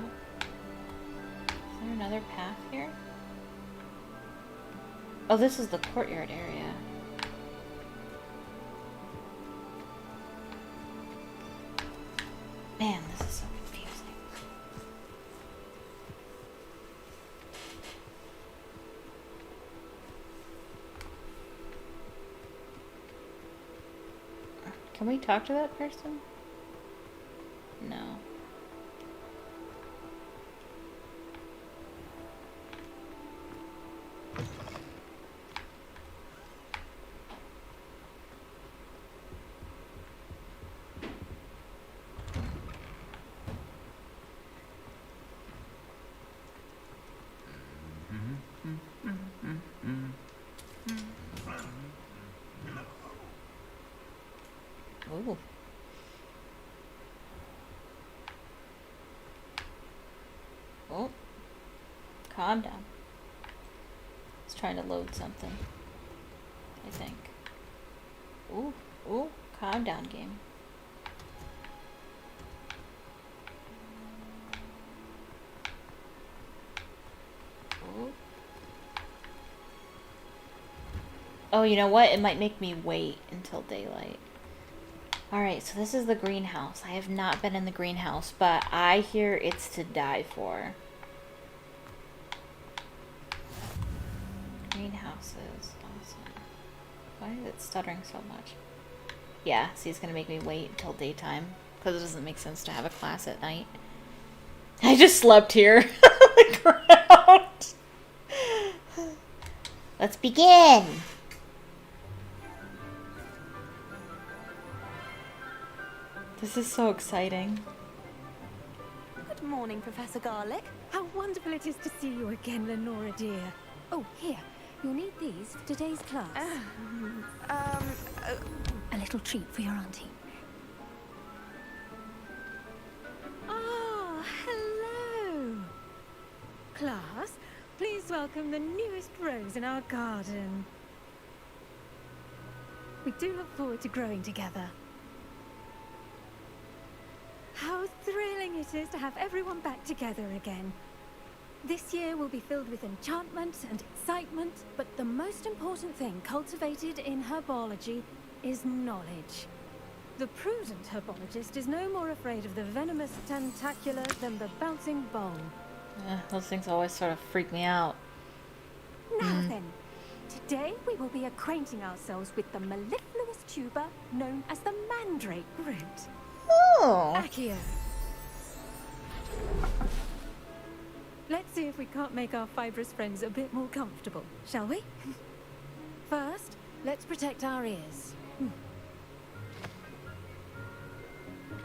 Is there another path here? Oh, this is the courtyard area. Man, this is so confusing. Can we talk to that person? No. Ooh. calm down. It's trying to load something, I think. Ooh, calm down, game. Ooh. Oh, you know what? It might make me wait until daylight. Alright, so this is the greenhouse. I have not been in the greenhouse, but I hear it's to die for. Greenhouses. Awesome. Why is it stuttering so much? Yeah, see, it's gonna make me wait until daytime, because it doesn't make sense to have a class at night. I just slept here on the ground. Let's begin! This is so exciting. Good morning, Professor Garlick. How wonderful it is to see you again, Lenora dear. Oh, here. You'll need these for today's class. A little treat for your auntie. Ah, hello. Class, please welcome the newest rose in our garden. We do look forward to growing together. How thrilling it is to have everyone back together again. This year will be filled with enchantment and excitement, but the most important thing cultivated in herbology is knowledge. The prudent herbologist is no more afraid of the venomous tentacula than the bouncing bowl. Those things always sort of freak me out. Now then, today we will be acquainting ourselves with the mellifluous tuber known as the mandrake root. Oh. Accio. Let's see if we can't make our fibrous friends a bit more comfortable, shall we? First, let's protect our ears.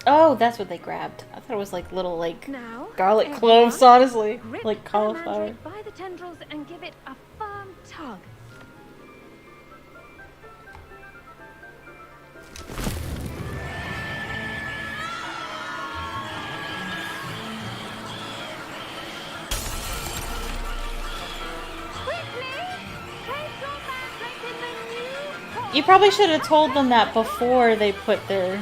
Oh, that's what they grabbed. I thought it was like little, like, now, garlic cloves, honestly. Like cauliflower. Mandrake by the tendrils and give it a firm tug. You probably should have told them that before they put their...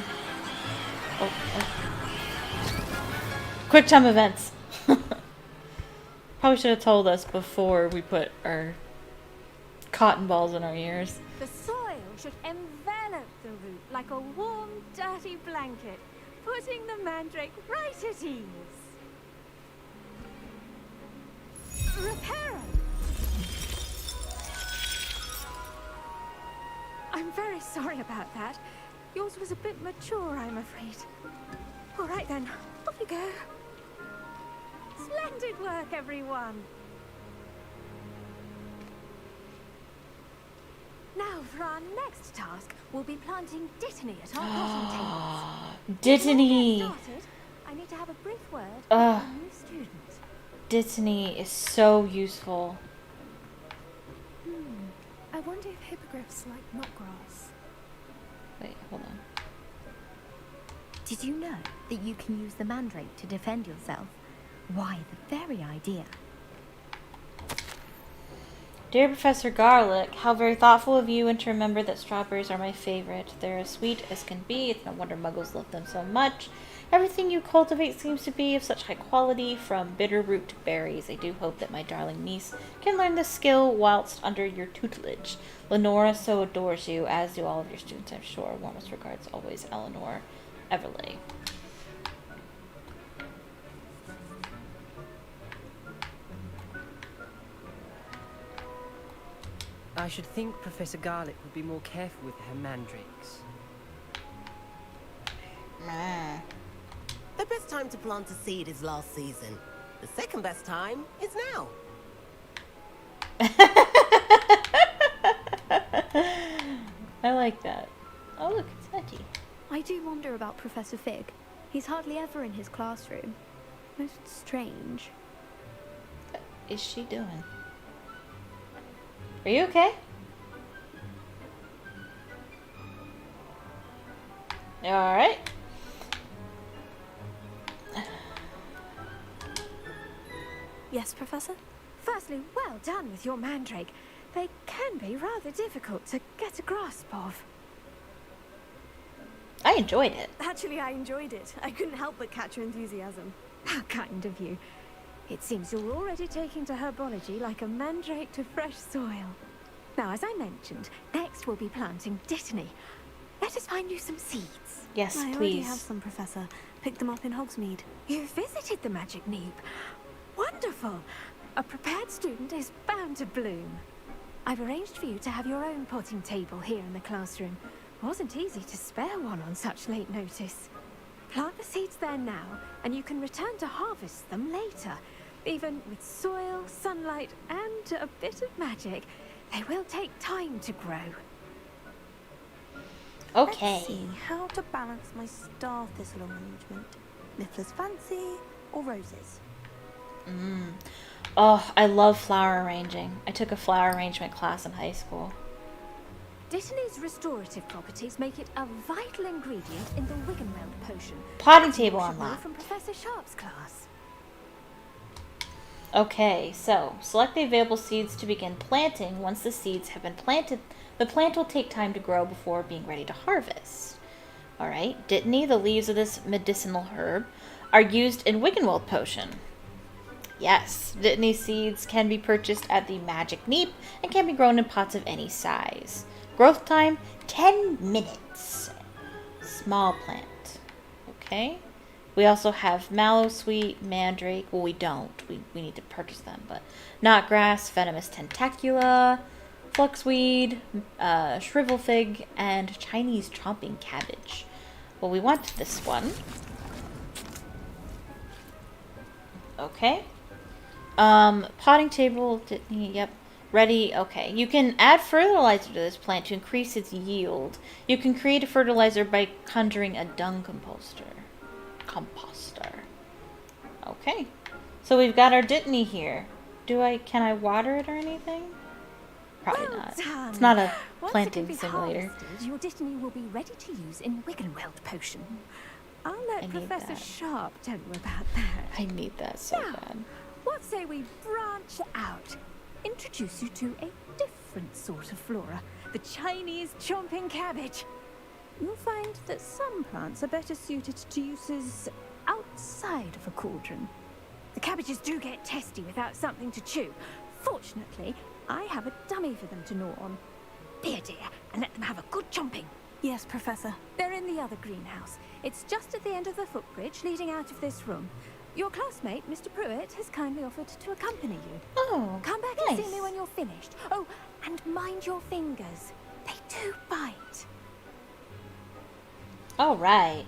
Quick time events. Probably should have told us before we put our cotton balls in our ears. The soil should envelop the root like a warm, dirty blanket, putting the mandrake right at ease. Reparo! I'm very sorry about that. Yours was a bit mature, I'm afraid. All right then, off you go. Splendid work, everyone. Now, for our next task, we'll be planting Dittany at our bottom tables. Dittany! Before we get started, I need to have a brief word with a new student. Dittany is so useful. I wonder if hippogriffs like knotgrass. Wait, hold on. Did you know that you can use the mandrake to defend yourself? Why, the very idea. Dear Professor Garlick, how very thoughtful of you and to remember that strawberries are my favorite. They're as sweet as can be. It's no wonder muggles love them so much. Everything you cultivate seems to be of such high quality, from bitter root to berries. I do hope that my darling niece can learn this skill whilst under your tutelage. Lenora so adores you, as do all of your students, I'm sure. Warmest regards, always, Eleanor Everleigh. I should think Professor Garlick would be more careful with her mandrakes. The best time to plant a seed is last season. The second best time is now. I like that. Oh, look, it's Nettie. I do wonder about Professor Fig. He's hardly ever in his classroom. Most strange. What is she doing? Are you okay? You alright? Yes, Professor? Firstly, well done with your mandrake. They can be rather difficult to get a grasp of. I enjoyed it. Actually, I enjoyed it. I couldn't help but catch your enthusiasm. How kind of you. It seems you're already taking to herbology like a mandrake to fresh soil. Now, as I mentioned, next we'll be planting dittany. Let us find you some seeds. Yes, I please. already have some, Professor. Picked them up in Hogsmeade. You visited the Magic Neep. Wonderful. A prepared student is bound to bloom. I've arranged for you to have your own potting table here in the classroom. Wasn't easy to spare one on such late notice. Plant the seeds there now, and you can return to harvest them later. Even with soil, sunlight, and a bit of magic, they will take time to grow. Okay. Let's see how to balance my star thistle arrangement. Niffler's fancy or roses? Oh, I love flower arranging. I took a flower arrangement class in high school. Dittany's restorative properties make it a vital ingredient in the Wiggenweld potion. Plotting table You should know unlocked. from Professor Sharp's class. Okay, so select the available seeds to begin planting. Once the seeds have been planted, the plant will take time to grow before being ready to harvest. Alright, dittany, the leaves of this medicinal herb, are used in Wiggenweld potion. Yes, dittany seeds can be purchased at the Magic Neep and can be grown in pots of any size. Growth time, 10 minutes. Small plant. Okay. We also have mallowsweet, mandrake. Well, we don't. We need to purchase them. But knotgrass, venomous tentacula, fluxweed, shrivel fig, and Chinese chomping cabbage. Well, we want this one. Okay. Potting table, yep. Ready, okay. You can add fertilizer to this plant to increase its yield. You can create a fertilizer by conjuring a dung composter. Okay. So we've got our dittany here. Can I water it or anything? Probably Well not. done. It's not a Once it planting can be simulator. harvested, your dittany will be ready to use in Wiggenweld potion. I'll let I need Professor that. Sharp tell you about that. I need that so Now, bad. what say we branch out? Introduce you to a different sort of flora, the Chinese chomping cabbage. You'll find that some plants are better suited to uses outside of a cauldron. The cabbages do get testy without something to chew. Fortunately, I have a dummy for them to gnaw on. Be a dear and let them have a good chomping. Yes, Professor. They're in the other greenhouse. It's just at the end of the footbridge leading out of this room. Your classmate, Mr. Pruitt, has kindly offered to accompany you. Oh, come back nice. and see me when you're finished. Oh, and mind your fingers. They do bite. All right.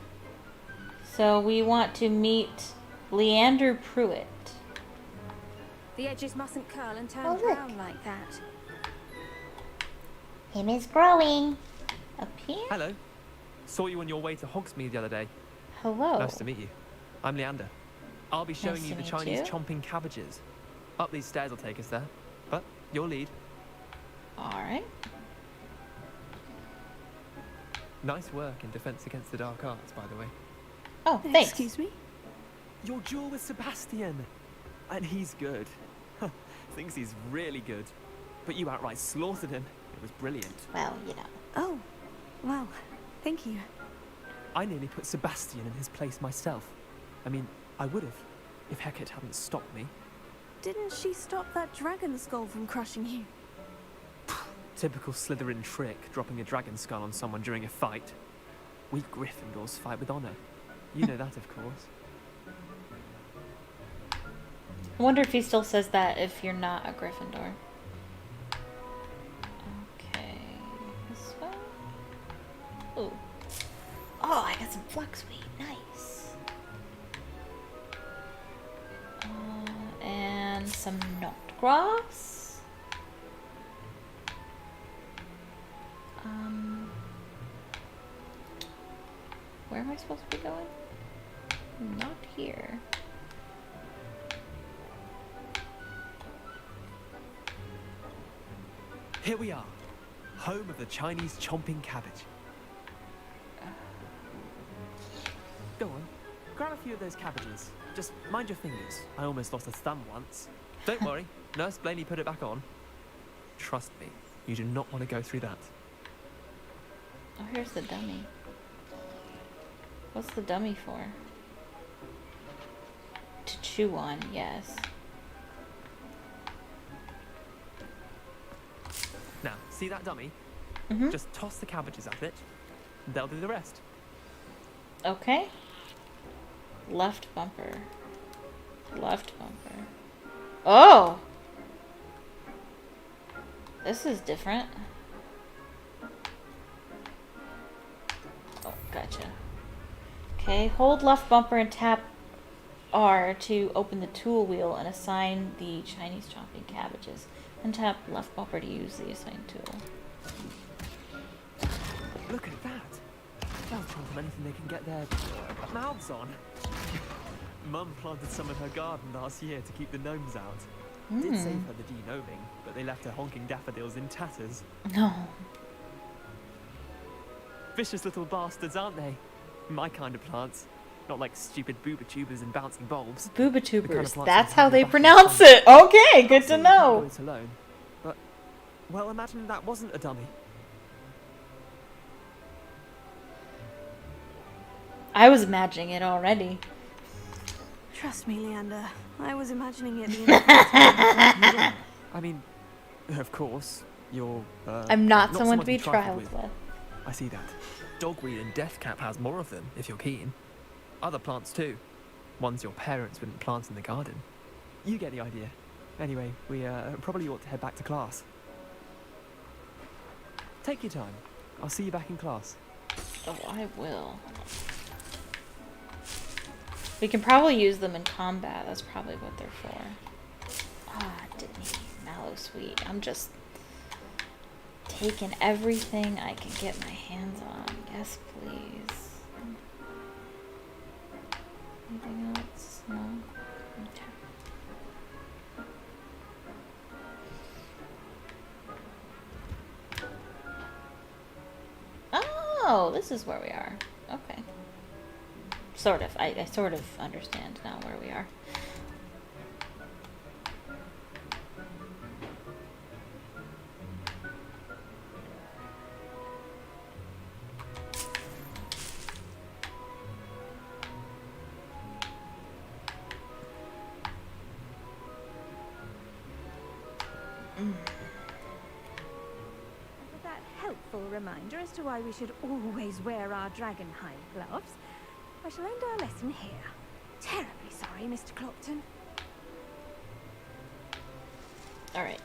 So we want to meet Leander Pruitt. The edges mustn't curl and turn Oh, look. brown like that. Him is growing. Up here? Hello. Saw you on your way to Hogsmeade the other day. Hello. Nice to meet you. I'm Leander. I'll be showing Nice you to the meet Chinese you. chomping cabbages. Up these stairs will take us there. But your lead. All right. Nice work in Defense Against the Dark Arts, by the way. Oh, thanks. Excuse me? Your duel with Sebastian. And he's good. Thinks he's really good. But you outright slaughtered him. It was brilliant. Well, you know. Oh, well, thank you. I nearly put Sebastian in his place myself. I mean, I would have, if Hecate hadn't stopped me. Didn't she stop that dragon skull from crushing you? Typical Slytherin trick, dropping a dragon skull on someone during a fight. We Gryffindors fight with honor. You know that, of course. I wonder if he still says that if you're not a Gryffindor. Okay. This one. Ooh. Oh, I got some fluxweed. Nice. And some knotgrass. Where am I supposed to be going? Not here. Here we are, home of the Chinese chomping cabbage. Go on, grab a few of those cabbages. Just mind your fingers. I almost lost a thumb once. Don't worry, Nurse Blaney put it back on. Trust me, you do not want to go through that. Oh, here's the dummy. What's the dummy for? To chew on, yes. Now, see that dummy? Mm-hmm. Just toss the cabbages at it. They'll do the rest. Okay. Left bumper. Left bumper. Oh! This is different. Oh, gotcha. Okay, hold left bumper and tap R to open the tool wheel and assign the Chinese chopping cabbages. And tap left bumper to use the assigned tool. Look at that. They'll chomp on anything they can get their mouths on. Mum planted some in her garden last year to keep the gnomes out. Did save her the de-gnoming, but they left her honking daffodils in tatters. No. Vicious little bastards, aren't they? My kind of plants. Not like stupid booba-tubers and bouncing bulbs. Booba-tubers, that's how they pronounce it. Okay, good to know. It alone. But, well, imagine that wasn't a dummy. I was imagining it already. Trust me, Leander. I was imagining it the entire I mean, of course, you're... I'm not someone to be trialed with. I see that. Dogweed and deathcap has more of them, if you're keen. Other plants too. Ones your parents wouldn't plant in the garden. You get the idea. Anyway, we probably ought to head back to class. Take your time. I'll see you back in class. Oh, I will. We can probably use them in combat. That's probably what they're for. Ah, Disney. Mallow Sweet. I'm just taking everything I can get my hands on. Yes, please. Anything else? No? Okay. Oh, this is where we are. Okay. Sort of. I sort of understand now where we are. With that helpful reminder as to why we should always wear our dragonhide gloves, I shall end our lesson here. Terribly sorry, Mr. Clopton. All right.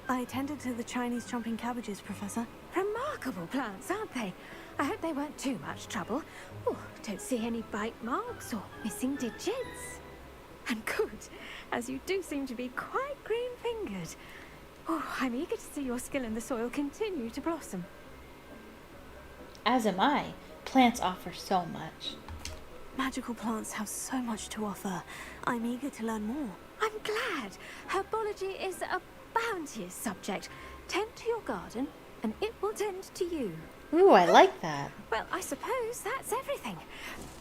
I attended to the Chinese chomping cabbages, Professor. Remarkable plants, aren't they? I hope they weren't too much trouble. Oh, don't see any bite marks or missing digits. And good, as you do seem to be quite green-fingered. Oh, I'm eager to see your skill in the soil continue to blossom. As am I. Plants offer so much. Magical plants have so much to offer. I'm eager to learn more. I'm glad. Herbology is a bounteous subject. Tend to your garden, and it will tend to you. Ooh, I like that. Well, I suppose that's everything.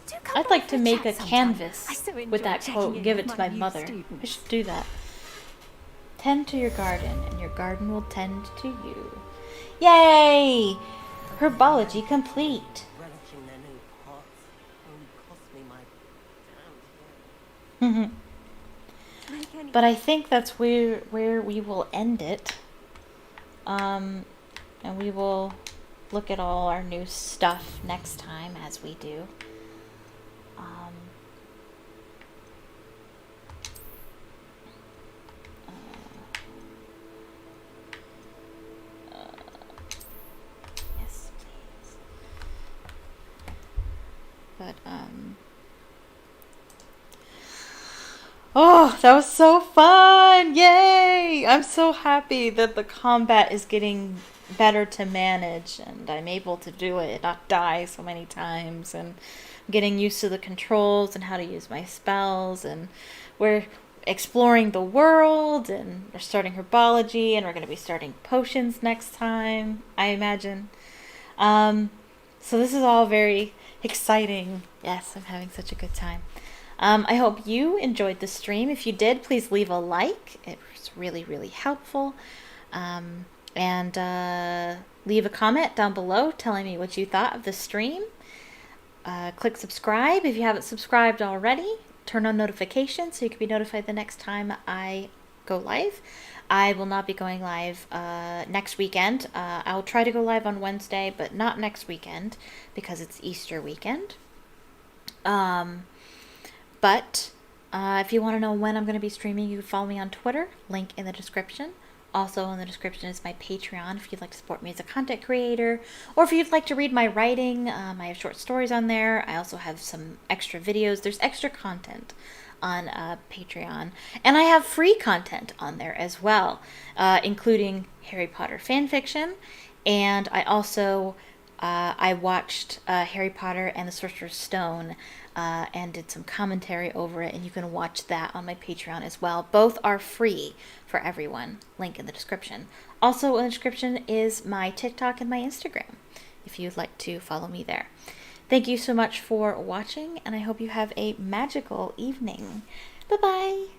Do come I'd by like for to a make chat a sometime. canvas I so enjoy with that checking quote in and give with it to my new mother. students. I should do that. Tend to your garden, and your garden will tend to you. Yay! Herbology complete. Relishing their new pots only cost me my damn But I think that's where we will end it. And we will look at all our new stuff next time, as we do. Yes, please. But, oh, that was so fun! Yay! I'm so happy that the combat is getting better to manage and I'm able to do it, not die so many times, and getting used to the controls and how to use my spells, and we're exploring the world, and we're starting herbology, and we're going to be starting potions next time, I imagine. So this is all very exciting Yes, I'm having such a good time. I hope you enjoyed the stream. If you did, please leave a like. It was really, really helpful. And leave a comment down below telling me what you thought of the stream. Click subscribe if you haven't subscribed already. Turn on notifications so you can be notified the next time I go live. I will not be going live next weekend. I'll try to go live on Wednesday, but not next weekend because it's Easter weekend. But if you want to know when I'm going to be streaming, you can follow me on Twitter. Link in the description. Also in the description is my Patreon if you'd like to support me as a content creator, or if you'd like to read my writing. I have short stories on there. I also have some extra videos. There's extra content on Patreon, and I have free content on there as well, including Harry Potter fanfiction, and I also I watched Harry Potter and the Sorcerer's Stone and did some commentary over it, and you can watch that on my Patreon as well. Both are free for everyone. Link in the description. Also in the description is my TikTok and my Instagram if you'd like to follow me there. Thank you so much for watching, and I hope you have a magical evening. Bye-bye!